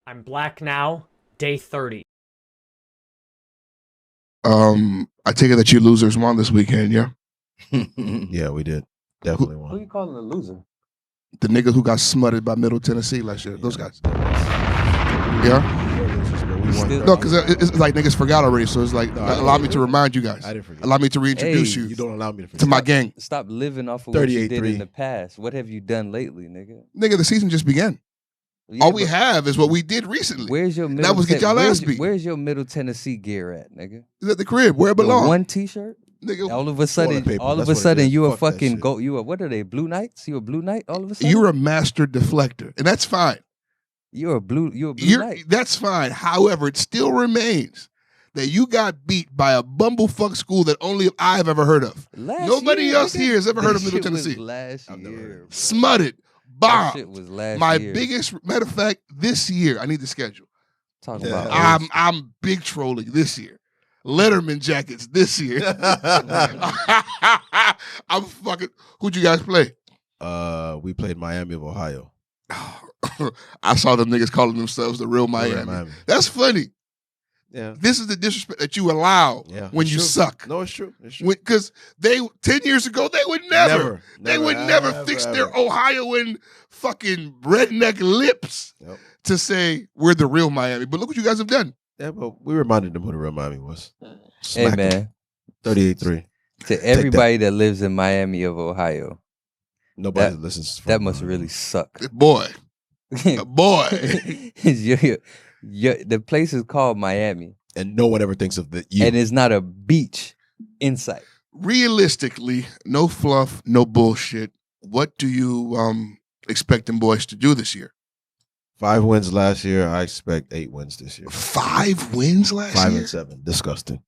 I'm black now, day 30. I take it that you losers won this weekend, yeah? Yeah, we did. Definitely Who won. you calling a loser? The nigga who got smutted by Middle Tennessee last year. Those guys. Yeah? No, because it's like niggas forgot already, so it's like, allow me to remind you guys. I didn't forget. Allow me to reintroduce you. You don't allow me to forget. To my gang. Stop living off of what you did 38-3. in the past. What have you done lately, nigga? Nigga, the season just began. Yeah, All we but have is what we did recently. Where's your That middle? was get y'all ass beat. Where's your Middle Tennessee gear at, nigga? It's at the crib, where it The belongs. one T-shirt. Nigga, All of a sudden, paper. all of That's a what it sudden, is. you a Fuck that fucking shit. go. You a what are they? Blue Knights? You a Blue Knight? All of a sudden, you're a master deflector, and that's fine. You're a blue Knight. That's fine. However, it still remains that you got beat by a bumblefuck school that only I've ever heard of. Nobody else here has ever heard of Middle Tennessee. Last I've never heard year, of it. Smutted, that shit bombed. was last My year. biggest, matter of fact, this year, I need the schedule. Talking Yeah. about I'm big trolling this year. Letterman jackets this year. I'm fucking. Who'd you guys play? We played Miami of Ohio. I saw them niggas calling themselves the real Miami. That's funny. Yeah. This is the disrespect that you allow when It's you true. suck. No, it's true. It's true. Because 10 years ago, they would never fix their ever. Ohioan fucking redneck lips Yep. to say we're the real Miami. But look what you guys have done. Yeah, but we reminded them who the real Miami was. hey Smacked them. man, 38-3. to everybody that lives in Miami of Ohio, Nobody That- listens. that must really suck. Boy. Boy. The place is called Miami, And no one ever thinks of the and it's not a beach in sight. Realistically, no fluff, no bullshit. What do you expect them boys to do this year? 5 wins last year. I expect 8 wins this year. 5 wins last 5 year? and 7. Disgusting.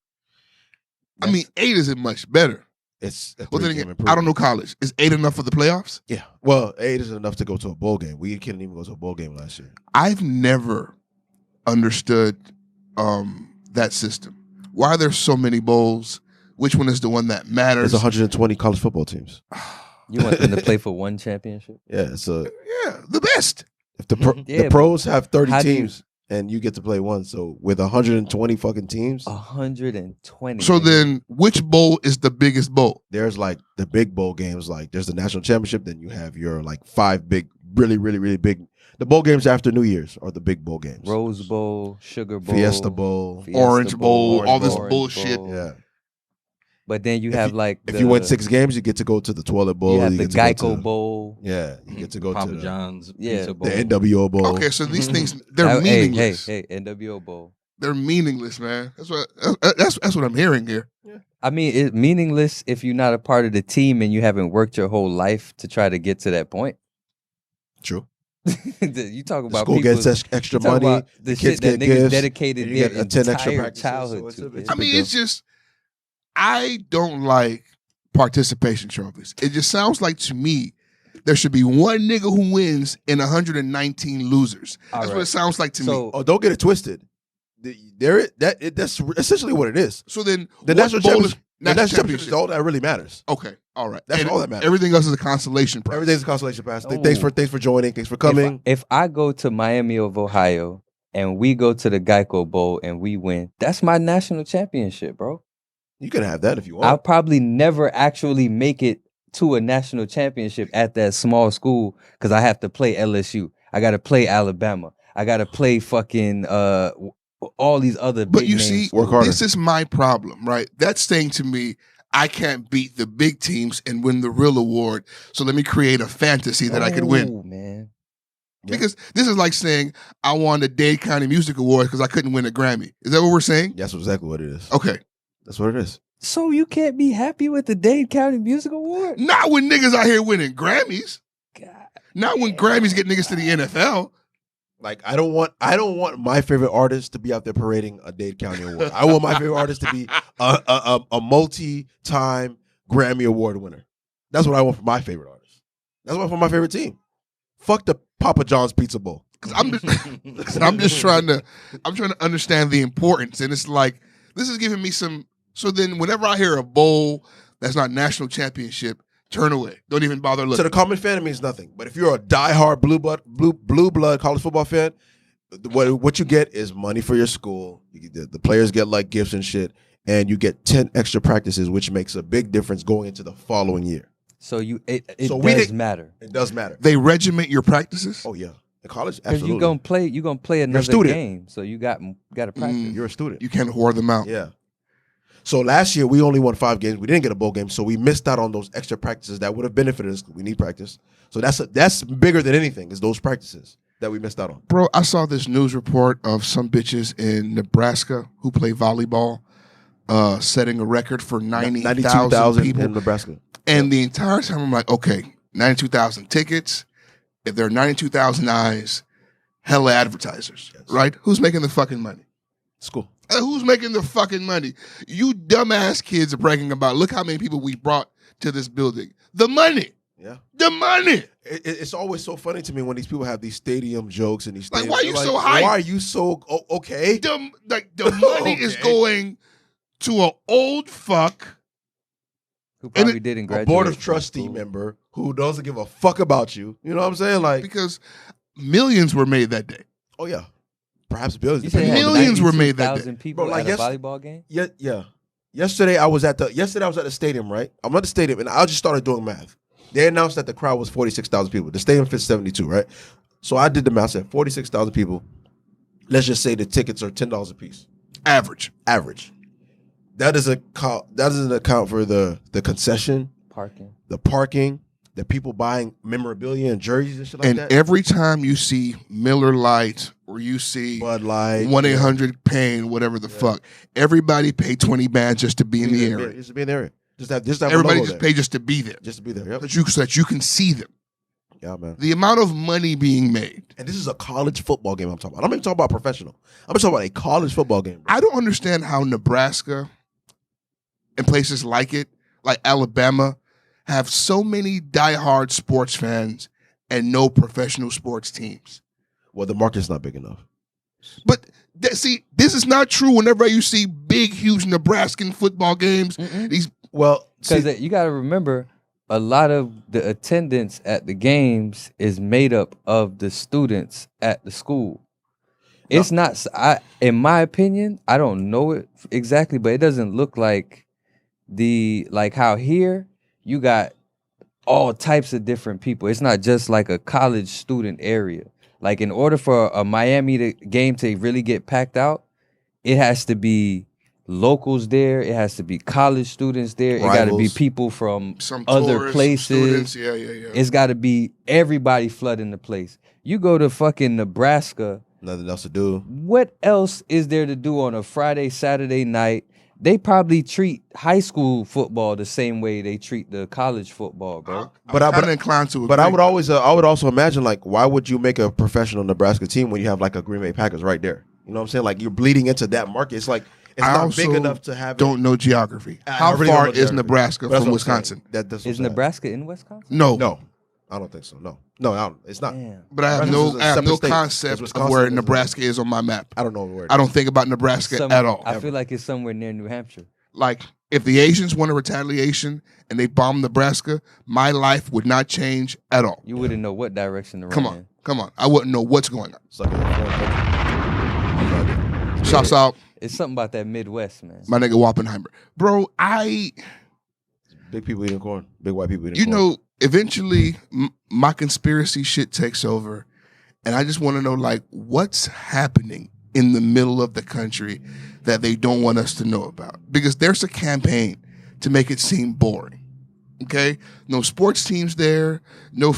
I mean, 8 isn't much better. It's a Well, then 3-game again, improvement. I don't know college. Is 8 enough for the playoffs? Yeah. Well, 8 isn't enough to go to a bowl game. We couldn't even go to a bowl game last year. I've never understood that system. Why are there so many bowls? Which one is the one that matters? There's 120 college football teams. You want them to play for one championship? Yeah, it's a Yeah, the best. if the Yeah, the pros have 30 how do you- teams and you get to play one. So with 120 fucking teams, 120. So nigga. then, which bowl is the biggest bowl? there's like the big bowl games. Like there's the national championship. Then you have your like 5 big, really, really, really big. The bowl games after New Year's are the big bowl games. Rose Bowl, Sugar Bowl, Fiesta Bowl. Orange Bowl, all this Orange bullshit. Bowl. Yeah. But then you If have you- like If you win 6 games, you get to go to the toilet bowl. you have the get to go Geico to- Bowl. Yeah, you get to go Papa to the, John's Yeah. Pizza Bowl. the NWO bowl. Okay, so these things, they're Hey, meaningless. Hey, NWO Bowl. They're meaningless, man. That's what I'm hearing here. I mean, it's meaningless if you're not a part of the team and you haven't worked your whole life to try to get to that point. True. You talk The about school people, gets extra you talk money. about the kids shit that get niggas gifts, dedicated and you their get 10 extra entire practices, childhood so it's to. a- it's I a big mean, deal. it's just, I don't like participation trophies. It just sounds like to me, there should be one nigga who wins and 119 losers. All That's what right. it sounds like to me. So Oh, don't get it twisted. That's essentially what it is. So then, The what national bowl championship, is- the national championship is all that really matters. Okay, all right. That's And all that matters. Everything else is a consolation prize. Everything's a consolation prize. Oh. Thanks for joining. Thanks for coming. if I go to Miami of Ohio and we go to the Geico Bowl and we win, that's my national championship, bro. You can have that if you want. I'll probably never actually make it to a national championship at that small school because I have to play LSU. I got to play Alabama. I got to play fucking all these other But big you names. see, Work harder. this is my problem, right? That's saying to me, I can't beat the big teams and win the real award. So let me create a fantasy that I could win. Oh, man. Yeah. Because this is like saying I won the Dade County Music Awards because I couldn't win a Grammy. Is that what we're saying? That's exactly what it is. Okay. That's what it is. So you can't be happy with the Dade County Music Award? Not when niggas out here winning Grammys. God. Not when Grammys get niggas to the NFL. Like I don't want my favorite artist to be out there parading a Dade County award. I want my favorite artist to be a multi-time Grammy Award winner. That's what I want for my favorite artist. That's what I want for my favorite team. Fuck the Papa John's Pizza Bowl. 'Cause I'm just trying to understand the importance. And it's like, this is giving me some. So then whenever I hear a bowl that's not national championship, turn away. Don't even bother To looking. the common fan, it means nothing. But if you're a diehard blue blood college football fan, what you get is money for your school. The players get like gifts and shit, and you get 10 extra practices, which makes a big difference going into the following year. So it does matter. It does matter. They regiment your practices. Oh yeah, in college, Because absolutely. you're gonna play another student. game, so you got to practice. You're a student. You can't whore them out. Yeah. So last year we only won 5 games. We didn't get a bowl game, so we missed out on those extra practices that would have benefited us. We need practice, so that's bigger than anything. Is those practices that we missed out on. Bro, I saw this news report of some bitches in Nebraska who play volleyball setting a record for 92,000 people in Nebraska. And the entire time I'm like, okay, 92,000 tickets. If there are 92,000 eyes, hella advertisers, right? Who's making the fucking money? School. Who's making the fucking money? You dumbass kids are bragging about, look how many people we brought to this building. The money. Yeah. The money. It's always so funny to me when these people have these stadium jokes and these Like, stadiums. why are you so hyped? Why are you so okay? The money is Okay. going to an old fuck. Who probably didn't A graduate. board of from trustee school. member who doesn't give a fuck about you. You know what I'm saying? Like, Because millions were made that day. oh yeah, perhaps billions. You said depending on the Millions night. were made that 92,000 day. people Bro, like at a volleyball game. Yeah. Yesterday I was at the stadium, right? I'm at the stadium and I just started doing math. They announced that the crowd was 46,000 people. The stadium fits 72, right? So I did the math. I said 46,000 people. Let's just say the tickets are $10 a piece. Average. That doesn't account for the concession, Parking. the parking, the people buying memorabilia and jerseys and shit like And that. every time you see Miller Lite or you see Bud Light, 1-800-PAIN, whatever the fuck, everybody paid 20 bands just to be in the area. Just to be in the area. Just have Everybody a logo just there. paid just to be there. Just to be there. Yep. So that you can see them. Yeah, man. The amount of money being made. And this is a college football game I'm talking about. I'm not even talking about professional. I'm just talking about a college football game. Bro. I don't understand how Nebraska and places like it, like Alabama, have so many diehard sports fans and no professional sports teams. Well, the market's not big enough. But see, this is not true whenever you see big, huge Nebraskan football games. These Well, Because you got to remember, a lot of the attendance at the games is made up of the students at the school. It's not, in my opinion, I don't know it exactly, but it doesn't look like how here you got all types of different people. It's not just like a college student area. Like, in order for a Miami game to really get packed out, it has to be locals there. It has to be college students there. It got to be Rivals. people from some other tourists, places. students. Yeah. It's got to be everybody flooding the place. You go to fucking Nebraska. Nothing else to do. What else is there to do on a Friday, Saturday night? They probably treat high school football the same way they treat the college football, bro. But I'm kind of inclined to agree. But I would also imagine, like, why would you make a professional Nebraska team when you have like a Green Bay Packers right there? You know what I'm saying? Like, you're bleeding into that market. It's like it's I not also big enough to have. don't know geography. I How really don't far know is geography. Nebraska But that's from what I'm saying. Wisconsin? That's what I'm Is saying. Nebraska in Wisconsin? No, I don't think so. No, it's not. Damn. But I have Nebraska's a no separate state. concept It's of Wisconsin where is Nebraska is on my map. I don't know where. I don't think about Nebraska at all. I feel like it's somewhere near New Hampshire. Like, if the Asians want a retaliation and they bomb Nebraska, my life would not change at all. You wouldn't know what direction to run Come on. I wouldn't know what's going on. It's like a foreign country. Shouts out It's something about that Midwest, man. my nigga Wappenheimer. Bro, Big people eating corn. Big white people eating you corn. know, eventually my conspiracy shit takes over. And I just want to know, like, what's happening in the middle of the country that they don't want us to know about? Because there's a campaign to make it seem boring. Okay? No sports teams there. No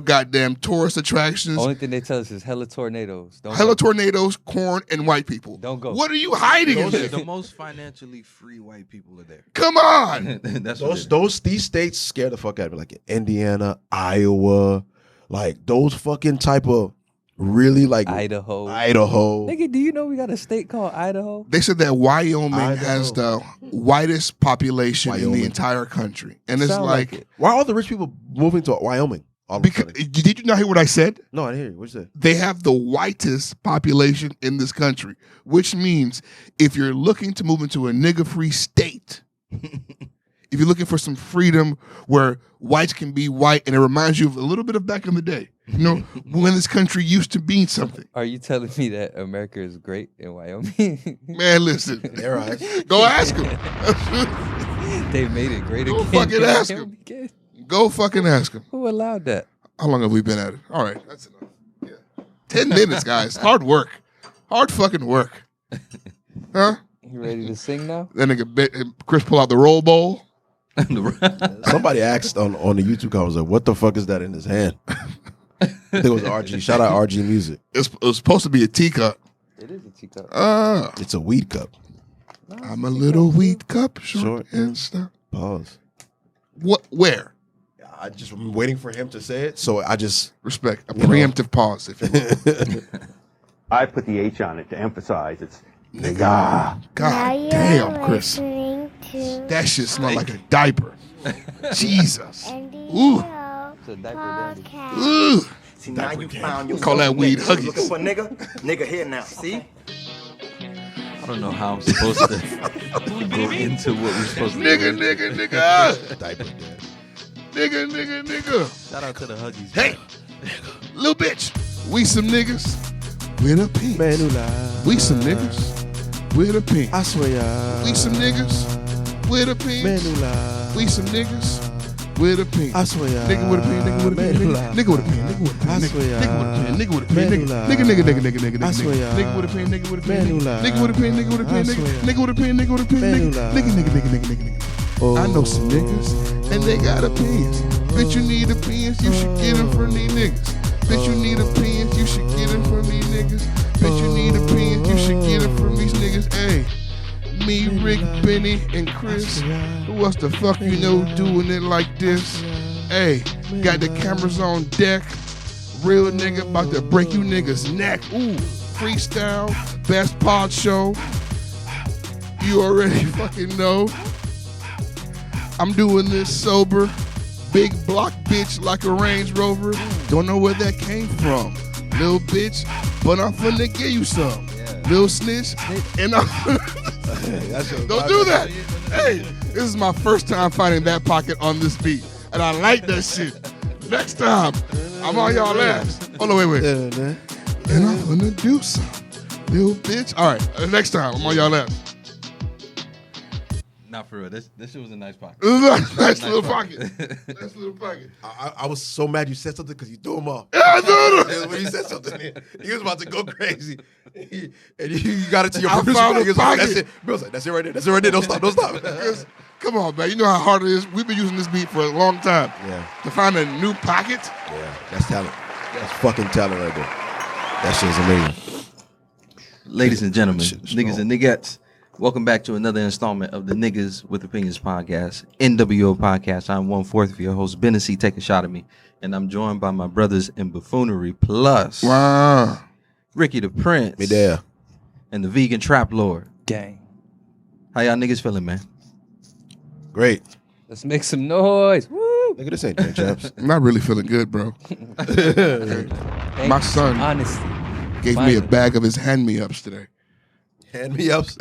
goddamn tourist attractions. Only thing they tell us is hella tornadoes. Don't Hella go. tornadoes, corn, and white people. Don't go. What are you hiding in Those are there? the most financially free white people are there. Come on. That's what these states scare the fuck out of me. Like Indiana, Iowa, like those fucking type of really like Idaho. Nigga, do you know we got a state called Idaho? They said that Wyoming Idaho. has the whitest population in the Wyoming. entire country. And it's Sound like, it. Why are all the rich people moving to Wyoming? All of a because, sudden? did you not hear what I said? No, I didn't hear you. What'd you say? They have the whitest population in this country, which means if you're looking to move into a nigga-free state, if you're looking for some freedom where whites can be white, and it reminds you of a little bit of back in the day, You know, when this country used to be something. Are you telling me that America is great in Wyoming? Man, listen. Their eyes. Go ask him. They made it great Go again. fucking ask him. Go fucking ask him. Who allowed that? How long have we been at it? All right, that's enough. Yeah. 10 minutes, guys. Hard work. Hard fucking work. Huh? You ready to sing now? Then Chris pull out the roll bowl. Somebody asked on the YouTube comments, like, what the fuck is that in his hand? I think it was RG. Shout out RG Music. It was supposed to be a teacup. It is a teacup. It's a weed cup. No, I'm a little weed cup, short and stuff. Pause. What? Where? I just am waiting for him to say it, so I just Respect. A preemptive pause, if you will. I put the H on it to emphasize it's nigga. God damn, Chris. To That shit smell like a diaper. Jesus. NWO Ooh. It's a diaper daddy. Podcast. Ooh. See, now you found yourself Call that weed nigga. huggies. Looking for nigga? Nigga here now. See? I don't know how I'm supposed to go into what we're supposed to Nigga, do. nigga. diaper dad. Nigga. Shout out to the Huggies. Hey, little bitch. We some niggas with a penis. We some niggas with a penis. I swear. We some niggas with a penis. We some niggas with a penis. I swear. Nigga with a penis, nigga with a penis, nigga with a penis, nigga with a penis, nigga with a penis, nigga, I swear. nigga with a penis, nigga with a penis, nigga with a penis, nigga with a penis, nigga with a penis, nigga with a penis, nigga. I know some niggas, and they got opinions. Bitch, you need opinions, you should get them from these niggas. Bitch, you need opinions, you should get them from these niggas. Bitch, you need opinions, you should get them from these niggas. Hey, me, Rick, Benny, and Chris. Who else the fuck you know doing it like this? Hey, got the cameras on deck. Real nigga about to break you niggas' neck. Ooh, freestyle, best pod show. You already fucking know. I'm doing this sober. Big block bitch like a Range Rover. Don't know where that came from. Little bitch, but I'm finna give you some. Little snitch, and I'm don't do that. Hey, this is my first time finding that pocket on this beat. And I like that shit. Next time, I'm on y'all ass. Hold on, wait. And I'm finna do something. Little bitch. All right, next time, I'm on y'all ass. Not for real. This shit was a nice pocket. Nice little pocket. Nice little pocket. I was so mad you said something because you threw him off. Yeah, I do. When you said something, he was about to go crazy. And you got it to your I producer. found He a was like, that's pocket. it. Bro was like, that's it right there. That's it right there. Don't stop. Don't stop. Because, come on, man. You know how hard it is. We've been using this beat for a long time. Yeah. To find a new pocket. Yeah, that's talent. That's fucking talent right there. That shit is amazing. Ladies and gentlemen, Shit, niggas and niggettes, welcome back to another installment of the Niggas with Opinions podcast, NWO Podcast. I'm 1/4 of your host, Bennessy. Take a shot at me. And I'm joined by my brothers in buffoonery, plus Wow. Ricky the Prince Me there. and the Vegan Trap Lord. Gang. How y'all niggas feeling, man? Great. Let's make some noise. Woo! Look at this ain't Drink Champs. I'm not really feeling good, bro. Thank My you. son Honesty. Gave me a Finally. bag of his hand-me-ups today. Hand me ups.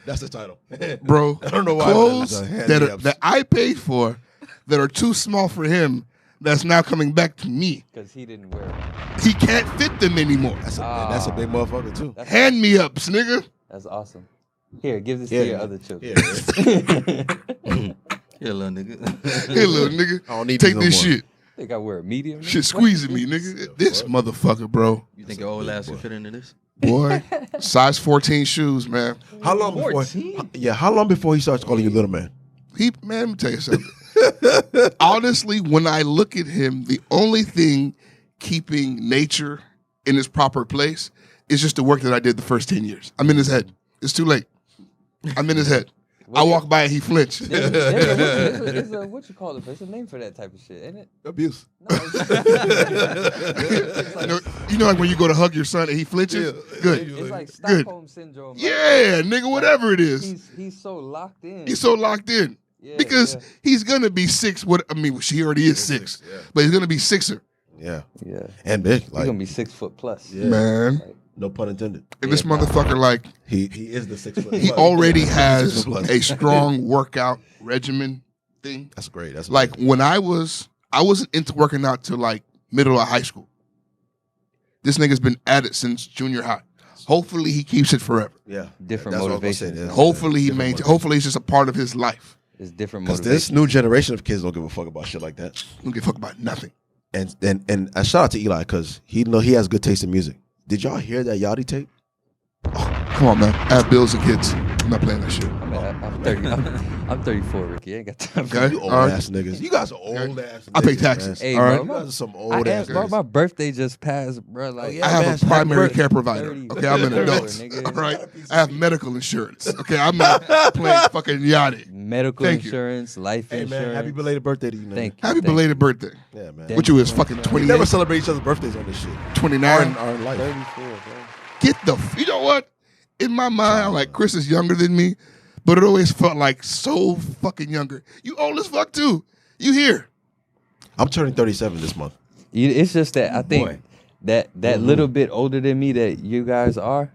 That's the title. Bro, I don't know why. clothes but it's that, that I paid for that are too small for him that's now coming back to me. Because he didn't wear it. He can't fit them anymore. That's a big motherfucker too. That's, Hand-me-ups, nigga. that's awesome. Here, give this Yeah. to your other children. Yeah, little nigga. Hey, little nigga. I don't need Take these this no more. shit. Think I wear a medium? Shit squeezing me, nigga. This motherfucker, bro. You think your old ass can fit into this? Boy, size 14 shoes, man. How long before? Yeah, how long before he starts calling you little man? Man, let me tell you something. Honestly, when I look at him, the only thing keeping nature in its proper place is just the work that I did the first 10 years. I'm in his head. It's too late. I'm in his head. I walk by and he flinched. There's a what you call it? There's a name for that type of shit, ain't it? Abuse. No, it's like, You know, like when you go to hug your son and he flinches? Good. it's like Good. Stockholm syndrome. right? Yeah, nigga, whatever it is. He's so locked in. He's so locked in. Yeah, Because yeah. he's going to be 6. She already is 6. But he's going to be 6'er. Yeah. Yeah. And big. He's Like, gonna be 6 foot plus. Yeah. Man. no pun intended. And this motherfucker, like, He is the 6 foot. he already has 6 foot plus. a strong workout regimen thing. That's great. That's Like when I wasn't into working out till like middle of high school. This nigga's been at it since junior high. Hopefully he keeps it forever. Yeah, Different that's what I was gonna motivation. say. That's- Hopefully he different maintains. motivation. Hopefully it's just a part of his life. It's different Because motivation. this new generation of kids don't give a fuck about shit like that. Don't give a fuck about nothing. And a shout out to Eli because he has good taste in music. Did y'all hear that Yachty tape? Come on, man. I have bills and kids. I'm not playing that shit. I'm 30. I'm 34, Ricky. I ain't got time for Okay. You old All right. ass niggas. You guys are old ass niggas. I pay taxes. man. Hey, All right. bro, You guys are some I old ass asked, bro, niggas. my birthday just passed, bro. Like, yeah. I have man, a primary happy care provider. 30. Okay, I'm an adult. Nigga. All right, I have medical insurance. Okay, I'm not playing fucking Yachty. medical Thank you. insurance, life Hey insurance. man, happy belated birthday to you, man. Thank you. Happy belated birthday. Yeah, man. What you is fucking We 28, never celebrate each other's birthdays on this shit. 29? Our life. 34, bro. Get you know what? In my mind, I'm like, Chris is younger than me, but it always felt like so fucking younger. You old as fuck too. You here? I'm turning 37 this month. It's just that I think Boy. that little bit older than me that you guys are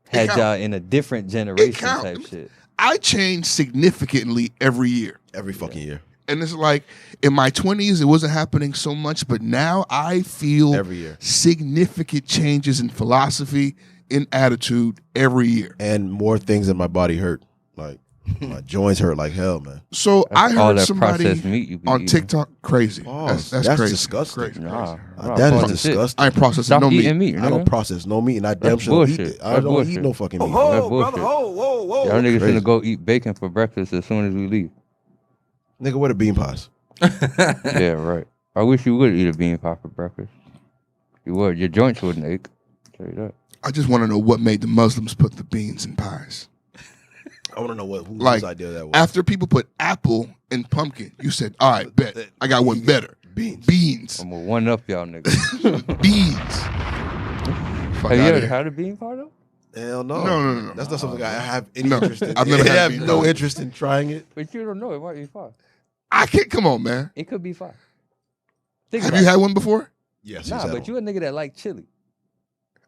had count. y'all in a different generation count. type shit. I change significantly every year. Every fucking year. And it's like in my 20s, it wasn't happening so much, but now I feel Every year. significant changes in philosophy, in attitude every year. And more things in my body hurt. Like, my joints hurt like hell, man. So That's I all heard that somebody processed meat you be on eating. TikTok crazy. Oh, That's that's crazy. disgusting. Crazy. Nah, That is processing shit. disgusting. I ain't processing Stop no eating meat. meat. I don't nigga. process no meat, and I damn That's sure don't eat bullshit. it. I That's don't bullshit. eat no fucking meat. That's Whoa, bullshit. brother, whoa. Y'all niggas Crazy. finna go eat bacon for breakfast as soon as we leave. Nigga, where the bean pies? Yeah, right. I wish you would eat a bean pie for breakfast. You would. Your joints wouldn't ache. Tell you that. I just want to know what made the Muslims put the beans in pies. I want to know whose Like, idea that was. After people put apple and pumpkin, you said, all right, bet. I got one better. Beans. Beans. I'm gonna one up y'all niggas. Beans. Fuck Have you outta ever here. had a bean pie though? Hell no. No. That's not something I have any No, interest in. I've never had I have bean no pie. interest in trying it. But you don't know. It might be fine. I can't. Come on, man. It could be fine. Think Have about you it. had one before? Yes. Nah, but you a nigga that like chili.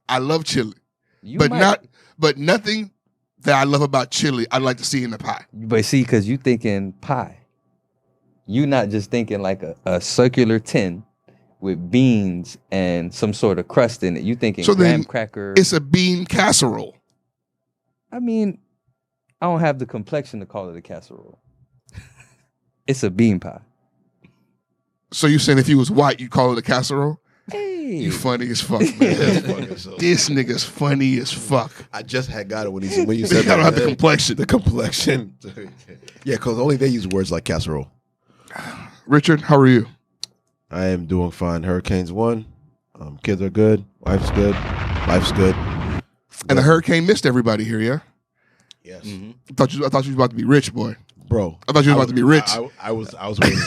I love chili, You but might, nothing that I love about chili I'd like to see in the pie. But see, because you thinking pie, you not just thinking like a circular tin with beans and some sort of crust in it. You thinking So then graham cracker. It's a bean casserole. I mean, I don't have the complexion to call it a casserole. It's a bean pie. So you saying if you was white, you'd call it a casserole? Hey, You funny as fuck, man. This nigga's funny as fuck. I just had got it when you You said don't that. have the complexion. The complexion. Yeah, because only they use words like casserole. Richard, how are you? I am doing fine. Hurricanes won. Kids are good. Wife's good. Life's good. And the hurricane missed everybody here, yeah? Yes, I thought you was about to be rich, boy. bro. I thought you was about to be rich. I was waiting.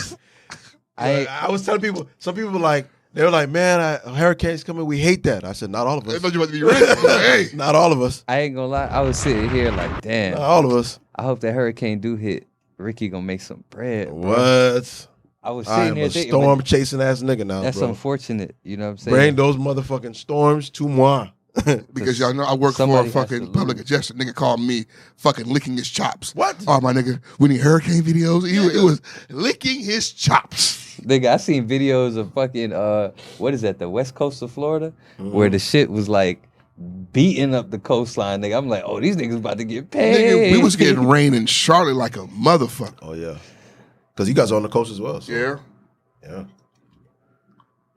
I was telling people. Some people were like, they were like, man, a hurricane's coming. We hate that. I said, not all of I us. thought you was about to be rich. Hey. Not all of us. I ain't gonna lie. I was sitting here like, damn. Not all of us. I hope that hurricane do hit. Ricky gonna make some bread. Bro. What? I was I sitting am here a thinking, storm chasing ass nigga now, that's bro. unfortunate. You know what I'm saying? Bring those motherfucking storms to moi. Because y'all know I work for a Somebody has fucking to public lose. adjuster. Nigga called me fucking licking his chops. What? Oh, my nigga, we need hurricane videos. It was licking his chops. Nigga, I seen videos of fucking what is that? The west coast of Florida, Mm-hmm. where the shit was like beating up the coastline. Nigga, I'm like, oh, these niggas about to get paid. Nigga, we was getting rain in Charlotte like a motherfucker. Oh yeah, because you guys are on the coast as well. So. Yeah. Yeah.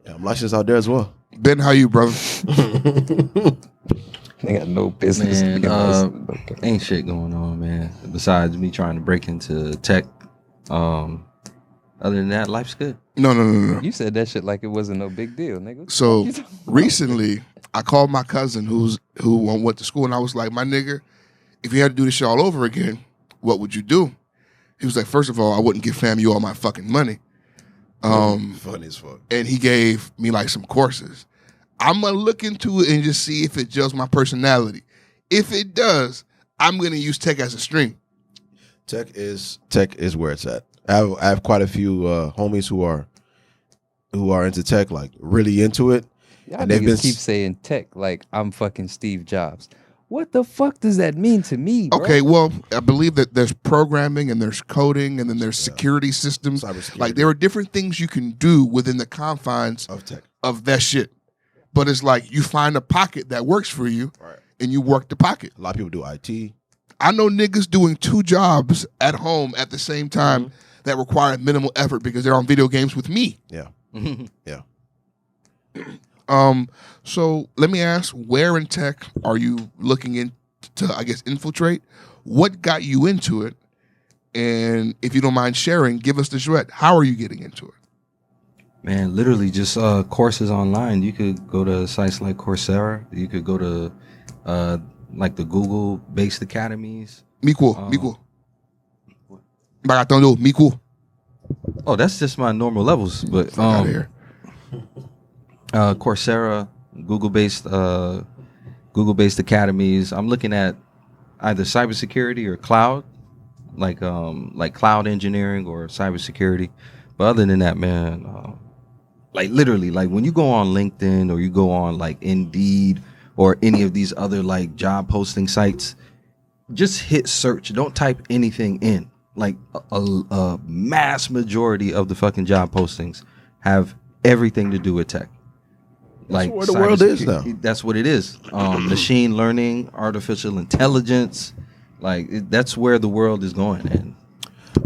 Yeah, I'm licensed out there as well. Ben, how you, brother? They got no business. Man, being licensed. ain't shit going on, man. Besides me trying to break into tech. Other than that, life's good. No. You said that shit like it wasn't no big deal, nigga. So recently, I called my cousin who went to school, and I was like, my nigga, if you had to do this shit all over again, what would you do? He was like, first of all, I wouldn't give FAMU all my fucking money. Funny as fuck. And he gave me like some courses. I'm gonna look into it and just see if it gels my personality. If it does, I'm gonna use tech as a stream. Tech is where it's at. I have quite a few homies who are into tech, like really into it. Y'all and they've niggas been keep saying tech like I'm fucking Steve Jobs. What the fuck does that mean to me, bro? Okay, well, I believe that there's programming and there's coding and then there's security systems. Cybersecurity. Like there are different things you can do within the confines of tech. of that shit. But it's like you find a pocket that works for you, and you work the pocket. A lot of people do IT. I know niggas doing 2 jobs at home at the same time that require minimal effort because they're on video games with me. Yeah. Yeah. So let me ask, where in tech are you looking in to, I guess, infiltrate? What got you into it? And if you don't mind sharing, give us the shred. How are you getting into it? Man, literally just courses online. You could go to sites like Coursera. You could go to like the Google-based academies. Mico. Mico. Oh, that's just my normal levels. But out of here. Coursera, Google-based academies. I'm looking at either cybersecurity or cloud, like cloud engineering or cybersecurity. But other than that, man, like literally, like when you go on LinkedIn or you go on like Indeed or any of these other like job posting sites, just hit search. Don't type anything in. Like a mass majority of the fucking job postings have everything to do with tech. Like where the world is now. That's what it is. Machine learning, artificial intelligence, that's where the world is going. And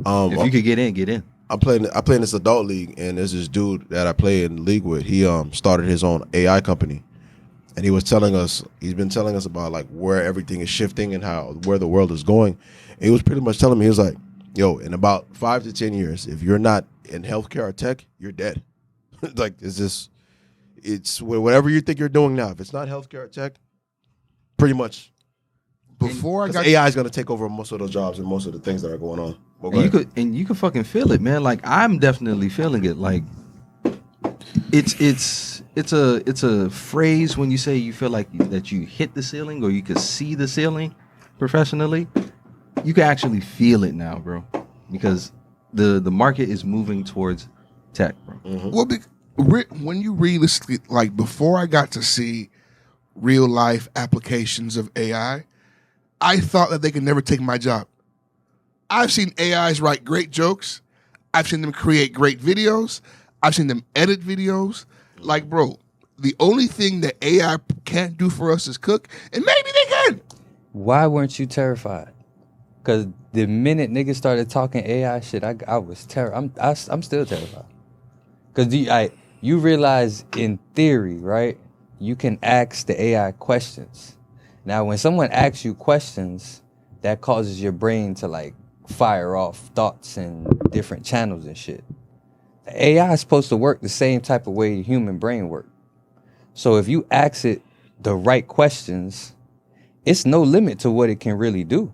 if you could get in. I play in this adult league, and there's this dude that I play in the league with. He started his own AI company, and he's been telling us about like where everything is shifting and where the world is going. And he was pretty much telling me, he was like, yo, in about 5 to 10 years, if you're not in healthcare or tech, you're dead. Like, it's whatever you think you're doing now. If it's not healthcare or tech, pretty much. AI is going to take over most of those jobs and most of the things that are going on. And you could fucking feel it, man. Like I'm definitely feeling it. Like it's a phrase when you say you feel like that you hit the ceiling or you could see the ceiling professionally. You can actually feel it now, bro, because the market is moving towards tech, bro. Mm-hmm. Well, when you realistically, like before I got to see real life applications of AI, I thought that they could never take my job. I've seen AIs write great jokes. I've seen them create great videos. I've seen them edit videos. Like, bro, the only thing that AI can't do for us is cook, and maybe they can. Why weren't you terrified? Because the minute niggas started talking AI shit, I was terrified. I'm still terrified. Because you realize in theory, right, you can ask the AI questions. Now, when someone asks you questions, that causes your brain to like fire off thoughts and different channels and shit. The AI is supposed to work the same type of way the human brain works. So if you ask it the right questions, it's no limit to what it can really do.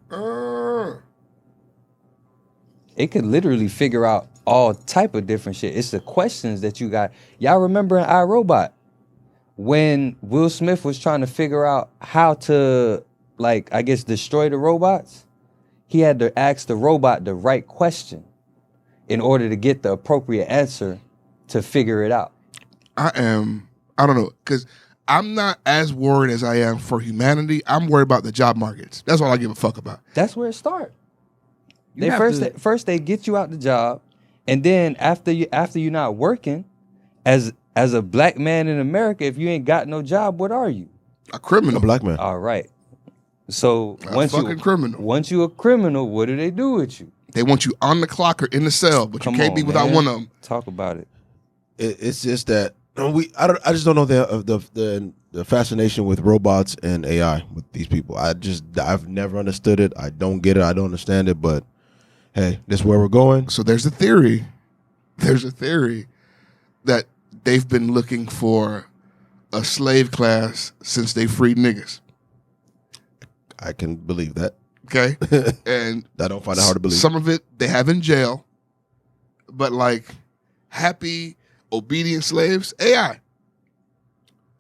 It could literally figure out all type of different shit. It's the questions that you got. Y'all remember in iRobot when Will Smith was trying to figure out how to, like, I guess, destroy the robots? He had to ask the robot the right question in order to get the appropriate answer to figure it out. I don't know, because I'm not as worried as I am for humanity. I'm worried about the job markets. That's all I give a fuck about. That's where it starts. First they get you out the job, and then after you're not working, as a black man in America, if you ain't got no job, what are you? A criminal. A black man. All right. So once you a criminal, what do they do with you? They want you on the clock or in the cell, but you can't be without one of them. Talk about it. It's just that I just don't know the fascination with robots and AI with these people. I've never understood it. I don't get it. I don't understand it. But hey, this is where we're going. So there's a theory. There's a theory that they've been looking for a slave class since they freed niggas. I can believe that. Okay. And I don't find it hard to believe. Some of it they have in jail, but like happy, obedient slaves, AI.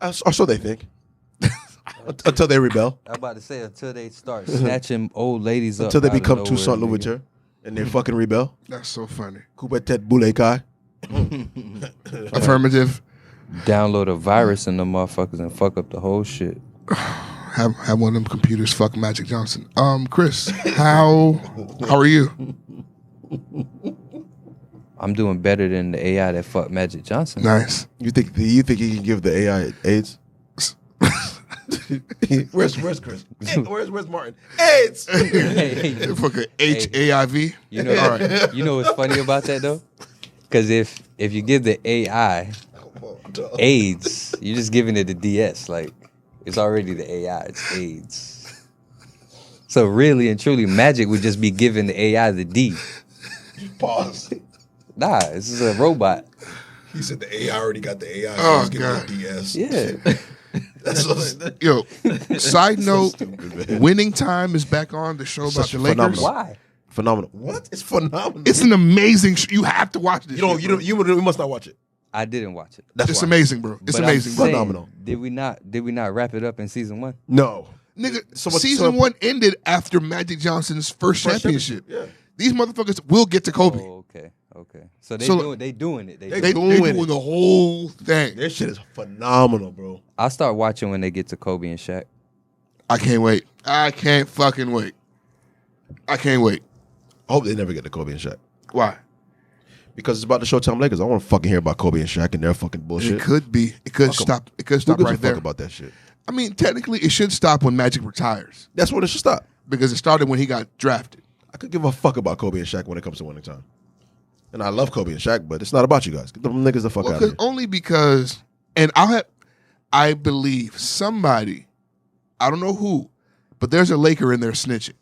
Or so they think. Until they rebel. I'm about to say until they start snatching old ladies up. Until they become too Saint Louis and they fucking rebel. That's so funny. Kubetet Bulekai. Affirmative. Download a virus in the motherfuckers and fuck up the whole shit. Have one of them computers fuck Magic Johnson. Chris, how are you? I'm doing better than the AI that fucked Magic Johnson. Nice. You think he can give the AI AIDS? Where's Chris? Where's Martin? AIDS. Fucking HAIV. You know, All right. you know what's funny about that though? Because if you give the AI AIDS, you're just giving it a DS. Like it's already the AI. It's AIDS. So really and truly, Magic would just be giving the AI the D. Pause. Nah, this is a robot. He said the AI already got the AI. Oh, he's giving God. it DS. Yeah. That's so Yo, side note, stupid, man. Winning Time is back on the show about Such the a Lakers. phenomenal. Why? Phenomenal. What? It's phenomenal. It's an amazing show. You have to watch this. You must not watch it. I didn't watch it. That's It's why. amazing, bro. It's But I'm amazing, bro. saying, Phenomenal. Did we not wrap it up in season 1? No. Nigga, So what- season so- 1 ended after Magic Johnson's first championship. Yeah. These motherfuckers will get to Kobe. Oh, okay. So they So- doing it. They're doing doing it. the whole thing. Their shit is phenomenal, bro. I'll start watching when they get to Kobe and Shaq. I can't wait. I can't fucking wait. I can't wait. I hope they never get to Kobe and Shaq. Why? Because it's about the Showtime Lakers. I want to fucking hear about Kobe and Shaq and their fucking bullshit. It could be. It could Fuck 'em. stop. It could Who stop gives a right there. fuck about that shit? I mean, technically, it should stop when Magic retires That's when it should stop. because it started when he got drafted. I could give a fuck about Kobe and Shaq when it comes to winning time. And I love Kobe and Shaq, but it's not about you guys. Get them niggas the fuck Well, out of here. only because, and I believe somebody, I don't know who, but there's a Laker in there snitching.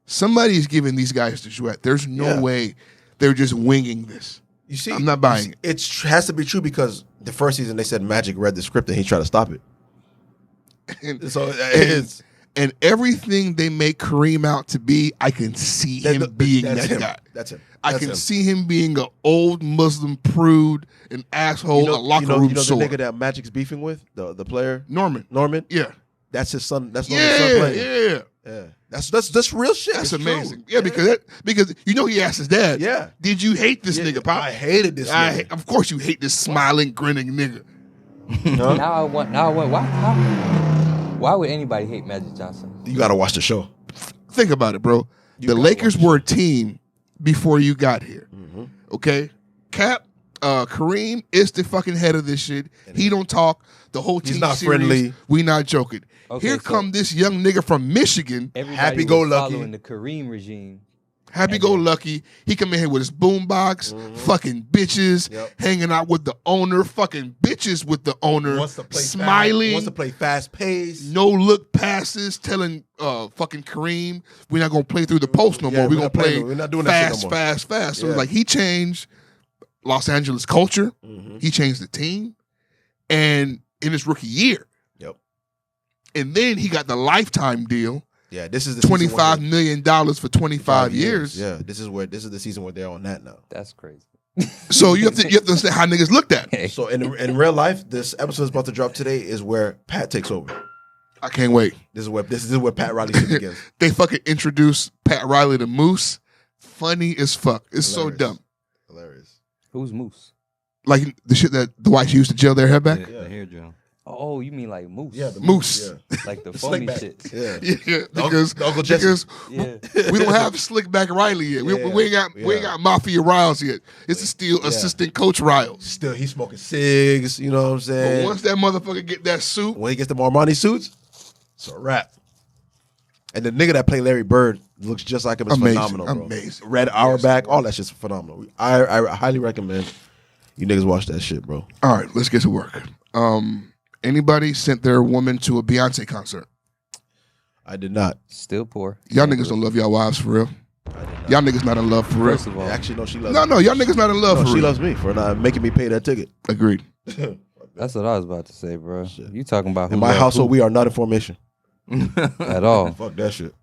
Somebody's giving these guys the sweat. There's no Yeah. way they're just winging this. You see, I'm not buying it. It has to be true because the first season they said Magic read the script and he tried to stop it. And, So it's and everything they make Kareem out to be, I can see him being that's that him. guy. That's him. I That's can him. see him being an old Muslim prude, an asshole, a locker room the sore. nigga that Magic's beefing with, the player Norman. Yeah, that's his son. That's his son Yeah, playing. yeah. That's real shit. That's It's true. amazing. Yeah, because you know he asked his dad. Yeah. Did you hate this Yeah, nigga, Pop? I hated this nigga. Of course you hate this smiling, grinning nigga. Huh? Now I want. Why would anybody hate Magic Johnson? You gotta watch the show. Think about it, bro. You The gotta Lakers watch the were a team before you got here. Mm-hmm. Okay? Cap, Kareem is the fucking head of this shit. He don't talk. The whole team He's not series, friendly. We not joking. Okay, Here so- come this young nigga from Michigan, Everybody Happy-go-lucky. was following the Kareem regime. happy-go-lucky. He come in here with his boombox, fucking bitches, Yep. hanging out with the owner, fucking bitches with the owner, Wants to play smiling, Wants to play fast pace. no look passes, telling fucking Kareem, we're not gonna play through the post no Yeah, more. We're we're gonna not playing play no- we're not doing that shit no fast, more. fast, fast. So Yeah. like he changed Los Angeles culture. Mm-hmm. He changed the team, and in his rookie year, Yep. and then he got the lifetime deal, Yeah, this is the season $25 where million for 25 years. Yeah, this is the season where they're on that now. That's crazy. So you have to understand how niggas looked at it. So in real life, this episode is about to drop today is where Pat takes over. I can't wait. This is where Pat Riley shit begins. They fucking introduced Pat Riley to Moose. Funny as fuck. It's so Hilarious. dumb. Hilarious. Who's Moose? Like the shit that the whites used to gel their hair back. Yeah, the hair gel. Oh, you mean like Moose? Yeah, the Moose. Yeah. Like the The foamy slick back. shit. Yeah. Yeah, The Uncle Jesse. because Yeah. we don't have slick back Riley yet. We ain't got Mafia Riles yet. It's still assistant coach Riles. Still, he's smoking cigs. You know what I'm But saying? once that motherfucker get that suit, When he gets the Armani suits, it's a wrap. And the nigga that played Larry Bird looks just like him. It's Amazing, phenomenal, bro. amazing. Red Auerbach, all that shit's phenomenal. I highly recommend you niggas watch that shit, bro. all right, let's get to work. Anybody sent their woman to a Beyonce concert? I did not. Still poor. Y'all niggas don't love y'all wives for real. Y'all niggas not in love for real. First of all, Actually, no, she loves No, me. no, y'all niggas not in love No, for she real. loves me for not making me pay that ticket. Agreed. that's what I was about to say, bro. You talking about who In my love household, who we are not in formation. at all? Fuck that shit.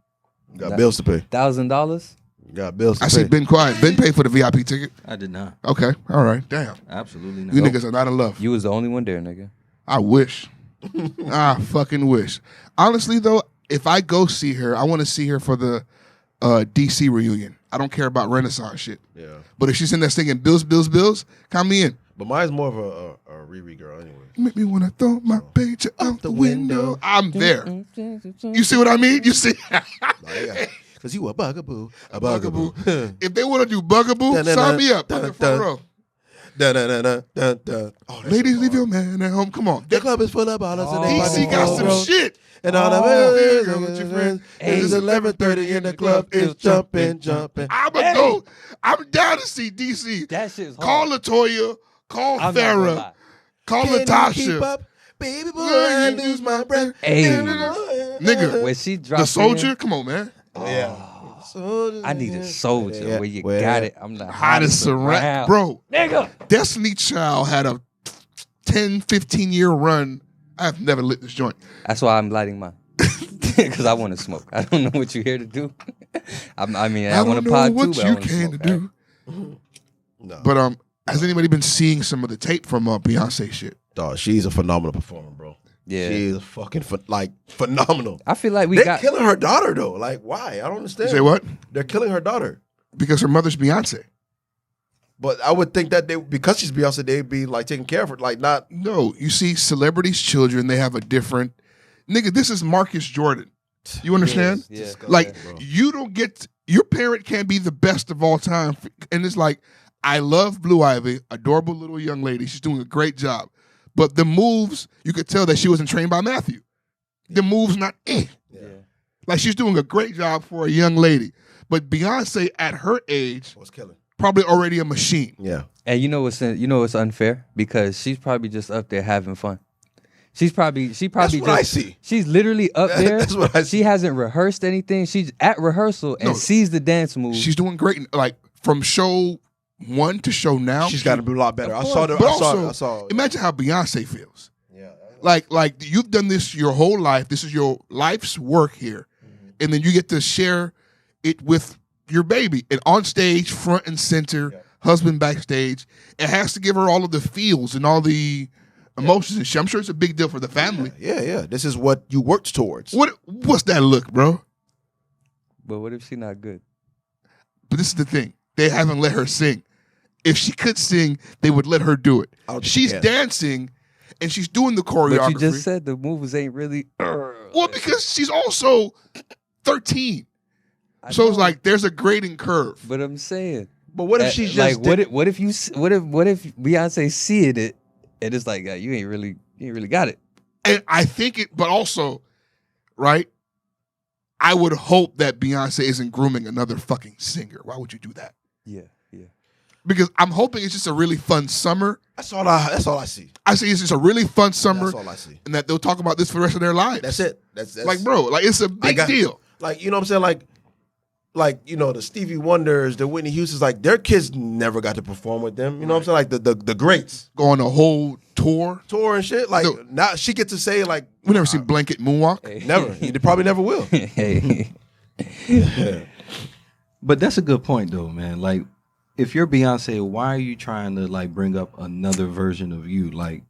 Got That- bills to pay. $1,000? Got bills to I pay. see Ben quiet. Ben paid for the VIP ticket. I did not. Okay, all right, damn. Absolutely not. You niggas are not in love. You was the only one there, nigga. I wish. I fucking wish. Honestly, though, if I go see her, I want to see her for the DC reunion. I don't care about Renaissance shit. Yeah. But if she's in there singing Bills, Bills, Bills, count me in. But mine's more of a Riri girl anyway. You make me want to throw my picture out the window. I'm there. You see what I mean? You see? Nah, Cause you a bugaboo, Bugaboo. If they want to do Bugaboo, sign me up. I'm in the front row. Oh, Ladies, leave your man at home. Come on. The club is full of ballers and they DC got some shit. And all of yeah, it girl, with your friends. it's 11:30 and the club is jumping. I'm go. I'm down to see DC. That shit's Call hard. LaToya. Call I'm not gonna Farrah. lie. Call Can you keep Latasha. up? Baby boy, I lose my breath. Hey. Nigga, When she dropped the soldier. Come on, man. Yeah. I need a soldier Yeah. where you Well, got it. I'm the Hottest around. Bro, Nigga. Destiny Child had a 10, 15-year run. I've never lit this joint. That's why I'm lighting mine. Because I want to smoke. I don't know what you're here to do. I want don't to know pod what too, but I you want to came smoke. to do. No. But has anybody been seeing some of the tape from Beyonce shit? Dog, she's a phenomenal performer, bro. Yeah. She's fucking phenomenal. I feel like They're killing her daughter though. Like, why? I don't understand. Say what? They're killing her daughter. Because her mother's Beyonce. But I would think that because she's Beyonce, they'd be like taking care of her. Like, not. No, you see, celebrities' children, they have a different. Nigga, this is Marcus Jordan. You understand? Yeah. Like, bro. you don't get. Your parent can't be the best of all time. And it's like, I love Blue Ivy, adorable little young lady. She's doing a great job. But the moves, you could tell that she wasn't trained by Matthew. The moves not Yeah. Like, she's doing a great job for a young lady. But Beyonce, at her age, Was killing. probably already a machine. Yeah. And you know what's unfair? Because she's probably just up there having fun. She probably That's what just, I see. She's literally up there. That's what I see. She hasn't rehearsed anything. She's at rehearsal and No. sees the dance move. She's doing great. Like, from show 1 to show now. She's got to be a lot better. I saw the. But I saw. imagine how Beyonce feels. Yeah. Like you've done this your whole life. This is your life's work here. And then you get to share it with your baby. And on stage, front and center, husband backstage. It has to give her all of the feels and all the emotions and shit. I'm sure it's a big deal for the family. Yeah. This is what you worked towards. What's that look, bro? But what if she's not good? But this is the thing. They haven't let her sing. If she could sing, they would let her do it. I don't think She's she can. dancing and she's doing the choreography. But you just said the moves ain't really. Well, because she's also 13. So it's like there's a grading curve. But I'm saying. But what if she's just like? What if Beyonce see it and it's like you ain't really got it. And I think it, but also, right? I would hope that Beyonce isn't grooming another fucking singer. Why would you do that? Yeah. Because I'm hoping it's just a really fun summer. That's all I see. I say it's just a really fun summer. That's all I see. And that they'll talk about this for the rest of their lives. That's it. That's like, bro, like it's a big deal. Like, you know what I'm saying? Like, you know, the Stevie Wonders, the Whitney Houstons, like their kids never got to perform with them. You know what I'm saying? Like the greats. Go on a whole tour And shit. Like No. now she gets to say like We never seen Blanket Moonwalk. never. They probably never will. Hey. But that's a good point, though, man. Like, if you're Beyonce, why are you trying to like bring up another version of you? Like,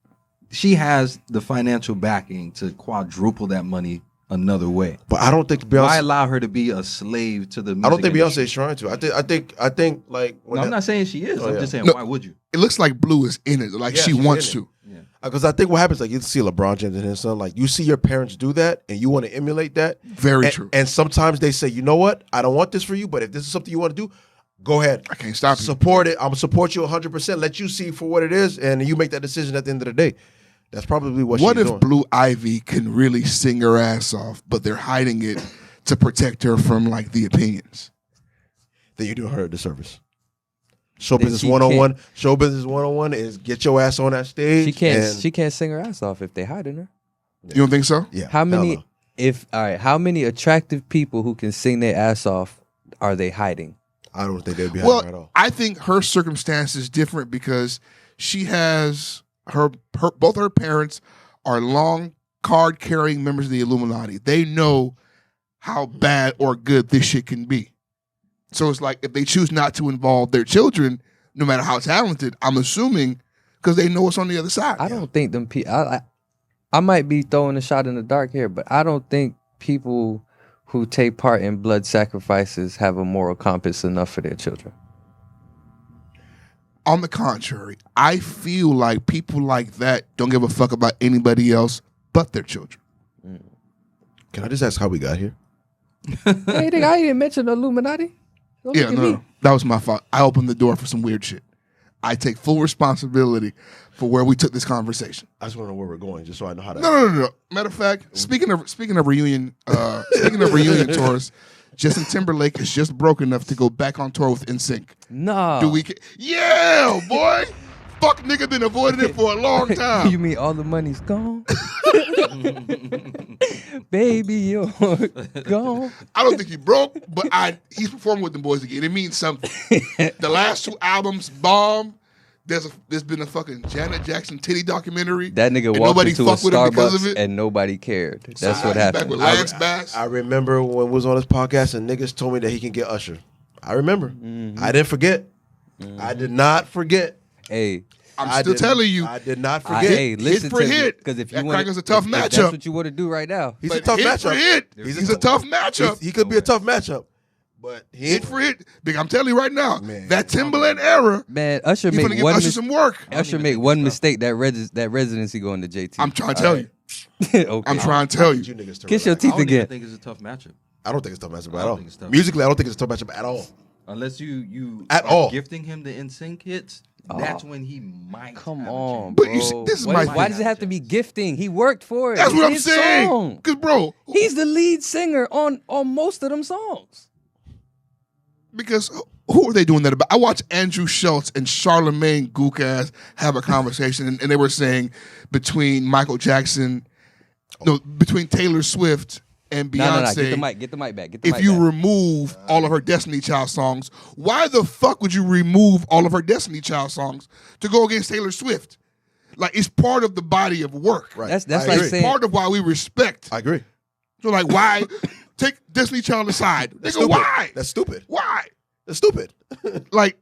she has the financial backing to quadruple that money another way. But I don't think Beyonce. Why allow her to be a slave to the music I don't think industry? Beyonce is trying to. I think like when No, I'm not saying she is. Oh, I'm yeah. just saying, No. why would you? It looks like Blue is in it. Like Yeah, she she's wants in it. to. because I think what happens, like you see LeBron James and his son, like you see your parents do that and you want to emulate that. Very And- true. And sometimes they say, you know what, I don't want this for you, but if this is something you want to do, go ahead. I can't stop you. Support it. I'm gonna support you 100%. Let you see for what it is, and you make that decision at the end of the day. That's probably what What she's if doing. Blue Ivy can really sing her ass off, but they're hiding it to protect her from like the opinions? Then you're doing her a disservice. Show Then business she 101. Show business 101 is get your ass on that stage. She can't sing her ass off if they hiding her. You don't think so? Yeah. How many? hell How many attractive people who can sing their ass off are they hiding? no. I don't think they'd be hiding her at Well, all. I think her circumstance is different because she has both her parents are long card carrying members of the Illuminati. They know how bad or good this shit can be. So it's like if they choose not to involve their children, no matter how talented, I'm assuming because they know what's on the other side. I don't think them people. I might be throwing a shot in the dark here, but I don't think people who take part in blood sacrifices have a moral compass enough for their children. On the contrary, I feel like people like that don't give a fuck about anybody else but their children. Can I just ask how we got here? Hey, nigga, I didn't mention the Illuminati. Don't Yeah, look at no, me. that was my fault. I opened the door for some weird shit. I take full responsibility for where we took this conversation. I just want to know where we're going, just so I know how to. No. Matter of fact, speaking of reunion, reunion tours, Justin Timberlake is just broke enough to go back on tour with NSYNC. Nah. Do we? Yeah, boy. Fuck, nigga, been avoiding it for a long time. You mean all the money's gone? Baby, you're gone. I don't think he broke, but he's performing with them boys again. It means something. The last 2 albums bomb. There's been a fucking Janet Jackson titty documentary. That nigga and walked nobody into a fucked with him because of Starbucks it. and nobody cared. That's So what he's happened. Back with Lance Bass. I remember when we was on this podcast and niggas told me that he can get Usher. I remember. Mm-hmm. I didn't forget. I did not forget. Hey, I'm still telling you. I did not forget. hey, listen for to me, hit. because if you That want, Crackers a tough if matchup. that's what you want to do right now. He's But a tough hit matchup. for hit. He's He's a tough matchup. He could be a tough matchup, but he Hit ain't for hit. Big, I'm telling you right now, Man. that Timberland era, Man, Usher he's gonna make give one Usher some work. Usher make one mistake, that residency going to JT. I'm trying to tell you. Okay. I'm trying to tell need you. you niggas to Kiss your relax. I teeth don't even again. think it's a tough matchup. I don't think it's a tough matchup I at don't all. think it's tough. Musically, I don't think it's a tough matchup at all. Unless you At are all. gifting him the NSYNC hits, that's when he might. Come have a on, chance. But bro. you see, this is why, my why thing. does it have to be gifting? He worked for it. That's It's what I'm his saying. song. Because, bro, He's the lead singer on most of them songs. because who are they doing that about? I watched Andrew Schultz and Charlemagne Gukaz have a conversation, and they were saying between between Taylor Swift and Beyonce. No. Get the mic back. Get the If mic you back. remove all of her Destiny Child songs, why the fuck would you remove all of her Destiny Child songs to go against Taylor Swift? Like, it's part of the body of work. Right. That's I like agree. saying Part of why we respect. I agree. So, like, why take Destiny Child aside? That's Nigga, stupid. why? That's stupid. Why? That's stupid. Like,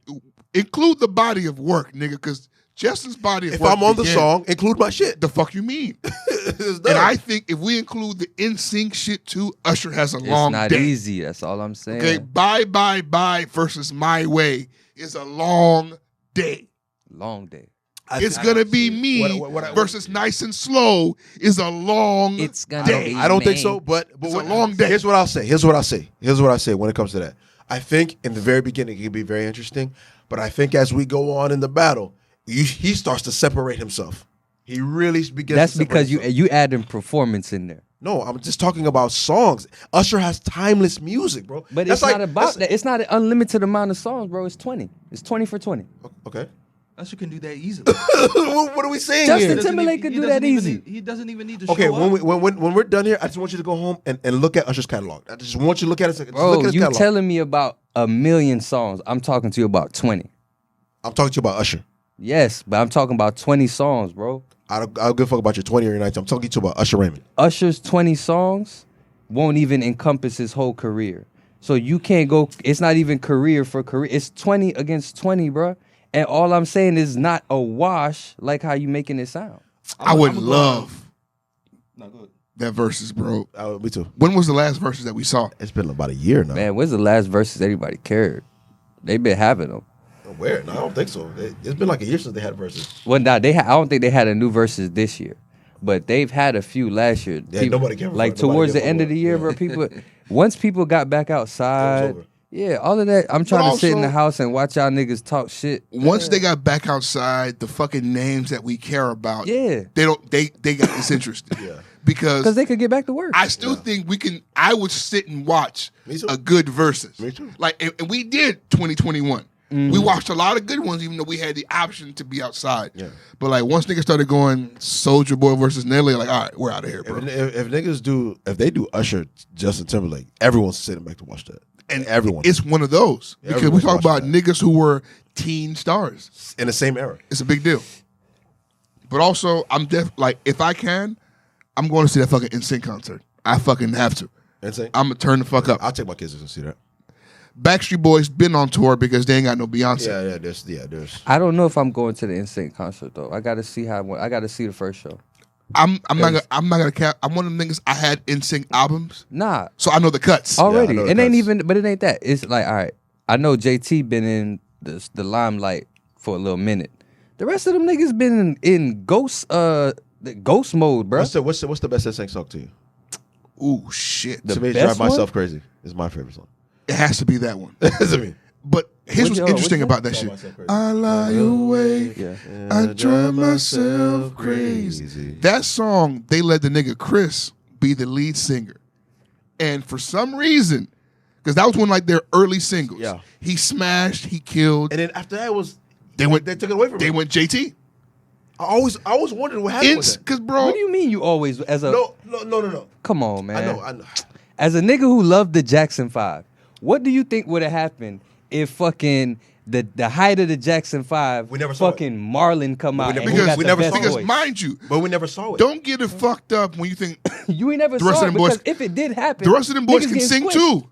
include the body of work, nigga, because Justin's body of If work. I'm on the began- song, include my shit. the fuck you mean? It's done. And I think if we include the NSYNC shit too, Usher has a it's long not day. easy. That's all I'm saying. Okay, bye versus My Way is a long day. Long day. It's gonna be me What- versus Nice and Slow is a long It's gonna day. be I don't think me. so, but It's a long day. Here's what I'll say when it comes to that. I think in the very beginning it can be very interesting, but I think as we go on in the battle, he starts to separate himself. He really begins. That's to separate because himself. you adding performance in there. No, I'm just talking about songs. Usher has timeless music, bro. But That's it's not about that. It's not an unlimited amount of songs, bro. It's 20. It's 20 for 20. Okay. Usher can do that easily. What are we saying Justin here? Timberlake could do that easy. He doesn't even need to Okay, show up. when we're done here, I just want you to go home and look at Usher's catalog. I just want you to look at it. Just Bro, look at his you catalog. telling me about 1,000,000 songs. I'm talking to you about 20. I'm talking to you about Usher. Yes, but I'm talking about 20 songs, bro. I don't give a fuck about your 20 or your 19. I'm talking to you about Usher Raymond. Usher's 20 songs won't even encompass his whole career. So you can't go, it's not even career for career. It's 20 against 20, bro. And all I'm saying is not a wash like how you making it sound. I would love No, go ahead. that versus, bro. Me too. When was the last verses that we saw? It's been about a year now. Man, when's the last verses anybody cared? They've been having them. Where? No, I don't think so. It's been like a year since they had verses. Well, nah, I don't think they had a new verses this year, but they've had a few last year. Yeah, nobody cared for like it. Nobody towards the cared end for of the it. year, Yeah. bro. People, once people got back outside, over. yeah, all of that. I'm trying to sit in also- the house and watch y'all niggas talk shit. Once they got back outside, the fucking names that we care about, Yeah. they got disinterested. Yeah. Because they could get back to work. I still think I would sit and watch Me too. a good versus. Me too. Like, and we did 2021. Mm-hmm. We watched a lot of good ones, even though we had the option to be outside. Yeah. But like once niggas started going Soulja Boy versus Nelly, like, all right, we're out of here, bro. If they do Usher, Justin Timberlake, everyone's sitting back to watch that. And everyone it's one of those because we Everyone's talk about watching niggas who were teen stars. in the same era. It's a big deal. But also, if I can, I'm going to see that fucking NSYNC concert. I fucking have to. Insane. I'm gonna turn the fuck up. I'll take my kids to see that. Backstreet Boys been on tour because they ain't got no Beyonce. There's. I don't know if I'm going to the NSYNC concert though. I gotta see I gotta see the first show. I'm not gonna cap. I'm one of them niggas. I had NSYNC albums, Nah, so I know the cuts. already. know It the ain't cuts. even. But it ain't that. It's like, all right. I know JT been in the limelight for a little minute. The rest of them niggas been in ghost mode, bro. What's the best NSYNC song to you? Ooh shit. The To me, best Drive one? Myself Crazy. is my favorite song. It has to be that one. That's what I mean. But here's what's interesting about that shit. I lie awake, I drive myself crazy. That song, they let the nigga Chris be the lead singer. And for some reason, because that was one like their early singles. Yeah. He smashed, he killed. And then after that they took it away from They me. went JT. I always wondered what happened with that. Because, bro. What do you mean you always as a No. Come on, man. I know. As a nigga who loved the Jackson 5, what do you think would have happened if fucking the height of the Jackson 5 We never saw fucking Marlon come out and he Because, got we the never best saw it. because voice? mind you, But we never saw it. don't get it fucked up when you think You ain't never The rest saw of it them boys- because if it did happen, the rest of them boys niggas can getting sing squished. too.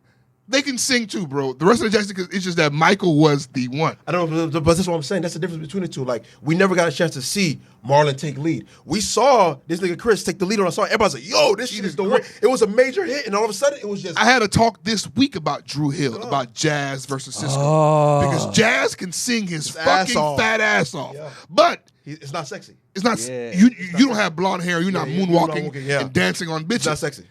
They can sing too, bro. The rest of the Jackson, it's just that Michael was the one. I don't know, but that's what I'm saying. That's the difference between the two. Like, we never got a chance to see Marlon take lead. We saw this nigga Chris take the lead on a song. Everybody's like, yo, this shit is the one. It was a major hit, and all of a sudden, it was just... I had a talk this week about Drew Hill, about Jazz versus Cisco. Oh. Because Jazz can sing his ass fucking off. fat ass off. Yeah. But It's not sexy. it's not, Yeah. you don't have blonde hair, you're not Yeah, you're not moonwalking walking, yeah. and dancing on It's not bitches. sexy.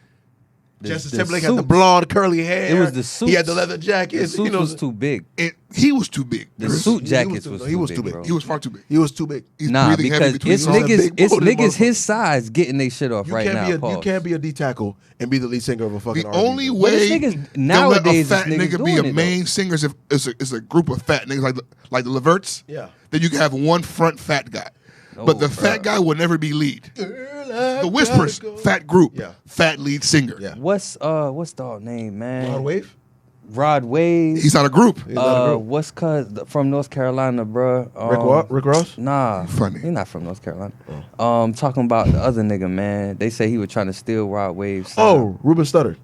Justice the Timberlake had the suits. blonde, curly hair. It was the suits. He had the leather jacket. The suit was too big. And he was too big. The Chris. suit jackets too- was he too was big, too big. bro. He was far too big. He was too big. He's Nah, breathing heavy because between it's songs. big niggas booty his motherfucker. size getting they shit off You right can't now. be you pause. can't be a D tackle and be the lead singer of a fucking The R&B only group. But way it's niggas- to let a nowadays, fat it's niggas nigga be doing a it, main singer is if it's a group of fat niggas like the Leverts. Yeah. Then you can have one front fat guy. But the fat guy will never be lead. The Whispers, fat group, Yeah. fat lead singer. Yeah. What's dog name, man? Rod Wave? Rod Wave. He's not a group. He's not a group. What's from North Carolina, bruh? Rick Ross? Nah, Funny. He's not from North Carolina. Talking about the other nigga, man. They say he was trying to steal Rod Wave's sound. Oh, Ruben Studdard.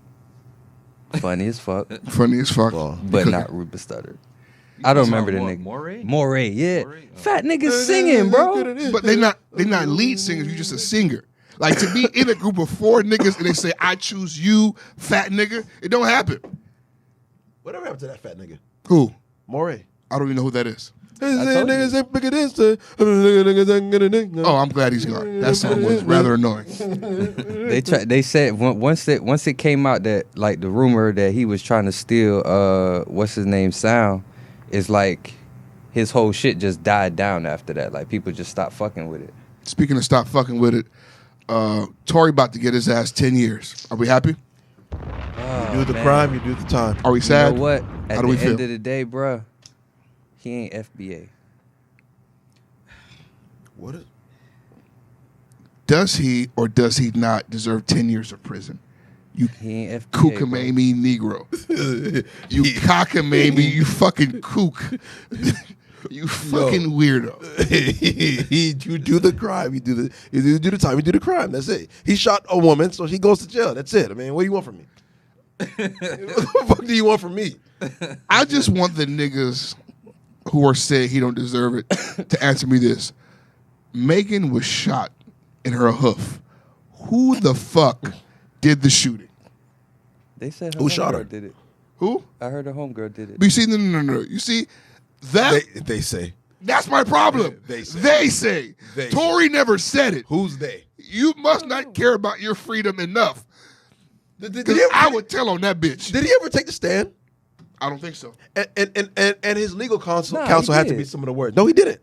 Funny as fuck, Funny as fuck. but not Ruben Studdard. I don't remember the nigga. Moray, yeah. Fat niggas singing, bro. But they not lead singers. You just a singer. Like to be in a group of four niggas and they say I choose you, fat nigga. It don't happen. Whatever happened to that fat nigga? Who? Moray. I don't even know who that is. told you. Oh, I'm glad he's gone. That song was rather annoying. They said once it came out that like the rumor that he was trying to steal what's his name sound, is like his whole shit just died down after that. Like people just stopped fucking with it. Speaking of stop fucking with it, Tory about to get his ass 10 years. Are we happy? You do the crime, you do the time. Are we You sad? know what? At How the do we end feel? of the day, bruh, he ain't FBA. What is? Does he or does he not deserve 10 years of prison? You He ain't FBA. bro. kookamamie Negro. You cockamamie, you fucking kook. You fucking weirdo. You do the crime, you do the time, you do the crime. That's it. He shot a woman, so he goes to jail. That's it. I mean, what do you want from me? What the fuck do you want from me? I just want the niggas who are saying he don't deserve it to answer me this. Megan was shot in her hoof. Who the fuck did the shooting? They said her Who shot homegirl her? did it. Who? I heard her homegirl did it. You see, no. You see, that They say. that's my problem. They say. They say. They Tory never said it. Who's they? You must not care about your freedom enough. Did Because he I ever, would tell on that bitch. did he ever take the stand? I don't think so. And his legal counsel Nah, counsel he had to did. be some of the words. No, he didn't.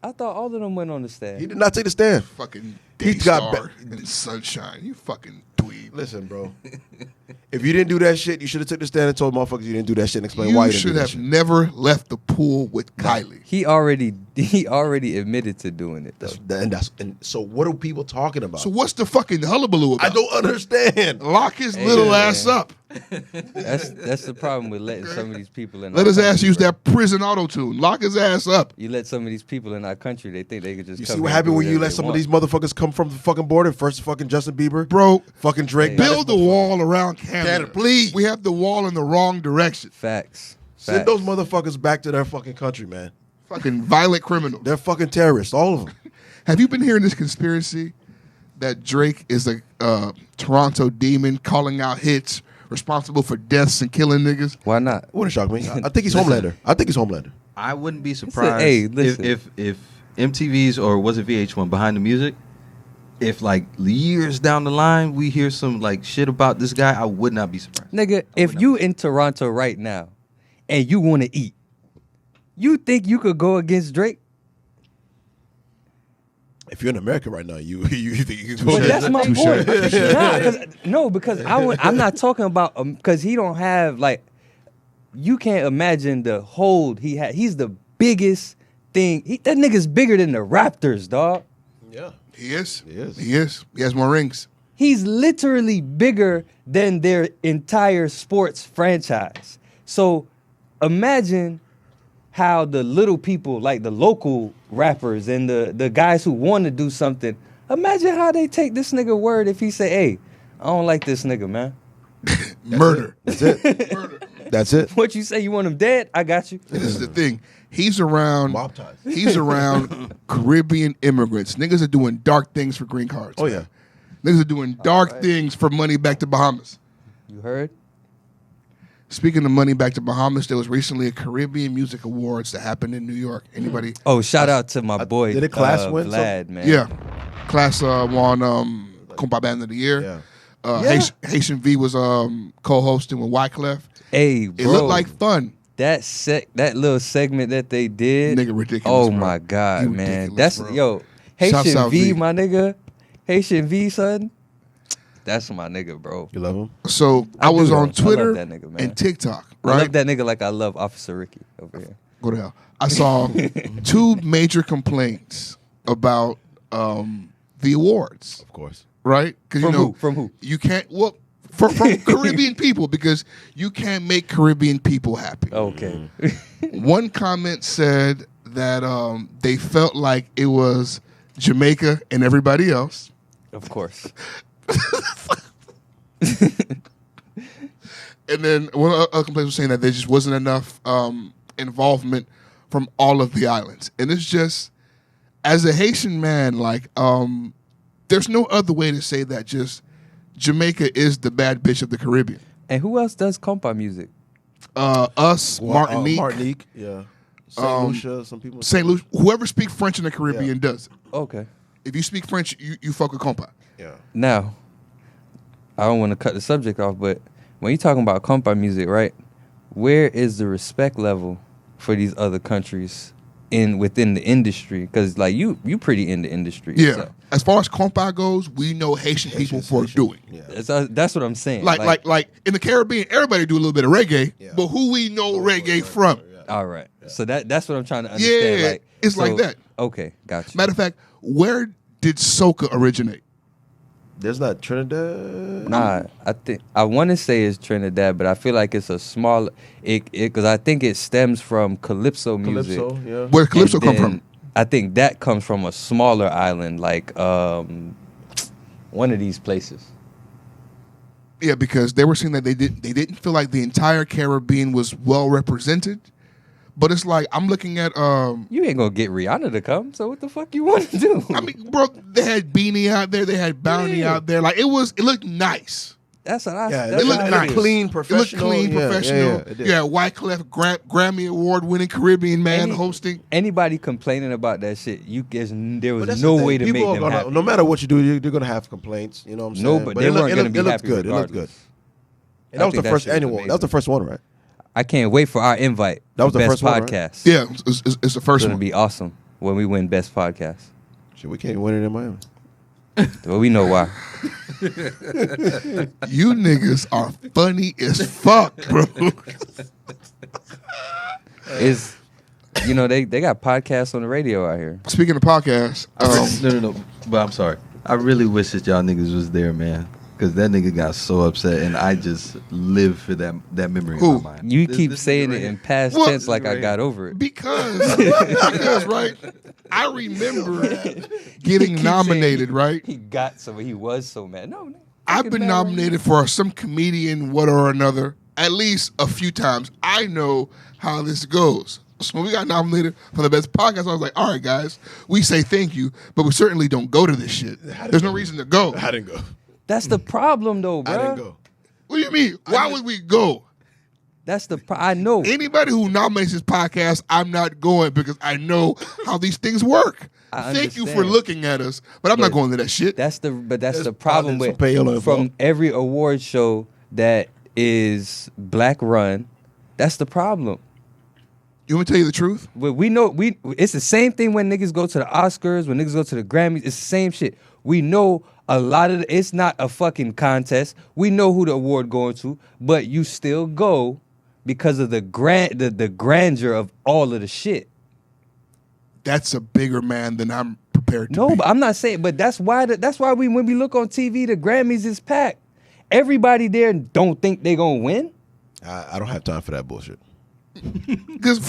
I thought all of them went on the stand. He did not take the stand. Fucking He's got Daystar and Sunshine. You fucking dweeb. Listen, bro. If you didn't do that shit, you should have took the stand and told motherfuckers you didn't do that shit and explained why You you didn't should do that have shit. never left the pool with Kylie. He already admitted to doing it though. And so what are people talking about? So what's the fucking hullabaloo about? I don't understand. Lock his little man. ass up. That's the problem with letting some of these people in. Let our his ass country, use bro. that prison auto tune. Lock his ass up. You let some of these people in our country, they think they could just. You come see what here and happened do when you whatever let they some want. of these motherfuckers come from the fucking border? First fucking Justin Bieber, Bro, fucking Drake. build the wall around Canada. Canada, please. We have the wall in the wrong direction. Facts. Send Facts. those motherfuckers back to their fucking country, man. Fucking violent criminals. They're fucking terrorists, all of them. Have you been hearing this conspiracy that Drake is a Toronto demon calling out hits, responsible for deaths and killing niggas? Why not? Wouldn't shock me. I think he's Homelander. I wouldn't be surprised hey, listen. if MTV's or was it VH1 Behind the Music if like years down the line we hear some like shit about this guy, I would not be surprised. Nigga, if you in Toronto right now and you want to eat, you think you could go against Drake? If you're in America right now, you think you can But do that's my Touche. point. Because I'm not talking about because he don't have like, you can't imagine the hold he had. He's the biggest thing. That nigga's bigger than the Raptors, dog. Yeah. He is. He is. He is. He has more rings. He's literally bigger than their entire sports franchise. So imagine how the little people, like the local rappers and the guys who want to do something, imagine how they take this nigga word if he say, hey, I don't like this nigga, man. Murder. That's it. Murder. That's it. What you say, you want him dead? I got you. This is the thing. He's around. Mob ties. He's around Caribbean immigrants. Niggas are doing dark things for green cards. Oh, man. Niggas are doing dark things for money back to Bahamas. You heard? Speaking of money back to Bahamas, there was recently a Caribbean Music Awards that happened in New York. Anybody? Oh, shout out to my boy. did the class win Vlad, man. Yeah. Class won Compa Band of the Year. Yeah. Haitian V was co-hosting with Wyclef. Hey, bro. It looked like fun. that little segment that they did. Nigga ridiculous, Oh bro. my God, You man. ridiculous, That's bro. yo, Shouts Haitian out V, V. my nigga. Haitian V, son. That's my nigga, bro. You love him? So I I was do, on though. I love Twitter that nigga, man. and TikTok, I right? love that nigga like I love Officer Ricky over here. Go to hell. I saw two major complaints about the awards, Of course. right? Because From who? From who? You can't. Well, from Caribbean people, because you can't make Caribbean people happy. Okay. One comment said that they felt like it was Jamaica and everybody else. Of course. And then one other complaint was saying that there just wasn't enough involvement from all of the islands. And it's just, as a Haitian man, like, there's no other way to say that. Just Jamaica is the bad bitch of the Caribbean. And who else does compa music? Us, Martinique, Martinique. Yeah. St. Lucia. Some people. St. Lucia, whoever speaks French in the Caribbean does it. Okay. If you speak French, you fuck with compa. Yeah. Now, I don't want to cut the subject off, but when you're talking about compa music, right? Where is the respect level for these other countries within the industry? Because like you pretty in the industry. Yeah. so As far as compa goes, we know Haitian people for doing. Yeah. that's what I'm saying. Like in the Caribbean, everybody do a little bit of reggae, Yeah. but who we know reggae from? All right. So that's what I'm trying to understand. Yeah, like, it's like that. Okay, got you. Matter of fact, where did soca originate? There's not Trinidad. Nah, I want to say it's Trinidad, but I feel like it's a small because I think it stems from calypso music. Calypso. Yeah. Where calypso And come then from? I think that comes from a smaller island, like one of these places. Yeah, because they were saying that they didn't feel like the entire Caribbean was well represented. But it's like I'm looking at You ain't gonna get Rihanna to come, so what the fuck you want to do? I mean, bro, they had Beanie out there, they had Bounty Yeah. out there. Like it looked nice. That's what I. Yeah, that's it looked how nice. is. Clean, It looked professional. clean, Yeah, professional. yeah, it did. Yeah, Wyclef Grammy Award winning Caribbean man Any- hosting. Anybody complaining about that shit, there But was that's no the thing. way to People make are them gonna, happy. no matter what you do, you're gonna have complaints. You know what I'm saying? No, but they weren't gonna be it looked happy good. It looked regardless. good. And that was think the that first shit was annual. That was the amazing. first one, right? I can't wait for our invite. That was for the best first one, right? podcast. Yeah, it's the It's first gonna one. be awesome when we win best podcast. Shit, we can't win it in Miami. Well, we know why. You niggas are funny as fuck, bro. Is they got podcasts on the radio out here. Speaking of podcasts, No. But I'm sorry. I really wish that y'all niggas was there, man. Because that nigga got so upset, and I just live for that memory Who? in my mind. You This- keep this saying nigga it right in here. past Well, tense like this I right got over it. because right, I remember getting nominated, right? He got so he was so mad. No, I've been nominated for some comedian, what or another, at least a few times. I know how this goes. So when we got nominated for the best podcast, I was like, all right, guys, we say thank you, but we certainly don't go to this shit. There's no reason to go. I didn't go. That's the problem, though, bro. I didn't go. What do you mean? Why would we go? That's the I know. Anybody who nominates this podcast, I'm not going because I know how these things work. Thank you for understand. looking at us, but I'm not going to that shit. That's the There's problem politics, with some payola from involved. every award show that is black run. That's the problem. You want me to tell you the truth? We know it's the same thing when niggas go to the Oscars, when niggas go to the Grammys. It's the same shit. We know a lot of it's not a fucking contest. We know who the award going to, but you still go because of the grandeur of all of the shit. That's a bigger man than I'm prepared to be. No, but I'm not saying. But that's why when we look on TV, the Grammys is packed. Everybody there don't think they gonna win. I don't have time for that bullshit. Because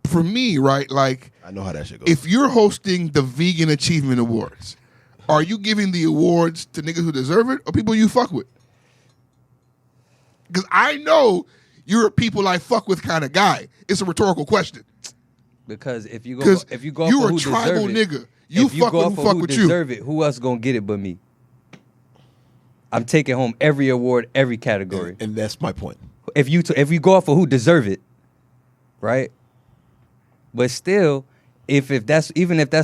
for me, right, like I know how that shit goes. if you're hosting the Vegan Achievement Awards, are you giving the awards to niggas who deserve it or people you fuck with? Because I know you're a people I fuck with kind of guy. It's a rhetorical question. Because if you go Because for you're who a tribal deserve it, nigga. You if you fuck go with for who fuck who with you. deserve it, who else gonna get it but me? I'm taking home every award, every category. and that's my point. If you go off for who deserve it, right? But still, if that's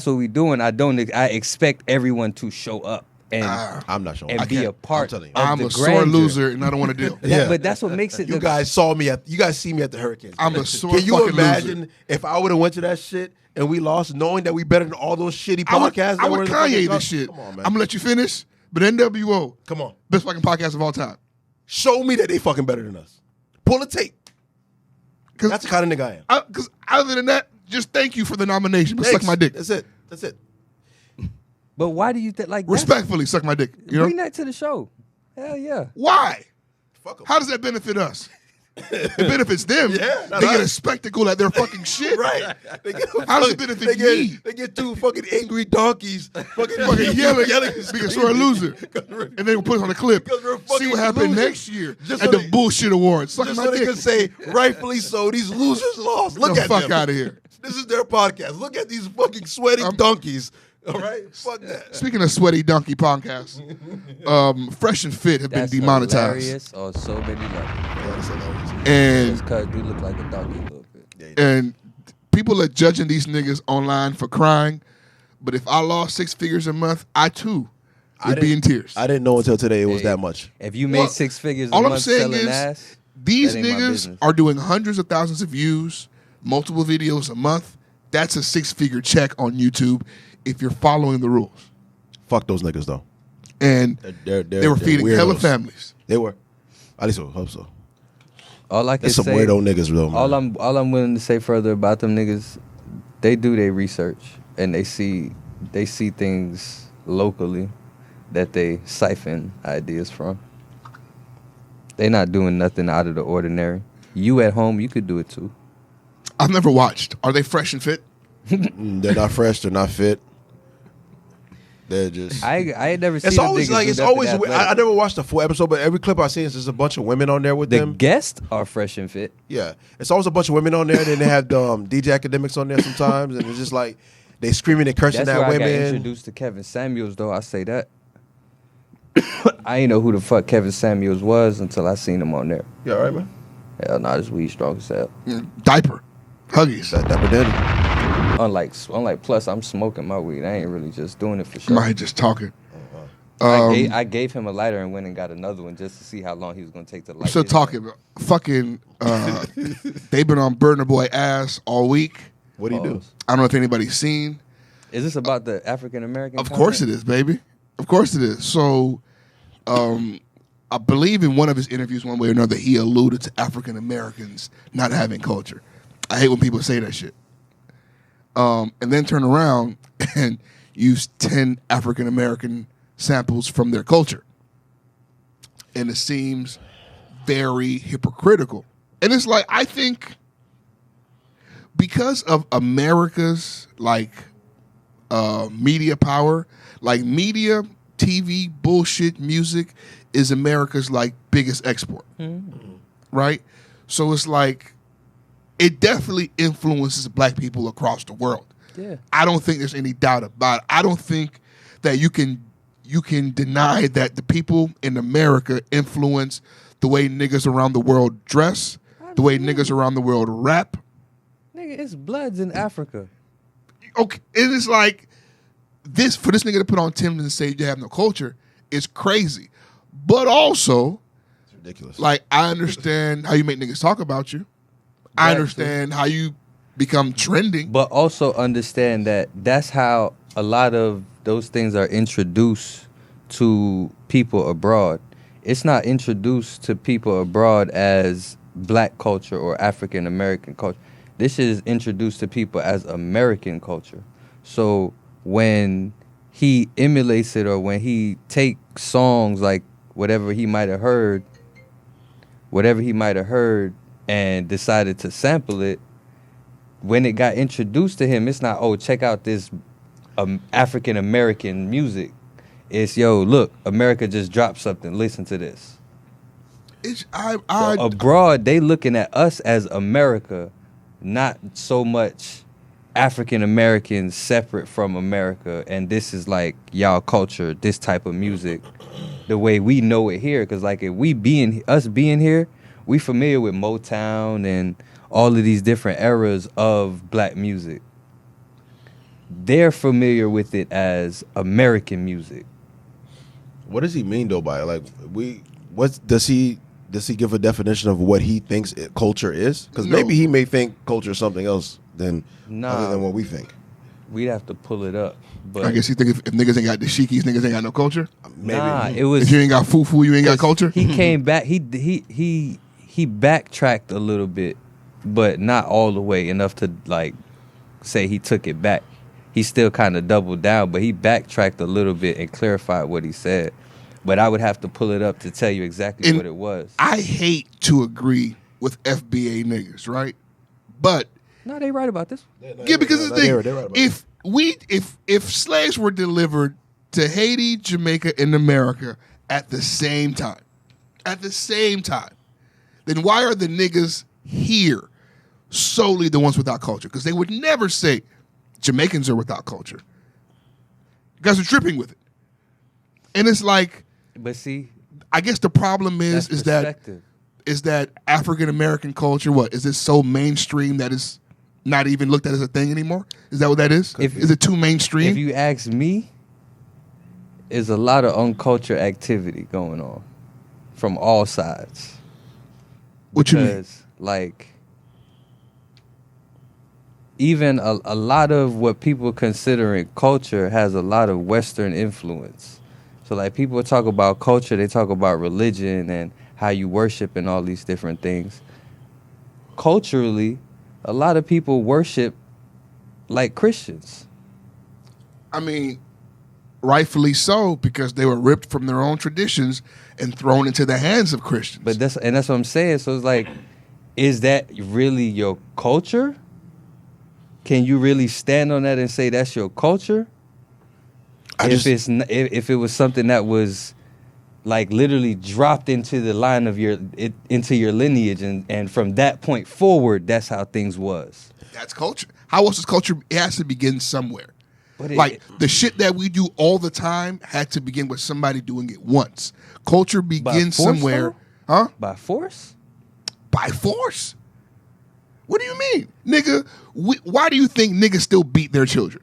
what we doing, I expect everyone to show up and I'm not showing. and be a part. I'm telling you. of I'm the a sore grandeur. loser and I don't want to deal. Yeah. But that's what makes it. You guys see me at the Hurricane. I'm a sore Can you fucking imagine loser. if I would have went to that shit and we lost, knowing that we better than all those shitty I would podcasts? that were in the Kanye fucking- this shit. Come on, man. I'm gonna let you finish. But NWO, Come on. best fucking podcast of all time. Show me that they fucking better than us. Pull a tape. That's the kind of nigga I am. Because other than that, just thank you for the nomination. But suck Thanks. my dick. That's it. That's it. But why do you think like that's- Respectfully, suck my dick. You know Bring that to the show. Hell yeah. why? Fuck 'em. How does that benefit us? It benefits them. Yeah, not they get us. a spectacle at their fucking shit. Right. They get How does it benefit me? They get two fucking angry donkeys fucking yelling and because we're a screaming. loser. 'Cause we're- And then we'll put it on a clip. Because we're See fucking what happened losers. next year Just at so the they- bullshit awards. Suck Just my so they dick. can say, rightfully so, these losers lost. Look The at fuck them. outta here. This is their podcast. Look at these fucking sweaty donkeys. All right? Fuck that. Speaking of sweaty donkey podcasts, Fresh and Fit have That's been demonetized. hilarious on so many levels. And This cuz do look like a donkey a little bit. and people are judging these niggas online for crying. But if I lost 6 figures a month, I too would be in tears. I didn't know until today it was Hey, that much. If you made Well, 6 figures a all I'm month saying selling is, ass, These that ain't my niggas business. are doing hundreds of thousands of views, multiple videos a month. That's a 6-figure check on YouTube if you're following the rules. Fuck those niggas, though. And They're they were feeding hella weirdos. families. They were. At least I hope so. all I can There's some say, weirdo niggas, though, man. all I'm willing to say further about them niggas, they do their research and they see things locally that they siphon ideas from. They not doing nothing out of the ordinary. You at home, you could do it too. I've never watched. Are they fresh and fit? They're not fresh. They're not fit. They're just. I ain't never seen. It's them always niggas like do it's nothing always. athletic. I never watched the full episode, but every clip I see is there's a bunch of women on there with The them. guests are fresh and fit. Yeah, it's always a bunch of women on there. Then they have DJ Academics on there sometimes, and it's just like they screaming and cursing That's at where I got women. introduced to Kevin Samuels, though. I say that. I ain't know who the fuck Kevin Samuels was until I seen him on there. Yeah, all right, man. Hell nah, this weed strong as hell. Diaper. Huggies. That Dapper Daddy. Unlike Plus, I'm smoking my weed. I ain't really just doing it for Am sure. I just talking? I gave him a lighter and went and got another one just to see how long he was going to take to light. I'm still his talking. one. Fucking, they've been on Burner Boy ass all week. What do you do? Pause. I don't know if anybody's seen. Is this about the African American? Of course it is, baby. Of course it is. So, I believe in one of his interviews, one way or another, he alluded to African Americans not having culture. I hate when people say that shit. And then turn around and use 10 African American samples from their culture. And it seems very hypocritical. And it's like, I think because of America's media power, like media, TV, bullshit, music is America's biggest export. Right? So it's like it definitely influences black people across the world. Yeah. I don't think there's any doubt about it. I don't think that you can deny that the people in America influence the way niggas around the world dress, the way niggas around the world rap. Nigga, it's Bloods in Africa. Okay, it is like this for this nigga to put on Tim's and say you have no culture is crazy. But also, It's ridiculous. like, I understand how you make niggas talk about you. I understand how you become trending. But also understand that that's how a lot of those things are introduced to people abroad. It's not introduced to people abroad as black culture or African American culture. This is introduced to people as American culture. So when he emulates it or when he takes songs like whatever he might have heard and decided to sample it, when it got introduced to him, it's not, oh, check out this African American music. It's, yo, look, America just dropped something. Listen to this. So abroad, they looking at us as America, not so much African Americans separate from America. And this is like y'all culture, this type of music, the way we know it here. Because like if us being here, we familiar with Motown and all of these different eras of black music. They're familiar with it as American music. What does he mean though by it? Like what does he give a definition of what he thinks culture is? Because maybe he may think culture is something else other than what we think. We'd have to pull it up. But I guess you think if niggas ain't got the shikis, niggas ain't got no culture. Maybe. Nah, it was. If you ain't got fufu, you ain't got culture. He came back. He backtracked a little bit, but not all the way enough to like say he took it back. He still kind of doubled down, but he backtracked a little bit and clarified what he said. But I would have to pull it up to tell you exactly what it was. I hate to agree with FBA niggas, right? But no, they right about this. yeah, because they're right about if slaves were delivered to Haiti, Jamaica, and America at the same time, then why are the niggas here solely the ones without culture? Because they would never say Jamaicans are without culture. You guys are tripping with it. And it's like, but see, I guess the problem is that African American culture, what, is it so mainstream that it's not even looked at as a thing anymore? Is that what that is? Is it too mainstream? If you ask me, there's a lot of uncultured activity going on from all sides. What you mean? Like, even a lot of what people considering culture has a lot of Western influence. So like people talk about culture, they talk about religion and how you worship and all these different things. Culturally, a lot of people worship like Christians. I mean, rightfully so, because they were ripped from their own traditions and thrown into the hands of Christians. But that's what I'm saying. So it's like, is that really your culture? Can you really stand on that and say that's your culture? If it was something that was like literally dropped into the line of into your lineage, and from that point forward, that's how things was. That's culture. How else is culture? It has to begin somewhere. But the shit that we do all the time had to begin with somebody doing it once. Culture begins somewhere. Though? Huh? By force? By force? What do you mean? Nigga, why do you think niggas still beat their children?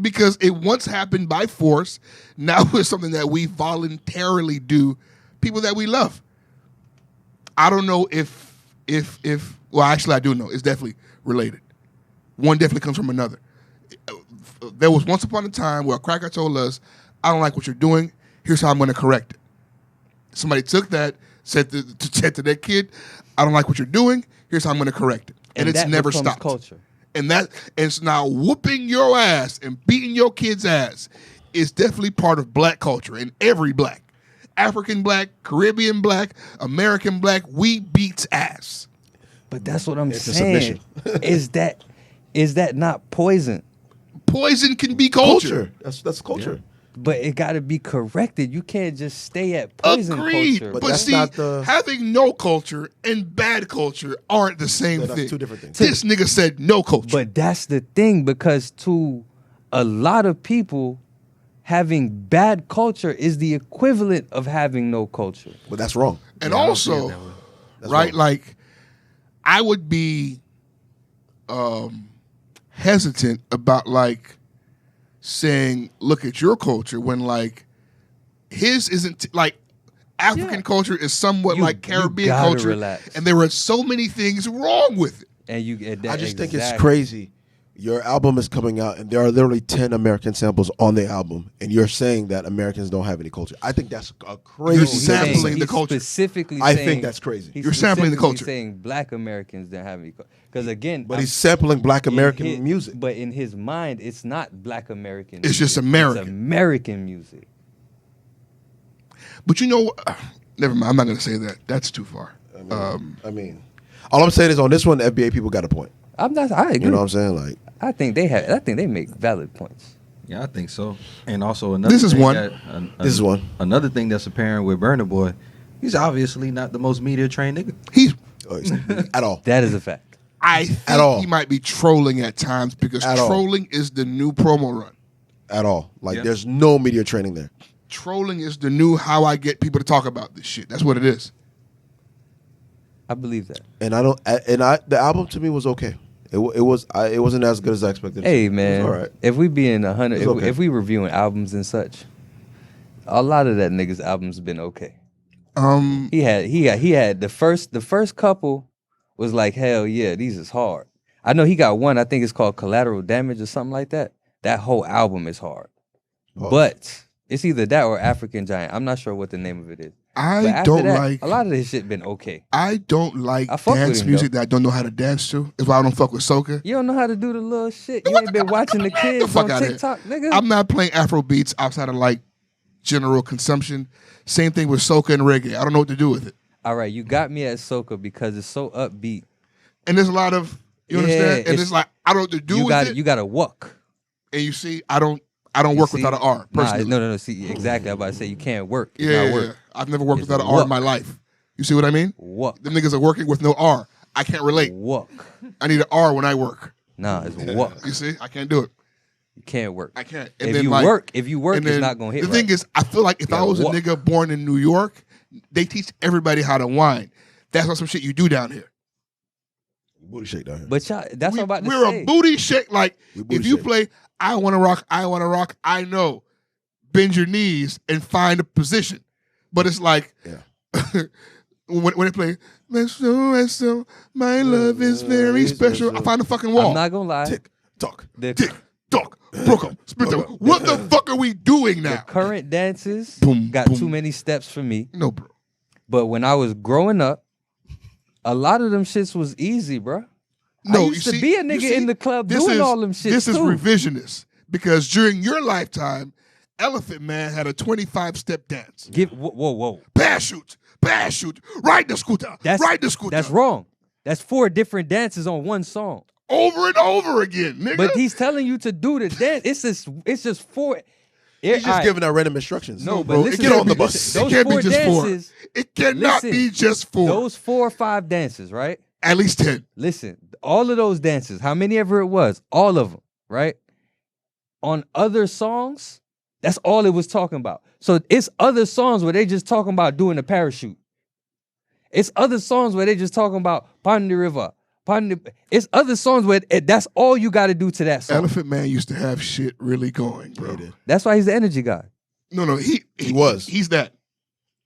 Because it once happened by force. Now it's something that we voluntarily do. People that we love. I don't know if well, actually I do know. It's definitely related. One definitely comes from another. There was once upon a time where a cracker told us, I don't like what you're doing. Here's how I'm going to correct it. Somebody took that, said to that kid, I don't like what you're doing. Here's how I'm going to correct it. And it's never stopped. Culture. And it's now whooping your ass and beating your kid's ass is definitely part of black culture. And every black, African black, Caribbean black, American black, we beats ass. But that's what I'm saying. Is that not poison? Poison can be culture. That's culture. Yeah. But it got to be corrected. You can't just stay at poison Agreed. culture. But that's see, not the... having no culture and bad culture aren't the same thing. That's two different things. This nigga said no culture. But that's the thing, because to a lot of people, having bad culture is the equivalent of having no culture. But that's wrong. And also, right, wrong. Like, I would be hesitant about like saying, look at your culture when like his isn't like African culture is somewhat like Caribbean culture, and there are so many things wrong with it. And I just think it's crazy. Your album is coming out, and there are literally 10 American samples on the album, and you're saying that Americans don't have any culture. I think that's a crazy. You're sampling the culture. Specifically, I think that's crazy. You're sampling the culture. Saying Black Americans don't have any culture. Because again, but he's sampling Black American music. But in his mind, it's not Black American. It's just American. It's American music. But you know, never mind. I'm not going to say that. That's too far. I mean, all I'm saying is on this one, the FBA people got a point. I agree. You know what I'm saying? Like, I think they make valid points. Yeah, I think so. And also another. This is thing one. This is one. Another thing that's apparent with Burna Boy, he's obviously not the most media trained nigga. He's at all. That is a fact. I think he might be trolling at times because trolling is the new promo run. At all. Like, there's no media training there. Trolling is the new how I get people to talk about this shit. That's what it is. I believe that. And the album to me was okay. It wasn't as good as I expected. Hey man, all right. If we being 100, okay. if we reviewing albums and such, a lot of that nigga's albums been okay. He had the first couple was like, hell yeah, these is hard. I know he got one. I think it's called Collateral Damage or something like that. That whole album is hard, but it's either that or African Giant. I'm not sure what the name of it is. I don't like a lot of this shit been okay. I don't like dance music that I don't know how to dance to. That's why I don't fuck with soca. You don't know how to do the little shit. You ain't been watching the kids on TikTok, nigga. I'm not playing Afro beats outside of like general consumption. Same thing with soca and reggae. I don't know what to do with it. All right, you got me at soca because it's so upbeat. And there's a lot of understand? And it's like I don't know what to do with it. You gotta walk. And you see, I don't work without an R, personally. No. See, exactly. I'm about to say you can't work. It's not work. Yeah. I've never worked without an R in my life. You see what I mean? Walk. Them niggas are working with no R. I can't relate. Walk. I need an R when I work. Nah, it's walk. You see? I can't do it. You can't work. I can't. And if you work, it's not gonna hit. The thing is, I feel like if I was a nigga born in New York, they teach everybody how to whine. That's not some shit you do down here. Booty shake down here. But y'all, that's what I'm about to say. We're a booty shake. Like, if you play I Wanna Rock, I know. Bend your knees and find a position. But it's like, when they play, my love is very special, I find a fucking wall. I'm not gonna lie. Tick, tock, broke up, split up. What the fuck are we doing now? The current dances got too many steps for me. No, bro. But when I was growing up, a lot of them shits was easy, bro. No, I used to be a nigga in the club doing all them shits This is revisionist. Because during your lifetime, Elephant Man had a 25-step dance. Whoa. Parachute, ride the scooter, ride the scooter. That's wrong. That's 4 different dances on one song. Over and over again, nigga. But he's telling you to do the dance. It's just 4. He's just giving out random instructions. No, bro. Get on the bus. It can't be just 4. It cannot be just 4. Those 4 or 5 dances, right? At least 10. Listen, all of those dances, how many ever it was, all of them, right? On other songs, that's all it was talking about. So it's other songs where they just talking about doing a parachute. It's other songs where they just talking about Pond the River. It's other songs where that's all you got to do to that song. Elephant Man used to have shit really going, bro. That's why he's the energy guy. No, he was. He's that.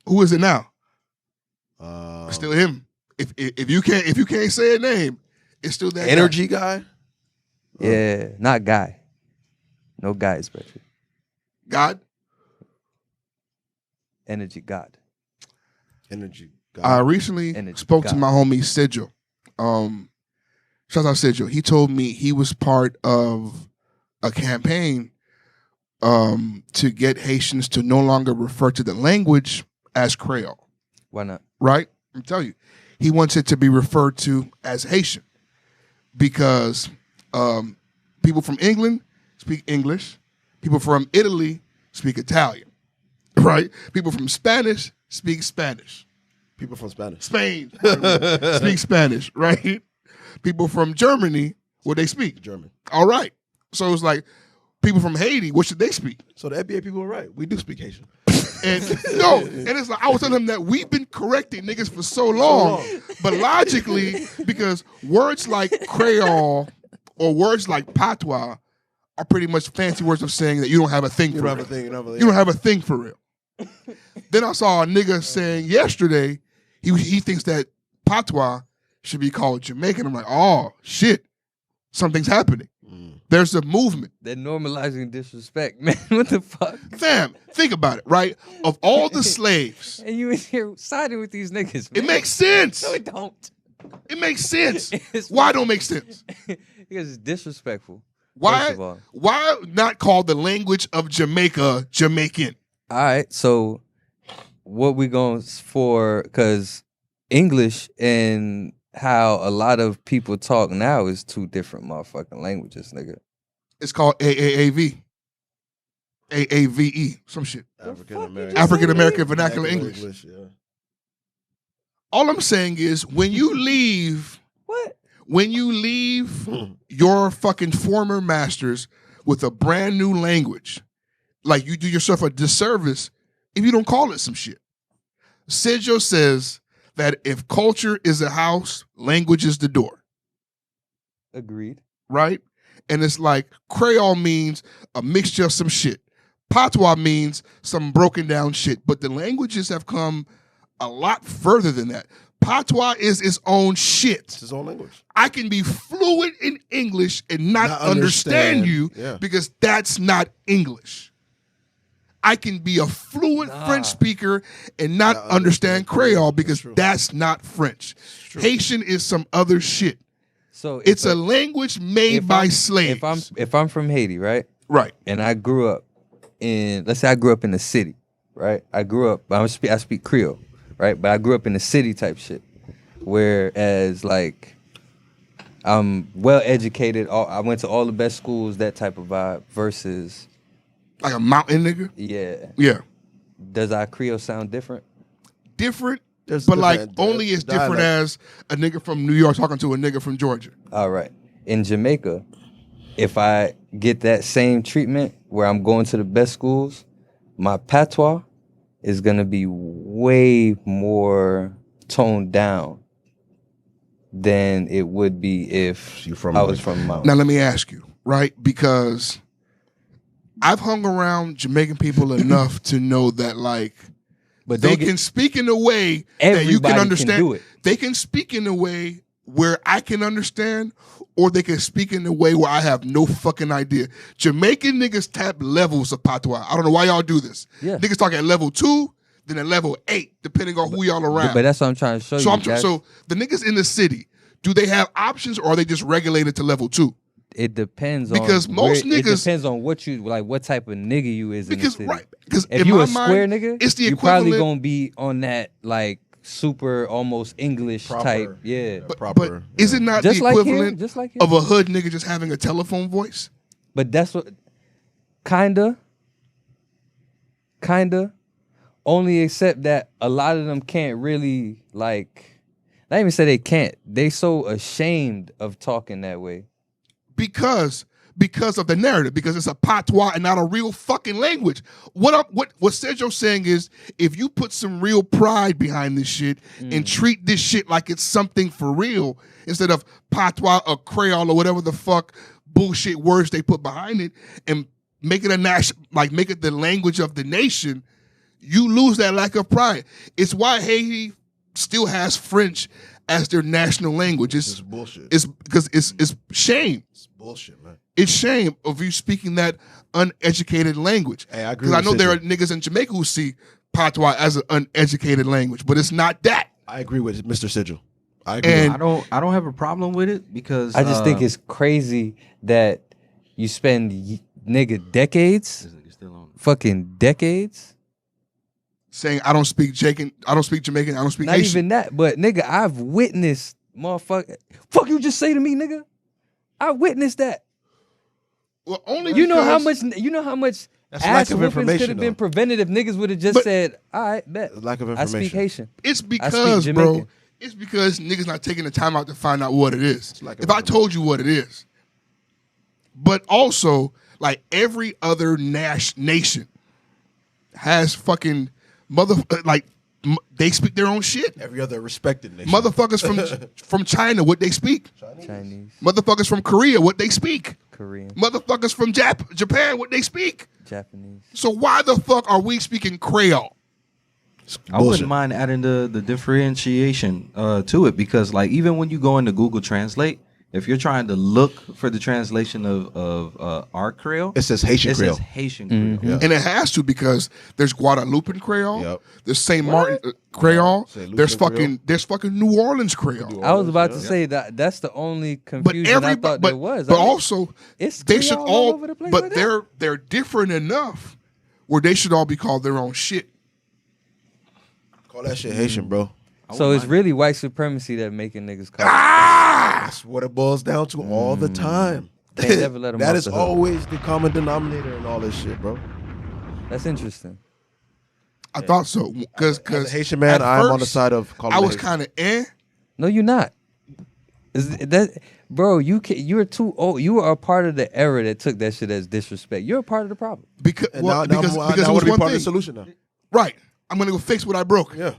Who is it now? Still him. If you can't say a name, it's still that energy guy. Yeah, not guy. No guy especially. God. Energy God. Energy God. I recently spoke to my homie Sigil. Shout out Sigil. He told me he was part of a campaign to get Haitians to no longer refer to the language as Creole. Why not? Right? I'm telling you. He wants it to be referred to as Haitian because people from England speak English. People from Italy speak Italian. Right? People from Spanish speak Spanish. People from Spain speak Spanish, right? People from Germany, what they speak? German. All right. So it's like people from Haiti, what should they speak? So the NBA people are right. We do speak Haitian. And and it's like I was telling him that we've been correcting niggas for so long. But logically, because words like Creole or words like patois are pretty much fancy words of saying that you don't have a thing for real. You don't have a thing for real. Then I saw a nigga saying yesterday he thinks that patois should be called Jamaican. I'm like, oh shit, something's happening. There's a movement. They're normalizing disrespect, man. What the fuck? Fam, think about it, right? Of all the slaves. And you in here siding with these niggas, man. It makes sense. No, it don't. It makes sense. Why don't make sense? Because it's disrespectful. Why? First of all. Why not call the language of Jamaica Jamaican? All right, so what we going for? Because English and how a lot of people talk now is two different motherfucking languages, nigga. It's called AAAV. AAVE, some shit. African American Vernacular English. Yeah. All I'm saying is when you leave your fucking former masters with a brand new language, like you do yourself a disservice if you don't call it some shit. Sergio says that if culture is a house, language is the door. Agreed. Right? And it's like Creole means a mixture of some shit. Patois means some broken down shit. But the languages have come a lot further than that. Patois is its own shit. It's his own language. I can be fluent in English and not understand you because that's not English. I can be a fluent French speaker and not understand Creole because that's not French. Haitian is some other shit. So it's a language made by slaves. If I'm from Haiti, right? Right. And I grew up let's say I grew up in the city, right? I speak Creole, right? But I grew up in the city type shit. Whereas like I'm well educated, I went to all the best schools, that type of vibe versus like a mountain nigga? Yeah. Yeah. Does our Creole sound different? Different, but like only as different as a nigga from New York talking to a nigga from Georgia. All right. In Jamaica, if I get that same treatment where I'm going to the best schools, my patois is going to be way more toned down than it would be if I was from Mountain. Now let me ask you, right? Because I've hung around Jamaican people enough to know that, like, but they can speak in a way that you can understand. Can do it. They can speak in a way where I can understand, or they can speak in a way where I have no fucking idea. Jamaican niggas tap levels of patois. I don't know why y'all do this. Yeah. Niggas talk at level 2, then at level 8, depending on who y'all around. But that's what I'm trying to show you. So the niggas in the city, do they have options, or are they just regulated to level 2? It depends because on most niggas. It depends on what you like, what type of nigga you is. Because in the city. right, because if you a square nigga, it's the you equivalent. Probably gonna be on that like super almost English type. Yeah, but is it not just the equivalent of a hood nigga just having a telephone voice? But that's what, kinda. Only except that a lot of them can't really like. Not even say they can't. They so ashamed of talking that way. Because of the narrative, because it's a patois and not a real fucking language. What Sergio's saying is, if you put some real pride behind this shit and treat this shit like it's something for real, instead of patois or Creole or whatever the fuck bullshit words they put behind it, and make it make it the language of the nation, you lose that lack of pride. It's why Haiti still has French as their national language. It's bullshit. It's because it's shame. It's bullshit, man. It's shame of you speaking that uneducated language. Hey, I agree. Because I know there are niggas in Jamaica who see patois as an uneducated language, but it's not that. I agree with Mr. Sigil. I agree. And I don't have a problem with it because I just think it's crazy that you spend decades, fucking decades, saying I don't speak Jamaican, I don't speak Haitian. Not even that, but nigga, I've witnessed fuck you just say to me, nigga. I witnessed that. Well, only you know how much ass whoopings could have been prevented if niggas would have just said, all right, bet. Lack of information. I speak Haitian. It's because, bro, it's because niggas not taking the time out to find out what it is. If I told you what it is. But also, like every other nation, has fucking they speak their own shit. Every other respected nation. Motherfuckers from China, what they speak. Chinese, Motherfuckers from Korea, what they speak. Korean, Motherfuckers from Japan, what they speak. Japanese. So why the fuck are we speaking Creole? I wouldn't mind adding the differentiation to it, because like even when you go into Google Translate, if you're trying to look for the translation of our Creole, It says Haitian Creole. It says Haitian Creole. Yeah. And it has to, because there's Guadalupan Creole, Yep. there's St. Martin Creole, St. there's Lucian fucking New Orleans Creole. I was about to say that's the only But confusion I thought there was. but I mean, also it's they should Creole all, over the place but like that. they're different enough where they should all be called their own shit. Call that shit Haitian, bro. So it's really white supremacy that making niggas call. That's what it boils down to all the time. Can't never let 'em That off is the hook. always the common denominator in all this shit, bro. That's interesting. I thought so, because As a Haitian man, I'm on the side of calling I it was Haitian. kind of No, you're not. Is that, bro? You're too old. You are a part of the era that took that shit as disrespect. You're a part of the problem. because And well, now because I because it want was to be one part of thing. the solution now. Right, I'm gonna go fix what I broke. Yeah.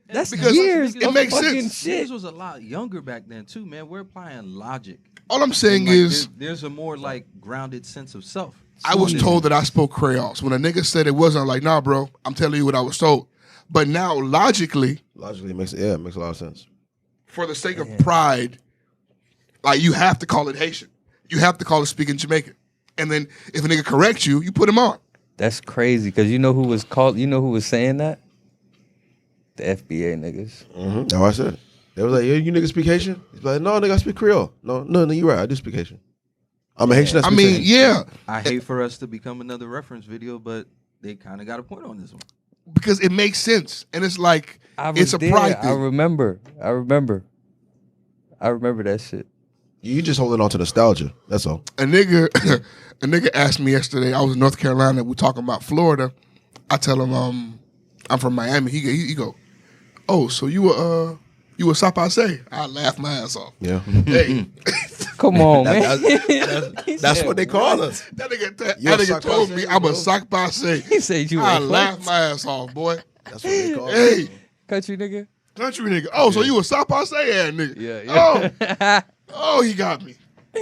That's Because years it of makes fucking sense. shit. Niggas was a lot younger back then too, man. We're applying logic. All I'm saying Like, is, there's a more like grounded sense of self. I was told that I spoke Creole. So when a nigga said it wasn't, I'm like, nah, bro, I'm telling you what I was told. But now, logically, Logically, it makes a lot of sense. for the sake of pride, like you have to call it Haitian. You have to call it speaking Jamaican. And then if a nigga corrects you, you put him on. That's crazy because you know who was called. You know who was saying that? The FBA niggas. Mm-hmm. That's what I said. They was like, "Yeah, you niggas speak Haitian?" He's like, "No, nigga, I speak Creole." No, you're right. I do speak Haitian. I'm a Haitian. That I speaks mean, Haitian. yeah, I hate for us to become another reference video, but they kind of got a point on this one. because it makes sense. And it's like, I was it's a there. pride I thing. remember that shit. You just holding on to nostalgia. That's all. A nigga asked me yesterday, I was in North Carolina, we're talking about Florida. I tell him, I'm from Miami. He go, oh, so you were Sapase? I laughed my ass off. Yeah. Hey, Come on, man. That's what they call us. that nigga, You a told Sapase, me I'm a bro? Sapase. He said you I a laughed my ass off, boy. That's what they call us. Hey, country nigga. country nigga. Oh, so you a Sapase ass nigga? Yeah. Oh, he got me.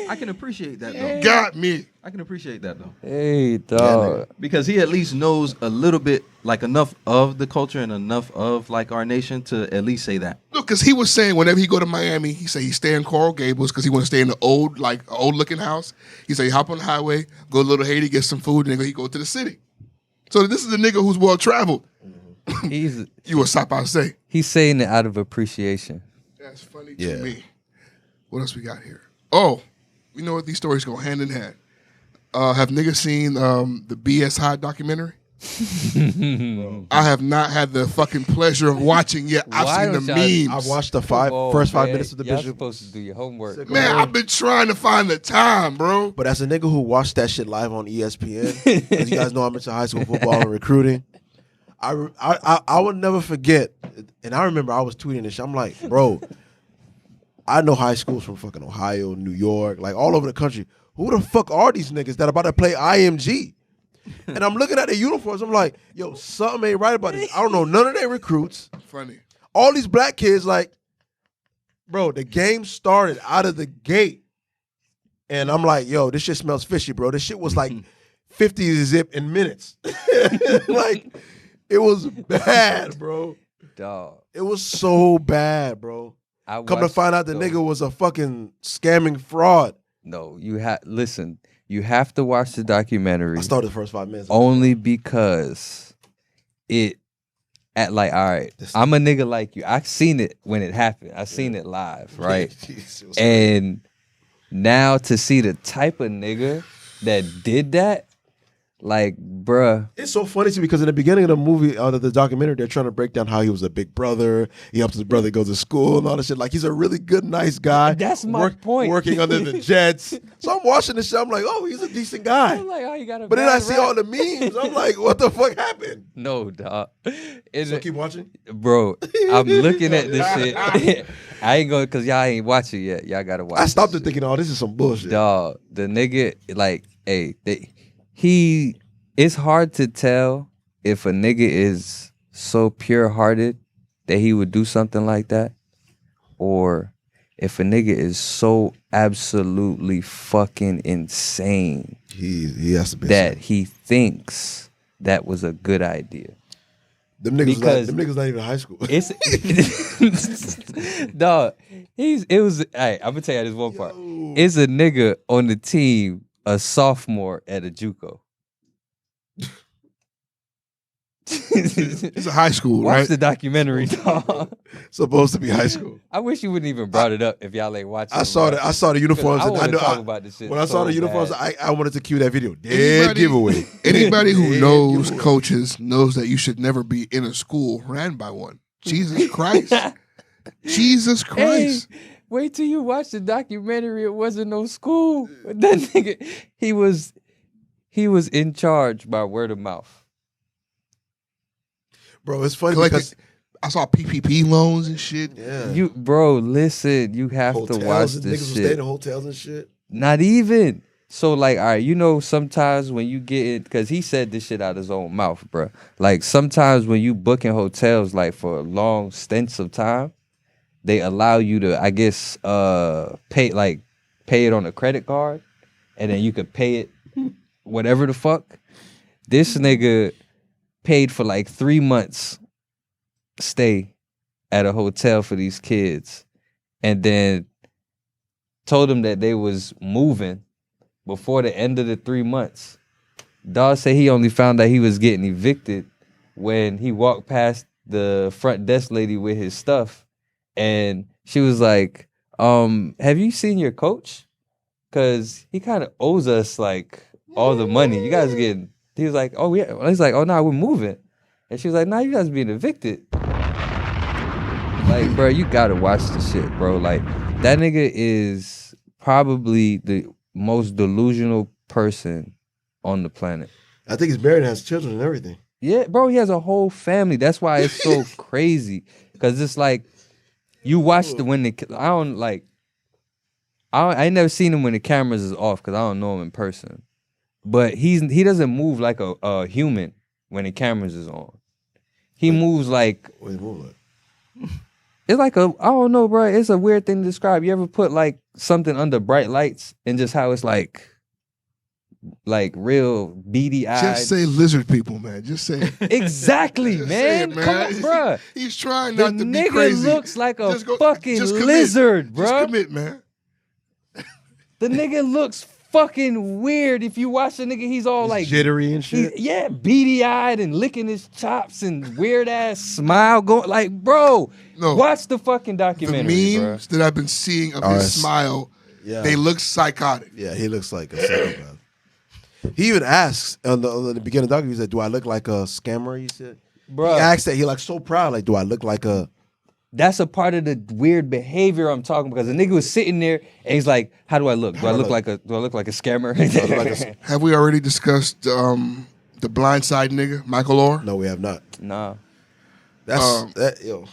I can appreciate that though. Got me. I can appreciate that though, Hey, dog. because he at least knows a little bit, like enough of the culture and enough of like our nation to at least say that. Look, because he was saying whenever he go to Miami, he say he stay in Coral Gables because he want to stay in the old looking house. He say he hop on the highway, go to Little Haiti, get some food, and then he go to the city. So this is a nigga who's well traveled. He's You a Sapase. he's saying it out of appreciation. That's funny Yeah. to me. What else we got here? Oh, you know what? These stories go hand in hand. Have niggas seen the BS Hot documentary? I have not had the fucking pleasure of watching yet. I've Why seen the don't y'all- memes. I watched the Come on, first 5 man. minutes of the Y'all visual. supposed to do your homework. Man, I've been trying to find the time, bro. But as a nigga who watched that shit live on ESPN, because you guys know I'm into high school football and recruiting, I would never forget. And I remember I was tweeting this shit. I'm like, bro, I know high schools from fucking Ohio, New York, like all over the country. Who the fuck are these niggas that are about to play IMG? And I'm looking at their uniforms. I'm like, yo, something ain't right about this. I don't know none of their recruits. Funny. All these black kids, like, bro, the game started out of the gate. And I'm like, yo, this shit smells fishy, bro. This shit was like 50 zip in minutes. Like, it was bad, bro. Dog. It was so bad, bro. I Come to watched- find out the no, nigga was a fucking scamming fraud. No, listen. You have to watch the documentary I started the first 5 minutes. only because all right, I'm a nigga like you. I seen it when it happened. I seen it live, right? And now to see the type of nigga that did that, like, bruh. It's so funny too because in the beginning of the movie, the documentary, they're trying to break down how he was a big brother. He helps his brother go to school and all this shit. Like he's a really good, nice guy. That's my point. Working under the Jets. So I'm watching this shit. I'm like, oh, he's a decent guy. I'm like, oh, you got a But then I bad see rap. all the memes. I'm like, what the fuck happened? No, dog. So keep watching. Bro, I'm looking at this shit. I ain't going because y'all ain't watch it yet. Y'all gotta watch. I stopped it this shit. thinking, oh, this is some bullshit. Dog, the nigga, like, hey, he it's hard to tell if a nigga is so pure-hearted that he would do something like that, or if a nigga is so absolutely fucking insane He has to be that insane. he thinks that was a good idea. Them niggas, because- them niggas not even high school. It's dog. It was. Alright, I'm gonna tell you this one part. It's a nigga on the team, a sophomore at a JUCO. It's a high school, Watch right? the documentary, dog. Supposed to be high school. I wish you wouldn't even brought it up if y'all ain't watching. I saw the uniforms. I And I want to know talk about this shit. when I saw so the uniforms, bad. I wanted to cue that video. Dead Anybody- giveaway. Anybody who Dead knows giveaway. coaches knows that you should never be in a school ran by one. Jesus Christ. Jesus Christ. Hey, wait till you watch the documentary. It wasn't no school. That nigga, he was in charge by word of mouth. Bro, it's funny Collected- because I saw PPP loans and shit. yeah. You, bro, listen. You have hotels to watch and niggas this was staying shit. in hotels and shit. Not even. So, like, all right, you know, sometimes when you get it, because he said this shit out his own mouth, bro. Like, sometimes when you book in hotels, like, for long stints of time, they allow you to, I guess, pay it on a credit card, and then you could pay it whatever the fuck. This nigga paid for, like, 3 months stay at a hotel for these kids, and then told them that they was moving before the end of the 3 months. Dawg said he only found out he was getting evicted when he walked past the front desk lady with his stuff, and she was like, have you seen your coach? Cause he kind of owes us like all the money. You guys getting, he was like, oh yeah. He's like, oh no, we're moving. And she was like, nah, you guys being evicted. Like, bro, you gotta watch the shit, bro. Like, that nigga is probably the most delusional person on the planet. I think he's married and has children and everything. Yeah, bro, he has a whole family. That's why it's so crazy. Cause it's like, you watch I ain't never seen him when the cameras is off because I don't know him in person. But he doesn't move like a human when the cameras is on. He moves like, Wait, move it. it's like I don't know, bro. It's a weird thing to describe. You ever put like something under bright lights and just how it's like real beady eyed? Just say lizard people, man. Just say it. Exactly, Just say man. it, Come on, bro. He's trying The not to be nigga crazy. looks like a Just fucking just commit. lizard, bro. Just commit, man. The nigga looks fucking weird. If you watch the nigga, he's all like Jittery and shit. yeah, beady eyed and licking his chops and weird ass smile going like, bro. No. Watch the fucking The documentary, bro. memes that I've been seeing of Oh, his it's- smile, Yeah. they look psychotic. Yeah, he looks like a psychopath. He even asks on the beginning of the documentary, he said, do I look like a scammer? He said. Bro, He asked that. He like so proud. Like, do I look like a... that's a part of the weird behavior I'm talking about. Because the nigga was sitting there and he's like, how do I look? Do I look like a scammer? Have we already discussed the blindside nigga, Michael Orr? No, we have not. Nah. That's... that, yo.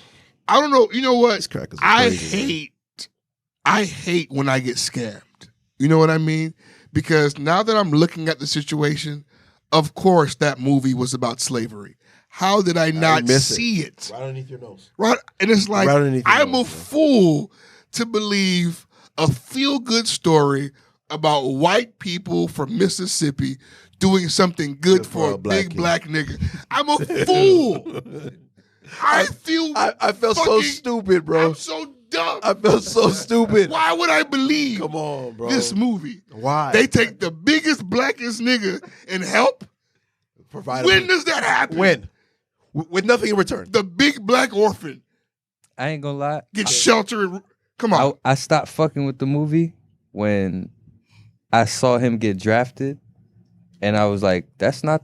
I don't know. You know what? These crackers are I crazy, hate when I get scammed. You know what I mean? Because now that I'm looking at the situation, of course that movie was about slavery. How did I not miss it. see it? Right underneath your nose. Right? And it's like, Right underneath your I'm a nose, man. fool to believe a feel-good story about white people from Mississippi doing something good for a black big kid. black nigga. I'm a fool. I feel I felt so fucking- stupid, bro. I'm so dumb. I felt so stupid. Why would I believe Come on, bro. this movie? Why? They take the biggest, blackest nigga and help? Provide When does that happen? When? With nothing in return. The big black orphan I ain't gonna lie. gets shelter. Come on. I stopped fucking with the movie when I saw him get drafted, and I was like, "That's not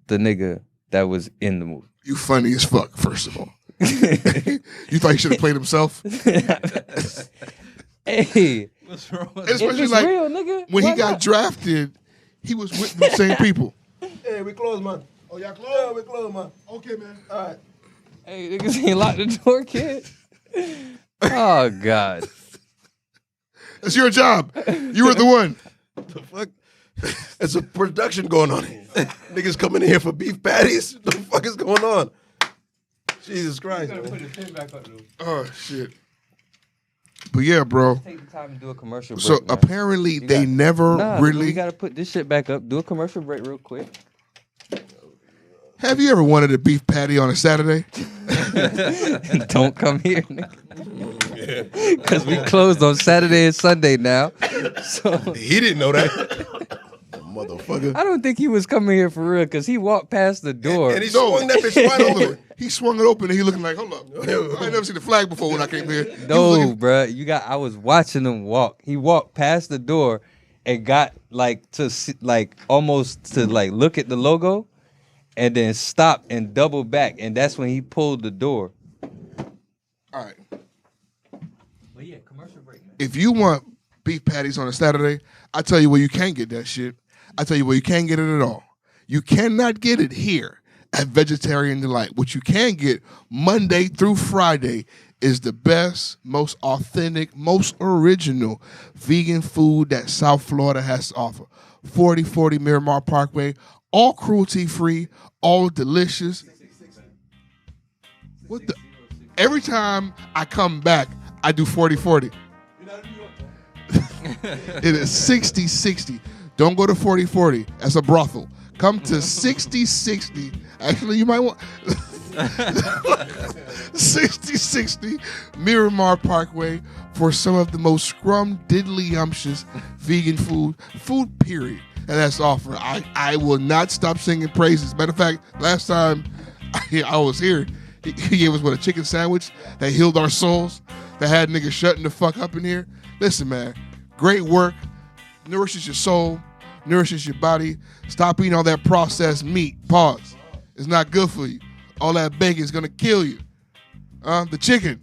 the nigga that was in the movie." You funny as fuck, first of all. You thought he should have played himself? Hey, What's wrong with if Especially it's like real, nigga, when why he got not? drafted, he was with the same people. Hey, we closed, man. Oh, y'all closed? Yeah, we closed, man. Okay, man. All right. Hey, niggas ain't locked the door, kid. Oh God. That's your job. You were the one. The fuck? There's a production going on here. Niggas coming in here for beef patties. What the fuck is going on? Jesus Christ. Oh shit. But yeah, bro. Take the time to do a commercial break. So man. apparently You they got- never Nah, really. We gotta put this shit back up. Do a commercial break real quick. Have you ever wanted a beef patty on a Saturday? Don't come here, nigga. Because we closed on Saturday and Sunday now. So He didn't know that. Motherfucker. I don't think he was coming here for real because he walked past the door. And he swung that bitch wide open. He swung it open and he looking like, hold up. I ain't never seen the flag before when I came here. He was No, looking- bruh. I was watching him walk. He walked past the door and got almost to look at the logo and then stopped and doubled back. And that's when he pulled the door. All right. But yeah, commercial break, man. If you want beef patties on a Saturday, I tell you where you can't get that shit. I tell you where you can't get it at all. You cannot get it here at Vegetarian Delight. What you can get Monday through Friday is the best, most authentic, most original vegan food that South Florida has to offer. 4040 Miramar Parkway, all cruelty-free, all delicious. What the? Every time I come back, I do 4040. It is 6060. Don't go to 4040. That's a brothel. Come to 6060. Actually, you might want 6060 Miramar Parkway for some of the most scrum-diddly-umptious vegan food period, and that's offered. I will not stop singing praises. Matter of fact, last time I was here, he gave us a chicken sandwich that healed our souls, that had niggas shutting the fuck up in here. Listen, man, great work, nourishes your soul, nourishes your body. Stop eating all that processed meat. Pause. It's not good for you. All that bacon is gonna kill you. The chicken.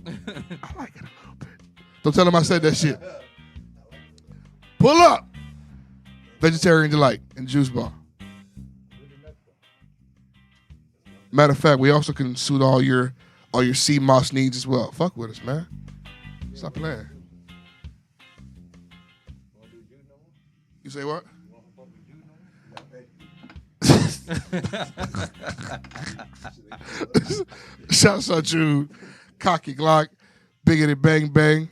I like it a little bit. Don't tell him I said that shit. Pull up. Vegetarian Delight and Juice Bar. Matter of fact, we also can suit all your sea moss needs as well. Fuck with us, man. Stop playing. You say what? Shouts out you, Cocky Glock, Biggity Bang Bang.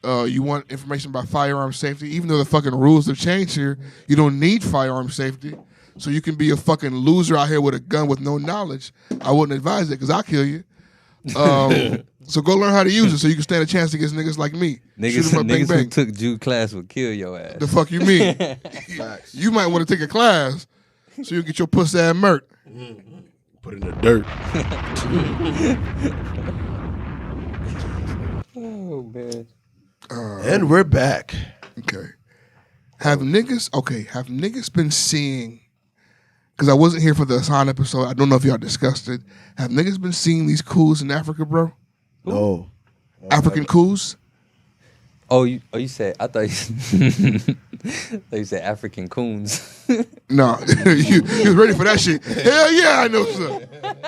You want information about firearm safety? Even though the fucking rules have changed here, you don't need firearm safety. So you can be a fucking loser out here with a gun with no knowledge. I wouldn't advise it because I'll kill you. So go learn how to use it so you can stand a chance against niggas like me. Shoot 'em up, bang, Niggas bang. who took Jude class would kill your ass. The fuck you mean? You might want to take a class so you get your pussy ass murked. Put it in the dirt. Oh, man. And we're back. Okay. Have niggas been seeing, because I wasn't here for the Hassan episode, I don't know if y'all discussed it. Have niggas been seeing these coups in Africa, bro? No. African coups? Oh, you said, I thought you said African coons. No. you was ready for that shit. Hell yeah, I know, sir.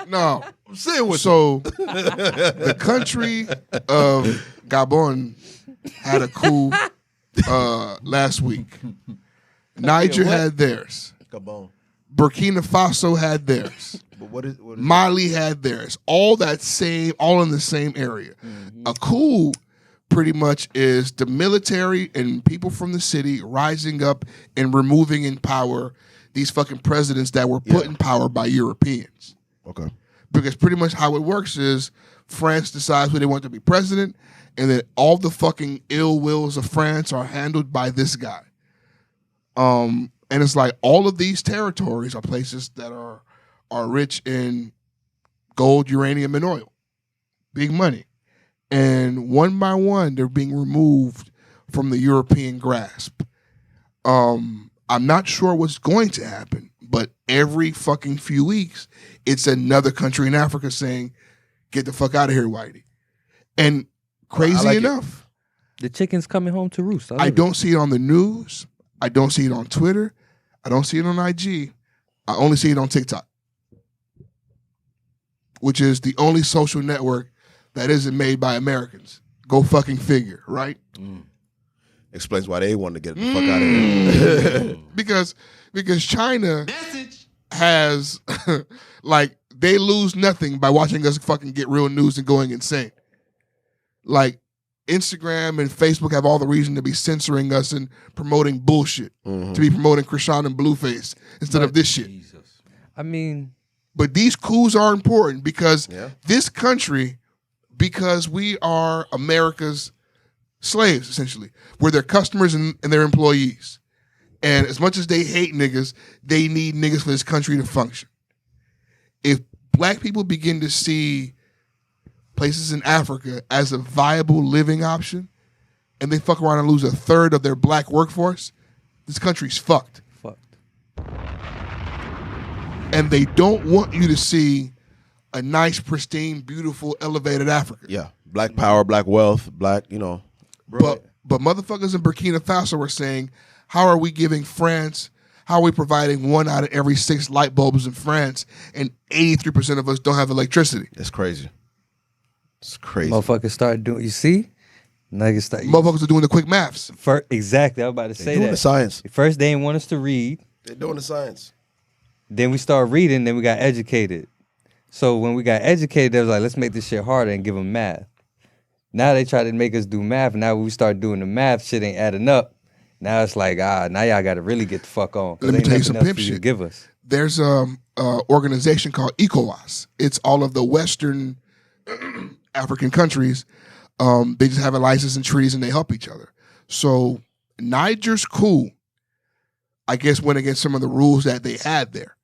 No. I'm saying what. So, the country of Gabon had a coup last week. Niger had theirs. Gabon. Burkina Faso had theirs. But what is Mali had theirs. All in the same area. A coup pretty much is the military and people from the city rising up and removing in power these fucking presidents that were put in power by Europeans. Okay. Because pretty much how it works is France decides who they want to be president, and then all the fucking ill wills of France are handled by this guy. And it's like all of these territories are places that are rich in gold, uranium, and oil. Big money. And one by one, they're being removed from the European grasp. I'm not sure what's going to happen, but every fucking few weeks, it's another country in Africa saying, get the fuck out of here, Whitey. And crazy like enough, The chicken's coming home to roost. I don't see it on the news. I don't see it on Twitter. I don't see it on IG. I only see it on TikTok, which is the only social network that isn't made by Americans. Go fucking figure, right? Explains why they wanted to get the fuck out of here. because China has like they lose nothing by watching us fucking get real news and going insane. Like Instagram and Facebook have all the reason to be censoring us and promoting bullshit, to be promoting Krishan and Blueface instead of this shit. Jesus. I mean, but these coups are important because this country, because we are America's slaves, essentially. We're their customers and their employees. And as much as they hate niggas, they need niggas for this country to function. If black people begin to see places in Africa as a viable living option, and they fuck around and lose a third of their black workforce, this country's fucked. And they don't want you to see a nice, pristine, beautiful, elevated Africa. Yeah, black power, black wealth, black, you know. But motherfuckers in Burkina Faso are saying, how are we giving France, how are we providing 1 out of every 6 light bulbs in France, and 83% of us don't have electricity? That's crazy. It's crazy. motherfuckers start doing, you see? Niggas start. Motherfuckers are doing the quick maths. Exactly, I was about to say They're doing that. the science. First, they didn't want us to read. They're doing the science. Then we started reading, then we got educated. So when we got educated, they was like, let's make this shit harder and give them math. Now they try to make us do math. Now when we start doing the math, shit ain't adding up. Now it's like, now y'all got to really get the fuck on. Let me tell you some pimp for you to shit. give us. There's an organization called ECOWAS. It's all of the Western African countries. They just have a license and treaties and they help each other. So Niger's coup, I guess, went against some of the rules that they had there.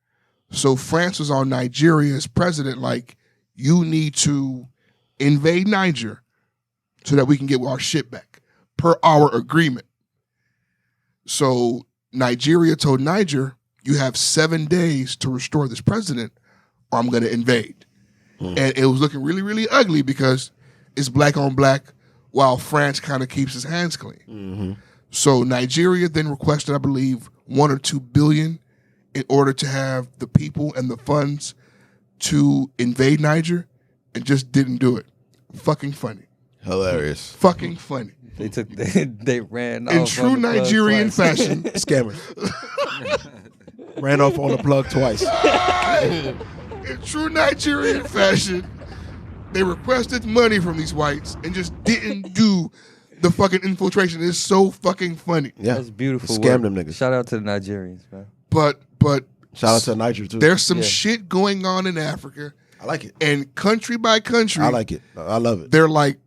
So France was on Nigeria's president like, you need to invade Niger so that we can get our shit back per our agreement. So Nigeria told Niger, you have 7 days to restore this president or I'm going to invade. And it was looking really, really ugly because it's black on black while France kind of keeps his hands clean. So Nigeria then requested, I believe, 1 or 2 billion in order to have the people and the funds to invade Niger and just didn't do it. Fucking funny. Hilarious. Fucking funny. They ran off. In true on the plug Nigerian twice. fashion. Scammers. Ran off on the plug twice. In true Nigerian fashion, they requested money from these whites and just didn't do the fucking infiltration. It's so fucking funny. Yeah. That's beautiful. Scam work. them niggas. Shout out to the Nigerians, man. But Shout out to Niger, too. there's some shit going on in Africa, I like it. and country by country, I like it. I love it. they're like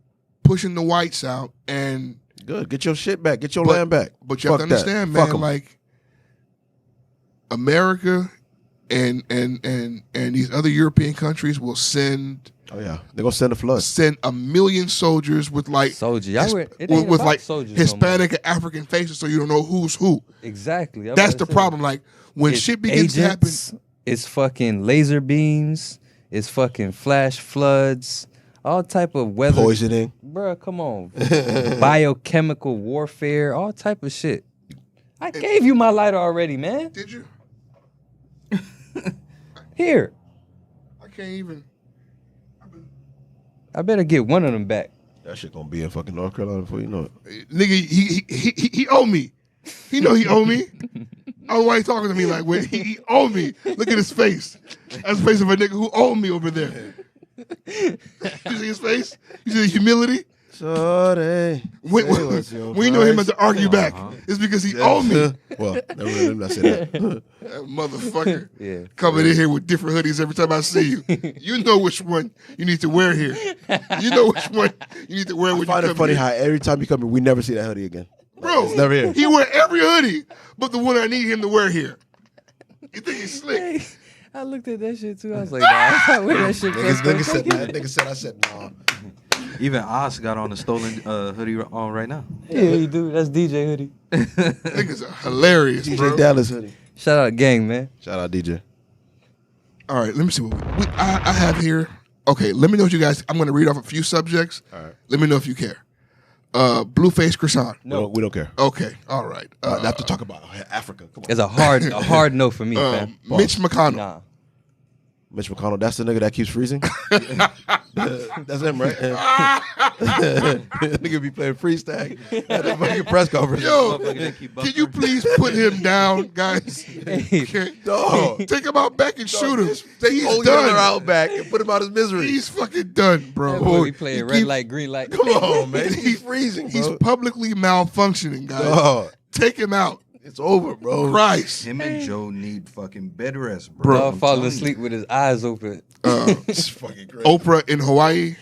pushing the whites out, and Good. Get your shit back. Get your land back. But you have to Fuck that. understand, Fuck man, 'em. like America and these other European countries will send Oh, yeah. They're going to send a flood. 1 million soldiers with like Soldier. Y'all were, it ain't with about like soldiers Hispanic and African faces, so you don't know who's who. No more. Exactly. I'm That's about the to say. problem. Like when It's shit begins to happen, agents, it's fucking laser beams, it's fucking flash floods, all type of weather. Poisoning. Bruh, come on. Biochemical warfare, all type of shit. I gave you my lighter already, man. did you? Here. I can't even. I better get one of them back. That shit going to be in fucking North Carolina before you know it. Nigga, he owe me. He know he owe me. I don't know why he talking to me like when he owe me. Look at his face. That's the face of a nigga who owe me over there. You see his face? You see the humility? Sorry. We know him to argue back. It's because he owe me. Well, never really let me say that. That motherfucker Yeah. coming in here with different hoodies every time I see you. You know which one you need to wear here. You know which one you need to wear when I you find come it funny here. how every time you come in, we never see that hoodie again. Bro, It's never here. he wear every hoodie but the one I need him to wear here. You think he's slick? I looked at that shit too. I was like, nah, I can't wear that shit. Niggas said that. Nigga said, I said, no. Even Oz got on a stolen hoodie on right now. Yeah, you do. That's DJ hoodie. Niggas are hilarious, DJ bro. Dallas hoodie. Shout out gang, man. Shout out DJ. All right, let me see what I have here. Okay, let me know what you guys. I'm going to read off a few subjects. All right. Let me know if you care. Blueface Croissant. No, we don't care. Okay, all right. Not to talk about Africa. Come on. It's a hard no for me, man. Mitch McConnell. Nah. Mitch McConnell, that's the nigga that keeps freezing. That's him, right? Nigga be playing freeze tag at the fucking press conference. Yo, can you please put him down, guys? Okay. Dog. Take him out back and shoot him. He's Hold done. your out back and put him out his misery. He's fucking done, bro. That boy be playing red light, green light. Come on, man. He's freezing, bro. He's publicly malfunctioning, guys. Dog. Take him out. It's over, bro. Christ. Him and Joe need fucking bed rest, bro. Dog I'm falling telling asleep with his eyes open. It's fucking crazy. Oprah in Hawaii.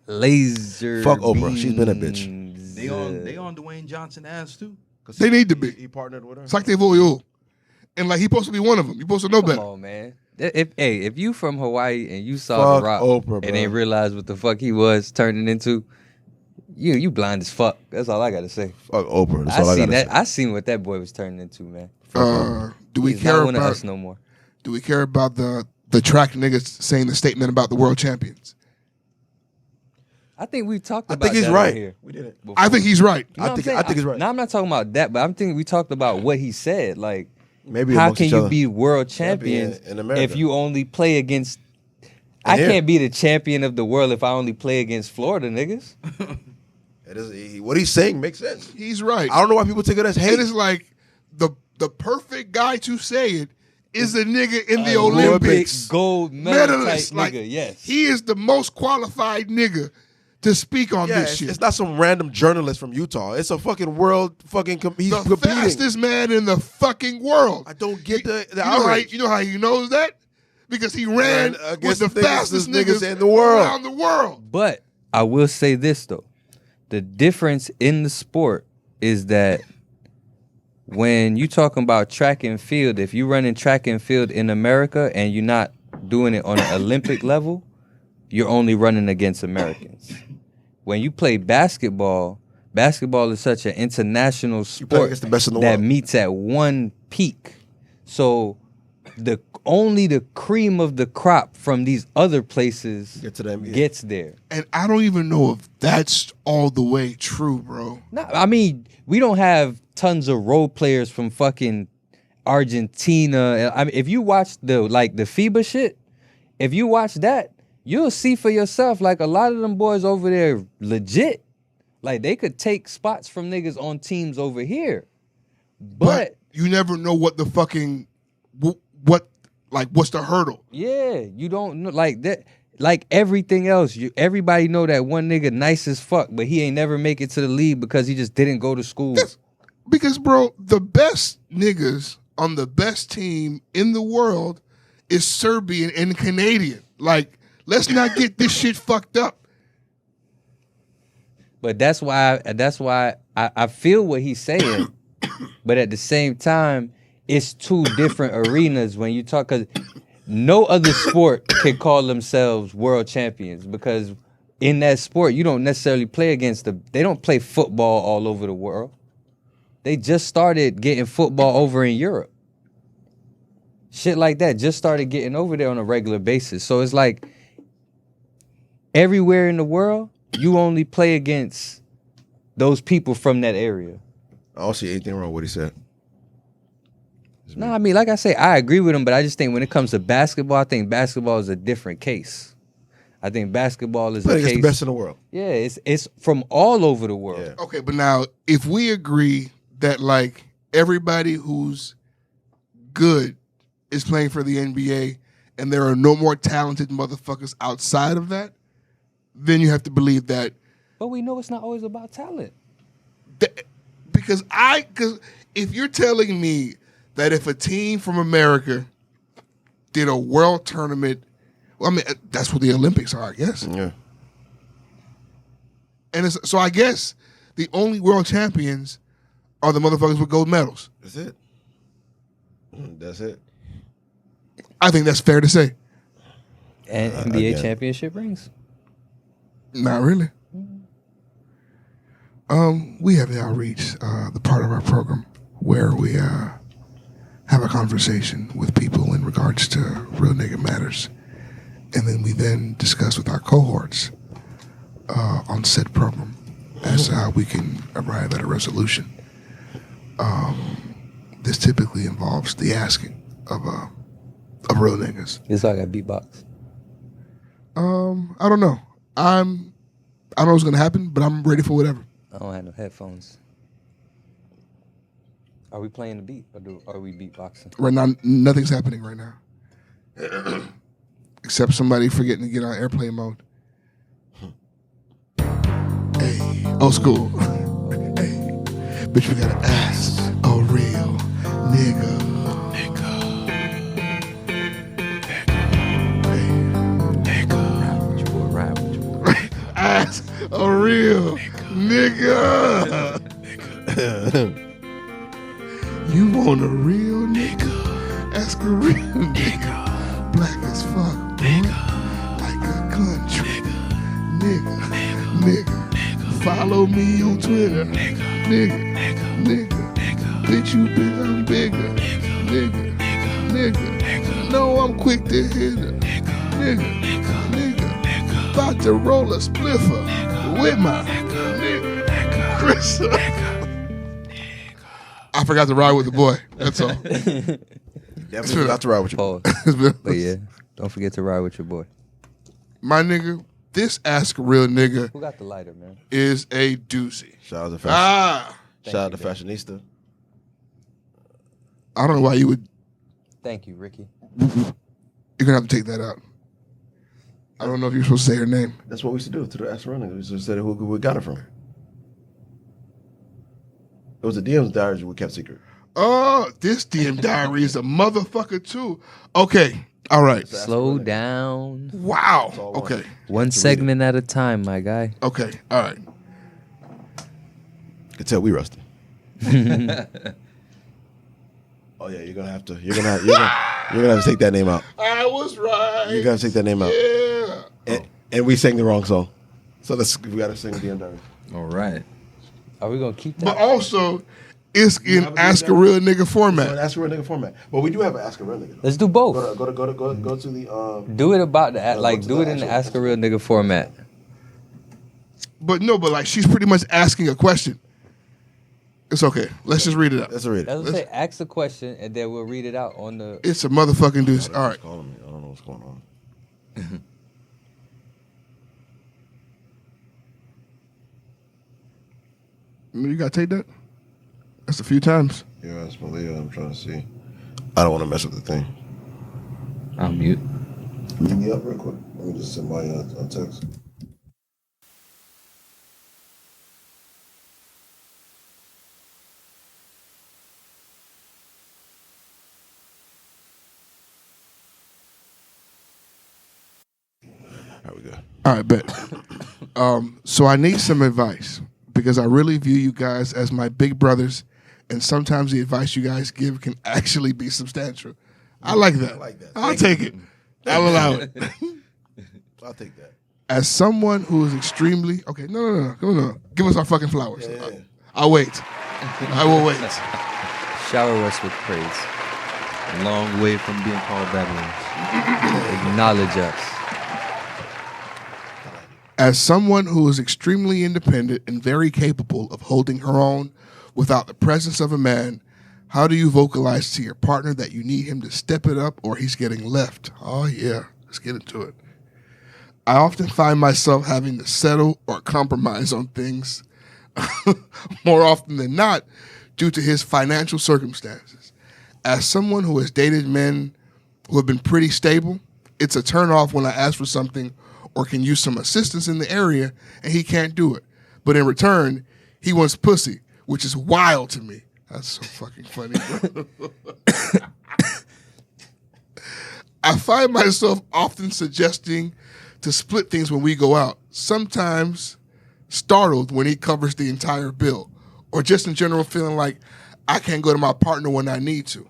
Laser. Fuck Oprah. She's been a bitch. beams. you. They on Dwayne Johnson ass too. They need to be. He partnered with her. It's like they voyou. And like he's supposed to be one of them. You're supposed to know Come better. on, man. If you from Hawaii and you saw Fuck The Rock Oprah, and bro. ain't realized what the fuck he was turning into, you blind as fuck. That's all I gotta say. Fuck Oprah. That's all I gotta say. I seen what that boy was turning into, man. Do we He's care not one of about us no more. Do we care about the track niggas saying the statement about the world champions? I think we talked I about think he's that right. on here. We did it. before. I think he's right. You know what I'm I saying? think he's right. Now I'm not talking about that, but I'm thinking we talked about what he said. Like, Maybe how amongst can each you other. be world Champion champions in America. if you only play against? I here. can't be the champion of the world if I only play against Florida niggas. It is, what he's saying makes sense. He's right. I don't know why people take it as hate. It is like the perfect guy to say it is the nigga in the Olympic Olympics. gold medal type Medalist. Like, nigga. Yes. he is the most qualified nigga to speak on Yeah, this shit. it's not some random journalist from Utah. It's a fucking world fucking. He's the competing. fastest man in the fucking world. I don't get the You know, how, outrage. you know how he knows that? Because he ran with against the the fastest niggas niggas in the world. around the world. But I will say this though. The difference in the sport is that when you talking about track and field, if you running track and field in America and you're not doing it on an Olympic level, you're only running against Americans. When you play basketball is such an international play sport against the best in the that world. meets at one peak. So only the cream of the crop from these other places Get to the NBA. gets there. And I don't even know if that's all the way true, bro. No, I mean, we don't have tons of role players from fucking Argentina. I mean, if you watch the FIBA shit, if you watch that, you'll see for yourself, like, a lot of them boys over there legit. Like, they could take spots from niggas on teams over here. But you never know what the fucking what's the hurdle? yeah, you don't know, like that. Like everything else, everybody know that one nigga nice as fuck, but he ain't never make it to the league because he just didn't go to school. Because, bro, the best niggas on the best team in the world is Serbian and Canadian. Like, let's not get this shit fucked up. But that's why I feel what he's saying. But at the same time, it's two different arenas when you talk, because no other sport can call themselves world champions, because in that sport, you don't necessarily play against they don't play football all over the world. They just started getting football over in Europe. Shit like that just started getting over there on a regular basis. So it's like everywhere in the world, you only play against those people from that area. I don't see anything wrong with what he said. No, I mean, like I say, I agree with him, but I just think when it comes to basketball, I think basketball is a different case. I think basketball is Play a against case. the best in the world. Yeah, it's from all over the world. Yeah. Okay, but now, if we agree that, like, everybody who's good is playing for the NBA and there are no more talented motherfuckers outside of that, then you have to believe that. But we know it's not always about talent. Because if you're telling me that if a team from America did a world tournament, well, I mean, that's what the Olympics are, I guess. Yeah. And so I guess the only world champions are the motherfuckers with gold medals. That's it. That's it. I think that's fair to say. And NBA again. championship rings. Not really. We have now reached the part of our program where we have a conversation with people in regards to real nigga matters. And then we then discuss with our cohorts on said program as we can arrive at a resolution. This typically involves the asking of of real niggas. It's like I beatbox. I don't know. I don't know what's gonna happen, but I'm ready for whatever. I don't have no headphones. Are we playing the beat or are we beatboxing? Right now, nothing's happening right now. Except somebody forgetting to get on airplane mode. Hey, old school. Hey, bitch, we gotta ask a real nigga. Ask a real nigga. You want a real nigga? Ask a real nigga. Black as fuck, nigga. Like a country, nigga. Follow me on Twitter, nigga. Bitch, you think I'm bigger, nigga. No, I'm quick to hit her, nigga. About to roll a spliffer with my nigga Chris. I forgot to ride with the boy. That's all. Definitely forgot to ride with your boy. But yeah, don't forget to ride with your boy. My nigga, this Ask a Real Nigga Who got the lighter, man? is a doozy. Shout out to fashion. Thank Shout out you, to Fashionista. I don't know why you would. Thank you, Ricky. You're gonna have to take that out. I don't know if you're supposed to say her name. That's what we used to do to the Ask a Real Nigga. We used to say who we got it from. It was a DM's diary we kept secret. Oh, this DM diary is a motherfucker too. Okay, all right. Slow down. Wow. all Okay. One segment at a time, my guy. Okay. All right. You can tell we rusty. Oh yeah, you're gonna have to take that name out. I was right. You gotta take that name out. Yeah. And we sang the wrong song. So we gotta sing the DM diary. All right. Are we gonna keep that? But also, it's in have a Ask a DM? Real Nigga So format. Ask a Real Nigga format. But we do have an Ask a Real Nigga. Let's do both. Go to the Do it about the go like. to Do the it in the actual- Ask a Real Nigga format. But like she's pretty much asking a question. It's okay. Let's just read it out. Let's read it. That's what I say. Ask the question and then we'll read it out on the. It's a motherfucking doozy. All right. Calling me. I don't know what's going on. You gotta take that. That's a few times. Yeah, it's Malia. I'm trying to see. I don't want to mess with the thing. I'll mute. Mute me up real quick. Let me just send my text. There we go. All right, bet. So I need some advice because I really view you guys as my big brothers, and sometimes the advice you guys give can actually be substantial. I like that. I like that. I'll take it. I'll allow it. I'll take that. As someone who is extremely no. Give us our fucking flowers. Yeah. I'll wait. I will wait. Shower us with praise. A long way from being called Babylon. Acknowledge us. As someone who is extremely independent and very capable of holding her own without the presence of a man, how do you vocalize to your partner that you need him to step it up or he's getting left? Oh, yeah. Let's get into it. I often find myself having to settle or compromise on things more often than not due to his financial circumstances. As someone who has dated men who have been pretty stable, it's a turnoff when I ask for something or can use some assistance in the area and he can't do it. But in return, he wants pussy, which is wild to me. That's so fucking funny, bro. I find myself often suggesting to split things when we go out, sometimes startled when he covers the entire bill, or just in general feeling like I can't go to my partner when I need to.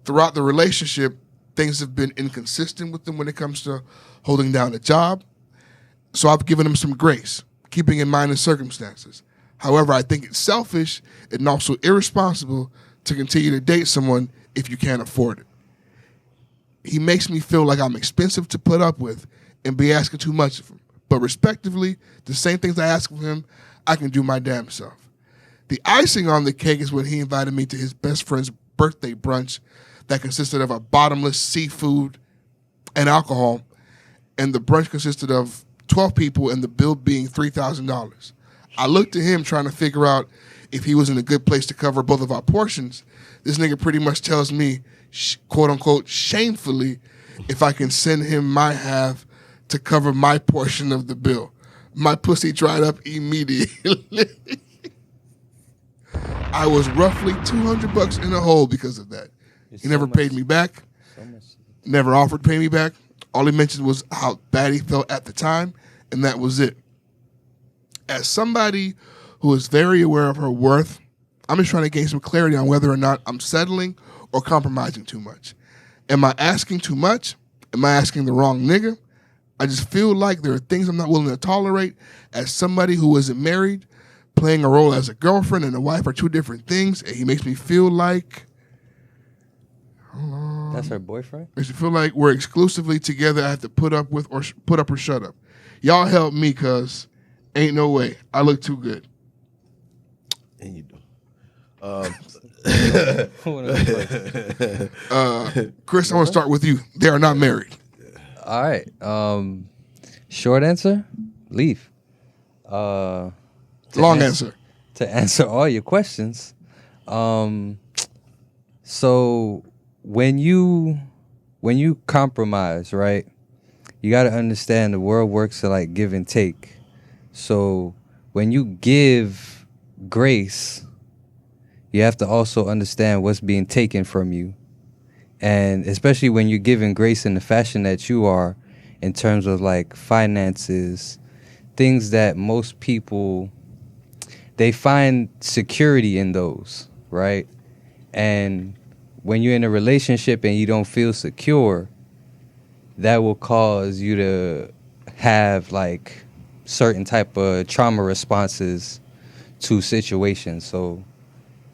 Throughout the relationship, things have been inconsistent with him when it comes to holding down a job, so I've given him some grace, keeping in mind his circumstances. However, I think it's selfish and also irresponsible to continue to date someone if you can't afford it. He makes me feel like I'm expensive to put up with and be asking too much of him. But respectively, the same things I ask of him, I can do my damn self. The icing on the cake is when he invited me to his best friend's birthday brunch that consisted of a bottomless seafood and alcohol, and the brunch consisted of 12 people and the bill being $3,000. I looked at him trying to figure out if he was in a good place to cover both of our portions. This nigga pretty much tells me, quote unquote, shamefully, if I can send him my half to cover my portion of the bill. My pussy dried up immediately. I was roughly $200 in a hole because of that. He never paid me back. Never offered to pay me back. All he mentioned was how bad he felt at the time, and that was it. As somebody who is very aware of her worth, I'm just trying to gain some clarity on whether or not I'm settling or compromising too much. Am I asking too much? Am I asking the wrong nigga? I just feel like there are things I'm not willing to tolerate as somebody who isn't married. Playing a role as a girlfriend and a wife are two different things, and he makes me feel like... That's her boyfriend? Makes me feel like we're exclusively together. I have to put up with or put up or shut up. Y'all help me, cuz ain't no way. I look too good. And you do. Chris, I want to start with you. They are not married. All right. Short answer, leave. Long answer. To answer all your questions. So when you compromise, right, you got to understand the world works to like give and take. So when you give grace, you have to also understand what's being taken from you. And especially when you're giving grace in the fashion that you are, in terms of like finances, things that most people, they find security in those, right? And when you're in a relationship and you don't feel secure, that will cause you to have like certain type of trauma responses to situations. So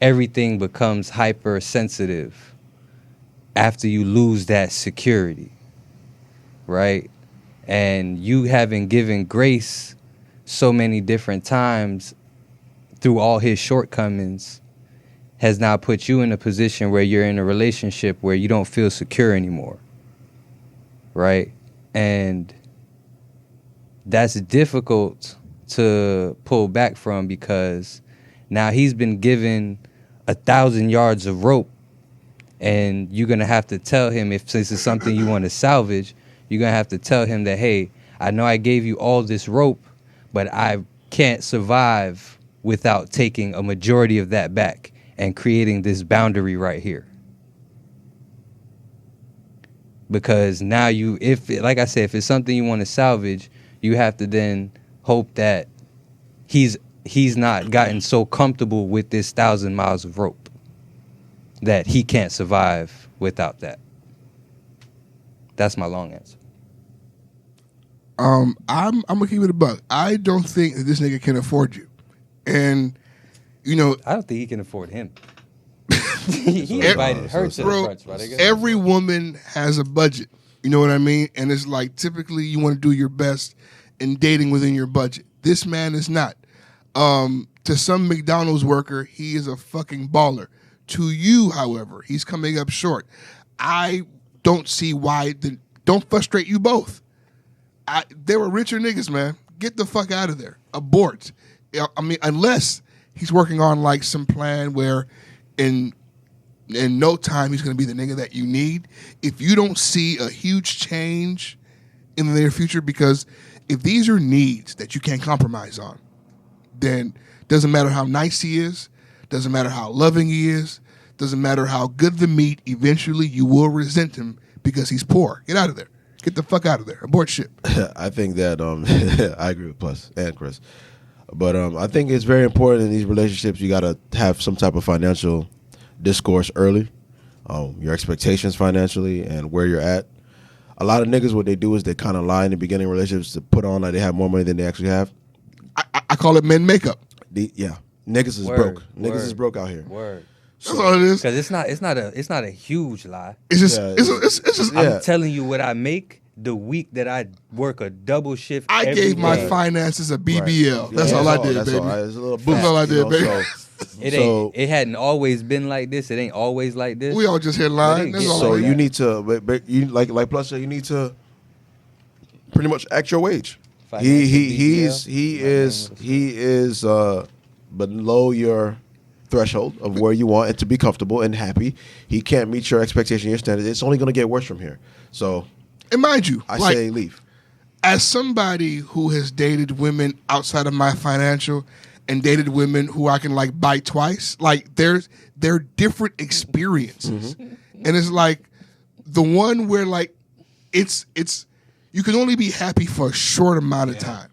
everything becomes hypersensitive after you lose that security, right? And you having given grace so many different times through all his shortcomings has now put you in a position where you're in a relationship where you don't feel secure anymore, right? And that's difficult to pull back from because now he's been given 1,000 yards of rope, and you're going to have to tell him, if since it's something you want to salvage, you're going to have to tell him that, hey, I know I gave you all this rope, but I can't survive without taking a majority of that back and creating this boundary right here. Because now like I said, if it's something you want to salvage, you have to then hope that he's not gotten so comfortable with this 1,000 miles of rope that he can't survive without that. That's my long answer. I'm gonna keep it a buck. I don't think that this nigga can afford you, and you know, I don't think he can afford him. He invited her to the brunch, right? Every woman has a budget. You know what I mean? And it's like typically you want to do your best in dating within your budget. This man is not. To some McDonald's worker, he is a fucking baller. To you, however, he's coming up short. I don't see why. Don't frustrate you both. They were richer niggas, man. Get the fuck out of there. Abort. I mean, unless he's working on like some plan where in no time he's going to be the nigga that you need. If you don't see a huge change in the near future, because if these are needs that you can't compromise on, then doesn't matter how nice he is, doesn't matter how loving he is, doesn't matter how good the meat, eventually you will resent him because he's poor. Get out of there. Get the fuck out of there. Abort ship. I think that I agree with Plus and Chris. But I think it's very important in these relationships you got to have some type of financial discourse early, your expectations financially and where you're at. A lot of niggas, what they do is they kind of lie in the beginning of relationships to put on like they have more money than they actually have. I call it men makeup. Niggas is broke. Niggas is broke out here. Word. That's all it is. Because it's not a huge lie. It's just. I'm telling you what I make the week that I work a double shift. I gave my finances a BBL. That's all I did, baby. It's a little boost. That's all I did, baby. It hadn't always been like this. It ain't always like this. We all just headline. That's all So it you is. need to, but you like Plus said, you need to pretty much act your wage. He is below your threshold of where you want it to be comfortable and happy. He can't meet your expectation, your standards. It's only going to get worse from here. So, And mind you, I like, say leave. as somebody who has dated women outside of my financial and dated women who I can like bite twice, like they're different experiences. And it's like the one where like it's you can only be happy for a short amount of time.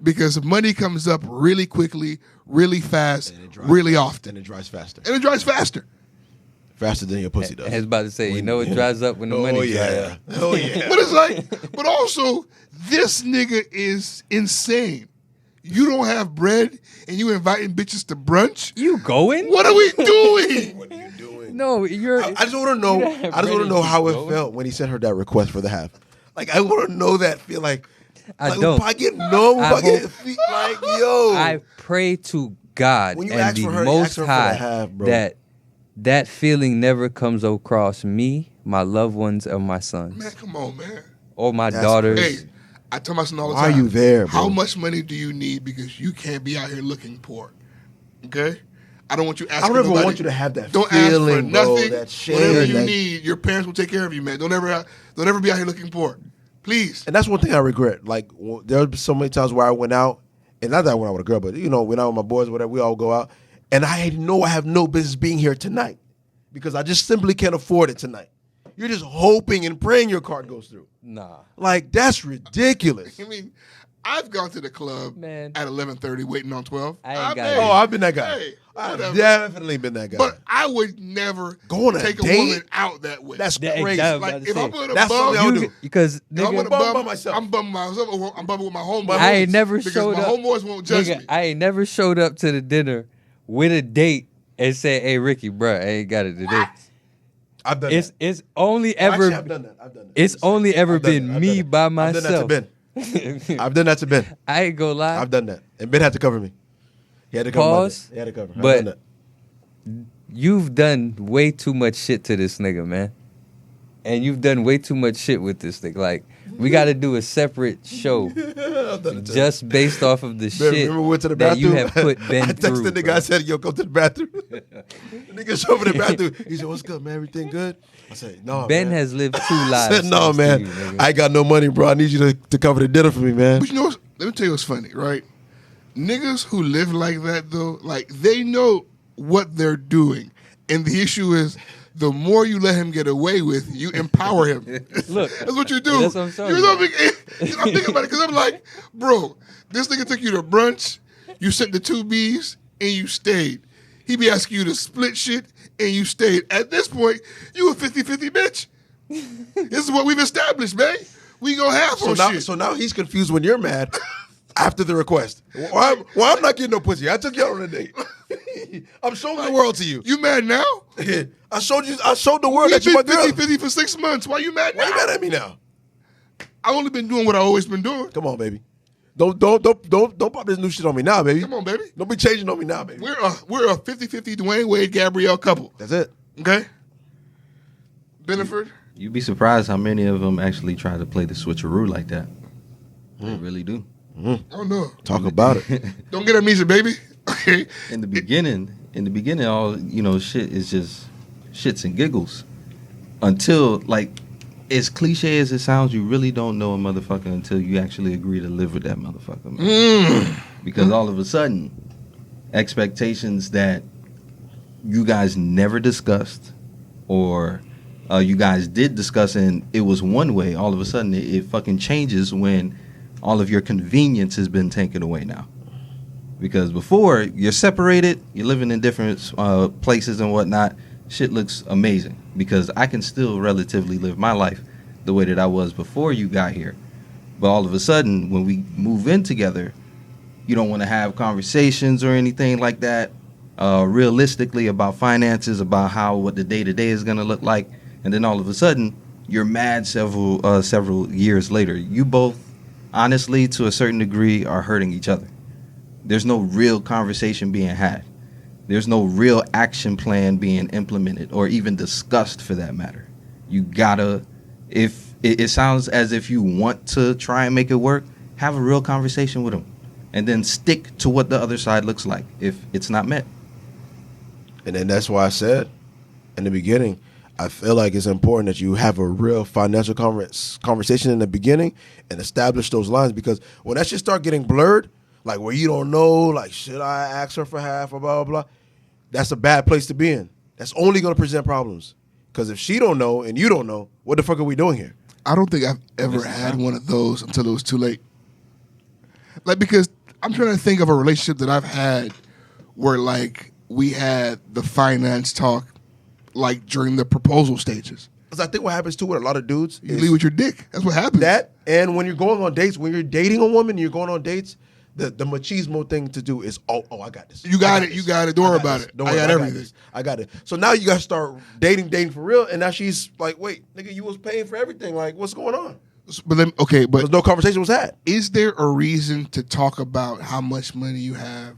Because money comes up really quickly, really fast, really often. And it dries faster. And it dries faster. Faster than your pussy does. I was about to say, you know, it dries up when the money dries up. Oh, yeah. But it's like, but also, this nigga is insane. You don't have bread and you inviting bitches to brunch? You going? What are we doing? What are you doing? No, you're. I just want to know. I just want to know how it felt when he sent her that request for the half. Like I want to know that feel like. I like, don't. If I get numb, if I get like yo. I pray to God When you and ask the for her, Most ask her for the High half, bro. that feeling never comes across me, my loved ones, or my sons, Man, come on, man. or my That's daughters. Hey, I tell my son all the Why time. are you there, bro? How much money do you need because you can't be out here looking poor? Okay? I don't want you asking I don't ever nobody. want you to have that Don't feeling, ask for bro, nothing. that shame, Whatever you that- need, your parents will take care of you, man. Don't ever be out here looking poor. Please. And that's one thing I regret. Like there were so many times where I went out, and not that I went out with a girl, but you know, went out with my boys, whatever. We all go out, and I know I have no business being here tonight because I just simply can't afford it tonight. You're just hoping and praying your card goes through. Nah, Like that's ridiculous. I mean, I've gone to the club Man. at 11:30 waiting on 12. I ain't got Hey, it. Oh, I've been that guy. Hey, I've whatever. definitely been that guy. But I would never Go on a take a date? woman out that way. That's That- crazy. that- like about to if say. I'm with a That's bum, something I would do. because if I'm nigga, with a bum bum, by myself. I'm bumming myself. Or I'm bumming with my homeboys. I ain't never because showed my up. homeboys won't judge nigga, me. I ain't never showed up to the dinner with a date and said, "Hey, Ricky, bruh, I ain't got it today." I've done It's that. it's only ever Actually, I've done that. I've done that. it's only ever I've done been that. I've me done that. by I've done that to myself. Ben. I've done that to Ben. I ain't gonna lie. I've done that, and Ben had to cover me. He had to cover. Pause. He had to cover. I've But- done that. You've done way too much shit to this nigga, man. And you've done way too much shit with this nigga. Like, we got to do a separate show I've done it too. just based off of the Ben, shit remember we went to the that bathroom? you have put Ben I through. texted the guy. bro. I said, "Yo, go to the bathroom." The nigga showed me the bathroom. He said, "What's good, man? Everything good?" I said, "No, Ben man." has lived two I lives. said, "No, thanks to man. you, nigga. I ain't got no money, bro. I need you to cover the dinner for me, man." But you know, let me tell you what's funny, right? Niggas who live like that, though, like they know what they're doing, and the issue is, the more you let him get away with, you empower him. Look, that's what you do. that's what I'm showing You you. know, I'm thinking about it because I'm like, bro, this nigga took you to brunch, you sent the 2 Bs, and you stayed. He be asking you to split shit, and you stayed. At this point, you a 50-50 bitch. This is what we've established, man. We go half on shit. So now he's confused when you're mad after the request. Why I'm not getting no pussy? I took you out on a date. I'm showing the world to you. You mad now? I showed the world We've that you're my been girl. 50-50 for 6 months. Why you mad now? Why you mad at me now? I've only been doing what I've always been doing. Come on, baby. Don't pop this new shit on me now, baby. Come on, baby. Don't be changing on me now, baby. We're a 50-50 Dwayne Wade Gabrielle couple. That's it. Okay? Beneford? You'd be surprised how many of them actually try to play the switcheroo like that. They really do. Oh no. Talk about it. Don't get amnesia, baby. Okay. In the beginning, all shit is just shits and giggles. Until, like, as cliche as it sounds, you really don't know a motherfucker until you actually agree to live with that motherfucker, man. Because all of a sudden, expectations that you guys never discussed, or you guys did discuss and it was one way, all of a sudden it fucking changes when all of your convenience has been taken away now. Because before, you're separated, you're living in different places and whatnot, shit looks amazing. Because I can still relatively live my life the way that I was before you got here. But all of a sudden, when we move in together, you don't want to have conversations or anything like that realistically about finances, about what the day-to-day is going to look like. And then all of a sudden, you're mad several years later. You both, honestly, to a certain degree, are hurting each other. There's no real conversation being had. There's no real action plan being implemented or even discussed for that matter. You gotta, if it sounds as if you want to try and make it work, have a real conversation with them and then stick to what the other side looks like if it's not met. And then that's why I said in the beginning, I feel like it's important that you have a real financial conversation in the beginning and establish those lines, because when that shit start getting blurred, like where you don't know, like, should I ask her for half or blah, blah, blah, that's a bad place to be in. That's only going to present problems. Because if she don't know and you don't know, what the fuck are we doing here? I don't think I've ever had one of those until it was too late. Like, because I'm trying to think of a relationship that I've had where, like, we had the finance talk, like, during the proposal stages. Because I think what happens, too, with a lot of dudes You leave with your dick. That's what happens. that, and when you're going on dates, when you're dating a woman, you're going on dates, the machismo thing to do is, oh, I got this. You got it. You got it. Don't worry about it. Don't I worry, got everything. this. I got it. So now you got to start dating for real, and now she's like, wait, nigga, you was paying for everything. Like, what's going on? But then, okay, but Because no conversation was had. is there a reason to talk about how much money you have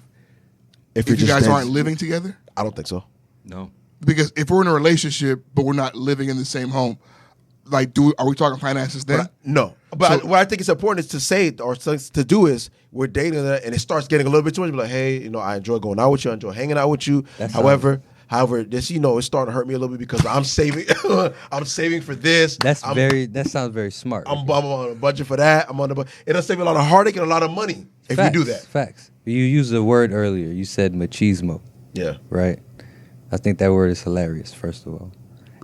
If if you guys aren't living together? I don't think so. No. Because if we're in a relationship but we're not living in the same home, like, are we talking finances then? No. But So- what I think is important is to say or to do is we're dating her and it starts getting a little bit too much. Be like, hey, I enjoy going out with you. I enjoy hanging out with you. However, this, it's starting to hurt me a little bit because I'm saving. I'm saving for this. That sounds very smart. I'm on a budget for that. I'm on the budget. It'll save you a lot of heartache and a lot of money if you do that. Facts. You used a word earlier. You said machismo, Yeah. right? I think that word is hilarious, first of all.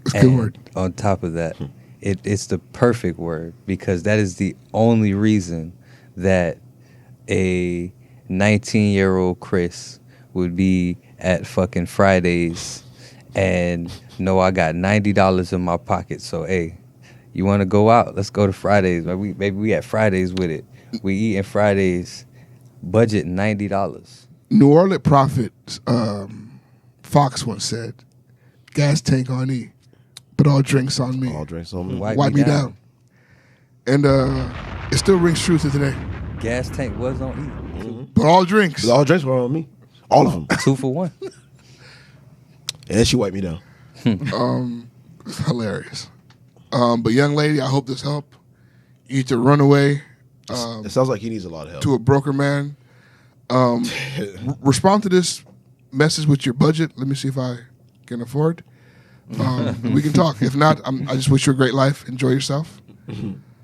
It's a good And word. On top of that, it's the perfect word because that is the only reason that a 19-year-old Chris would be at fucking Fridays and know I got $90 in my pocket. So, hey, you want to go out? Let's go to Fridays. Maybe we at Fridays with it. We eating Fridays, budget $90. New Orleans prophet Fox once said, "Gas tank on E, but all drinks on me. All drinks on me. Wipe me down." And it still rings true to today. Gas tank was on But all drinks. All drinks were on me. All of them. E. 2 for 1. And she wiped me down. It's hilarious. But young lady, I hope this helped. You need to run away It sounds like he needs a lot of help. to a broker man. Respond to this message with your budget. Let me see if I can afford. We can talk. If not, I just wish you a great life. Enjoy yourself.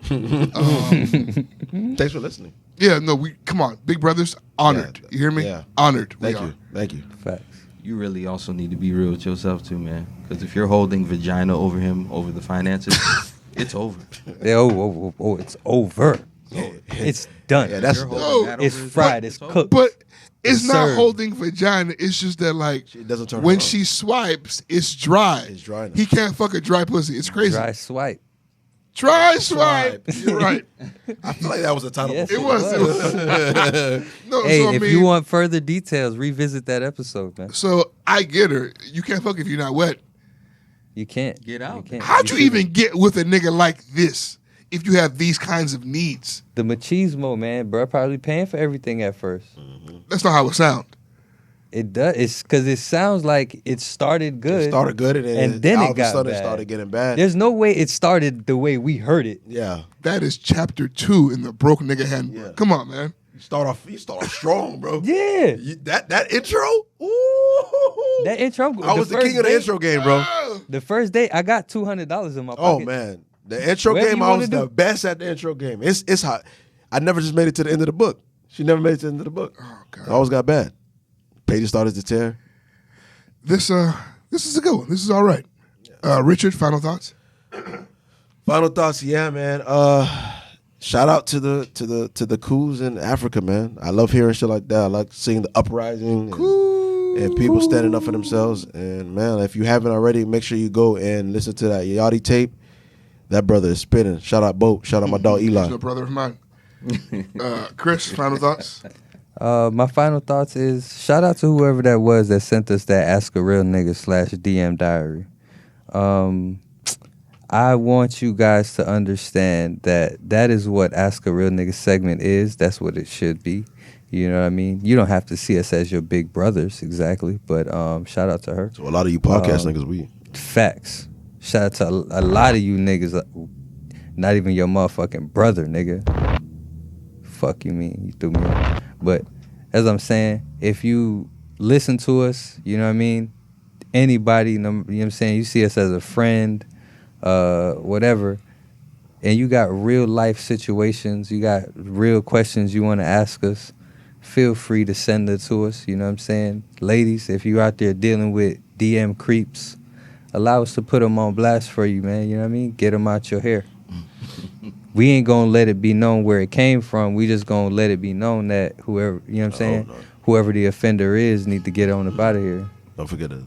Thanks for listening. Yeah, no, come on. Big brothers, honored. Yeah, You hear me? yeah. Honored. Thank we you. are. Thank you. Facts. You really also need to be real with yourself too, man. Because if you're holding vagina over him, over the finances, it's over. Oh, it's over. It's done. Yeah, that's You're No, holding that it's over his fried. head, It's over. cooked. But it's It's not served. holding vagina. It's just that, like, It doesn't turn when her on. she swipes, it's dry. It's dry now. He can't fuck a dry pussy. It's crazy. Dry swipe. Dry swipe. You're right. I feel like that was the title. Yes, It was. It was. No, Hey, so I if mean, you want further details, revisit that episode, man. so I get her. You can't fuck if you're not wet. You can't. Get out. You can't. How'd you even get with a nigga like this if you have these kinds of needs? The machismo, man, bro, probably paying for everything at first. That's not how it sounds. It does. It's because it sounds like it started good. It started good and then all it of a got sudden bad. it started getting bad. There's no way it started the way we heard it. Yeah. That is chapter 2 in the broke nigga handbook. Yeah. Come on, man. You start off strong, bro. Yeah. That intro? Ooh. That intro. I was the king of the intro game, bro. The first day, I got $200 in my pocket. Oh man. The intro Whatever game, you I wanna was do. the best at the intro game. It's hot. I never just made it to the end of the book. She never made it to the end of the book. Oh, God. I always got bad. Pages started to tear. This is a good one. This is all right. Richard, final thoughts? Final thoughts, yeah, man. Shout out to the coups in Africa, man. I love hearing shit like that. I like seeing the uprising and people standing up for themselves. And man, if you haven't already, make sure you go and listen to that Yachty tape. That brother is spinning. Shout out Bo. Shout out my dog He's Eli. no brother of mine. Chris, final thoughts? My final thoughts is shout out to whoever that was that sent us that Ask a Real Nigga /DM diary. I want you guys to understand that is what Ask a Real Nigga segment is. That's what it should be. You know what I mean? You don't have to see us as your big brothers exactly, but shout out to her. So a lot of you podcast niggas, we Facts. Shout out to a lot of you niggas. Not even your motherfucking brother, nigga. Fuck you mean? You threw me off. But as I'm saying, if you listen to us, you know what I mean? Anybody, you know what I'm saying? You see us as a friend, whatever, and you got real life situations, you got real questions you want to ask us, feel free to send it to us, you know what I'm saying? Ladies, if you're out there dealing with DM creeps, allow us to put them on blast for you, man, you know what I mean? Get them out your hair. We ain't gonna let it be known where it came from. We just gonna let it be known that whoever, you know what I'm saying? No. Whoever the offender is need to get on up out of here. Don't forget it.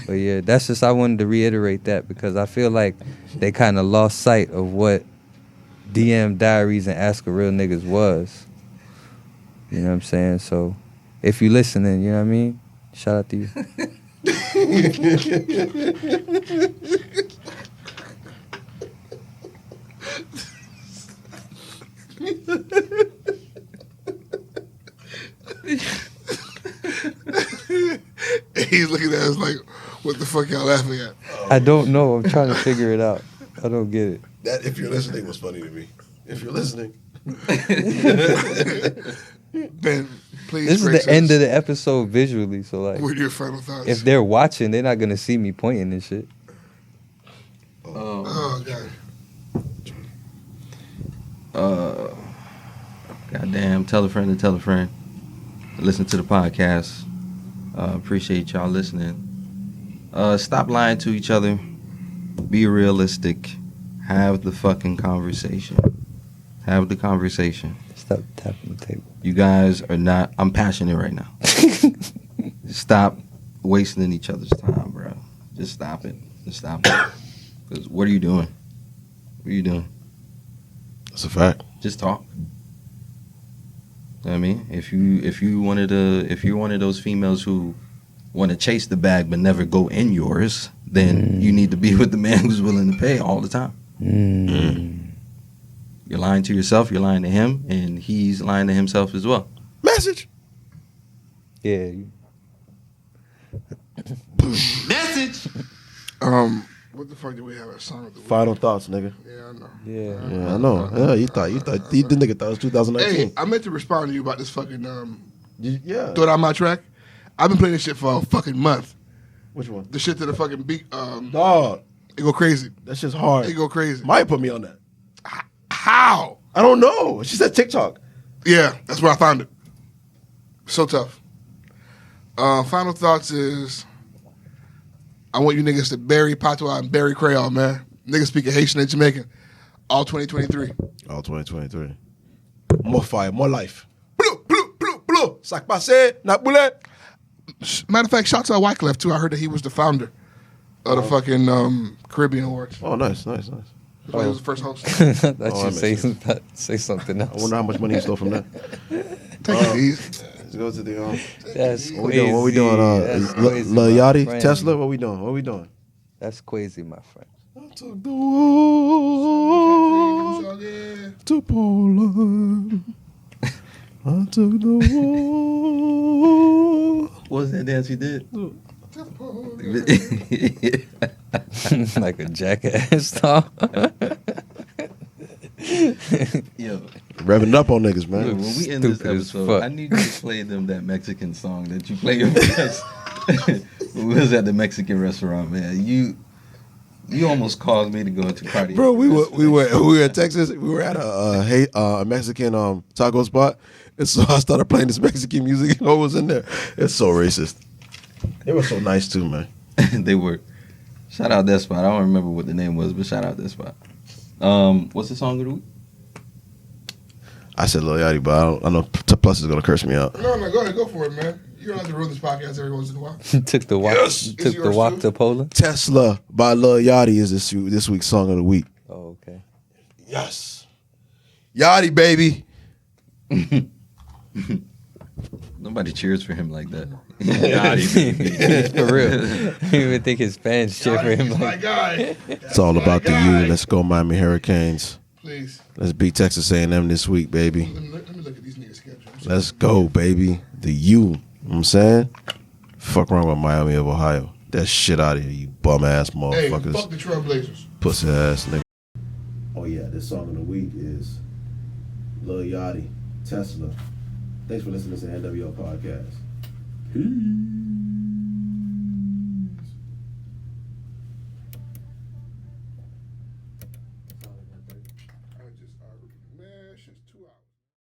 But yeah, that's just, I wanted to reiterate that because I feel like they kind of lost sight of what DM Diaries and Ask a Real Niggas was. You know what I'm saying? So if you listening, you know what I mean? Shout out to you. He's looking at us like, what the fuck y'all laughing at? I don't know. I'm trying to figure it out. I don't get it. That if you're listening was funny to me. If you're listening. Ben, please. This is grace the end us of the episode visually, so like, with your final thoughts. if they're watching, they're not gonna see me pointing and shit. Oh, God. Goddamn, tell a friend to tell a friend. Listen to the podcast. Appreciate y'all listening. Stop lying to each other. Be realistic. Have the fucking conversation. Have the conversation. Stop tapping the table. You guys are not. I'm passionate right now. Stop wasting each other's time, bro. Just stop it. Just stop it. Because what are you doing? What are you doing? That's a fact. Just talk. You know what I mean, if you're one of those females who want to chase the bag but never go in yours, then you need to be with the man who's willing to pay all the time. You're lying to yourself, you're lying to him, and he's lying to himself as well. Message. Yeah. Message. What the fuck did we have a song of the week? Final thoughts, nigga. Yeah, I know. Yeah. Yeah, I know. Yeah, you thought the nigga thought it was 2019. Hey, I meant to respond to you about this fucking Yeah. throw it on my track. I've been playing this shit for a fucking month. Which one? The shit to the fucking beat. Dog. It go crazy. That shit's hard. It go crazy. Might put me on that. How? I don't know. She said TikTok. Yeah, that's where I found it. So tough. Final thoughts is, I want you niggas to bury Patois and bury Creole, man. Niggas speaking Haitian and Jamaican. All 2023. All 2023. More fire, more life. Blue, blue, blue, blue. Sac passe, not boule. Matter of fact, shout out to Wyclef, too. I heard that he was the founder of the fucking Caribbean Awards. Oh, nice. He was the first host. I thought Oh, you that say something I else. wonder how much money he stole from that. Take it easy. Let's go to the That's what crazy. we doing? That's crazy, Lil my Yachty, friend. Tesla. What we doing? That's crazy, my friend. I took the war to Poland. I took the war. What was that dance he did? Like a jackass dog. Yo, Revving it up on niggas, look, man. when we end this Stupid as episode, fuck. I need you to play them that Mexican song that you played with us. We was at the Mexican restaurant, man. You almost caused me to go into Cardi. Bro, we were in Texas. We were at a Mexican taco spot, and so I started playing this Mexican music. And I was in there. It's so racist. They were so nice too, man. They were. Shout out that spot. I don't remember what the name was, but shout out that spot. What's the song of the week? I said Lil Yachty, but I know Plus is gonna curse me out. No, go ahead. Go for it, man. You don't have to ruin this podcast every once in a while. Took the walk. Yes. Took It's the yours walk too? to Poland. Tesla by Lil Yachty is this week's song of the week. Oh, okay. Yes, Yachty baby. Nobody cheers for him like that. For real. I didn't even think his fans cheer for him. He's my Like, guy. It's all about the U. Let's go Miami Hurricanes. Please. Let's beat Texas A&M this week, baby. Let me look at these niggas. Let's go, baby. The U. You know what I'm saying? Fuck wrong with Miami of Ohio. That shit out of here, you bum ass Hey, motherfuckers. fuck the Trailblazers. Pussy ass nigga. Oh yeah, this song of the week is Lil Yachty, Tesla. Thanks for listening to the NWO Podcast. Peace.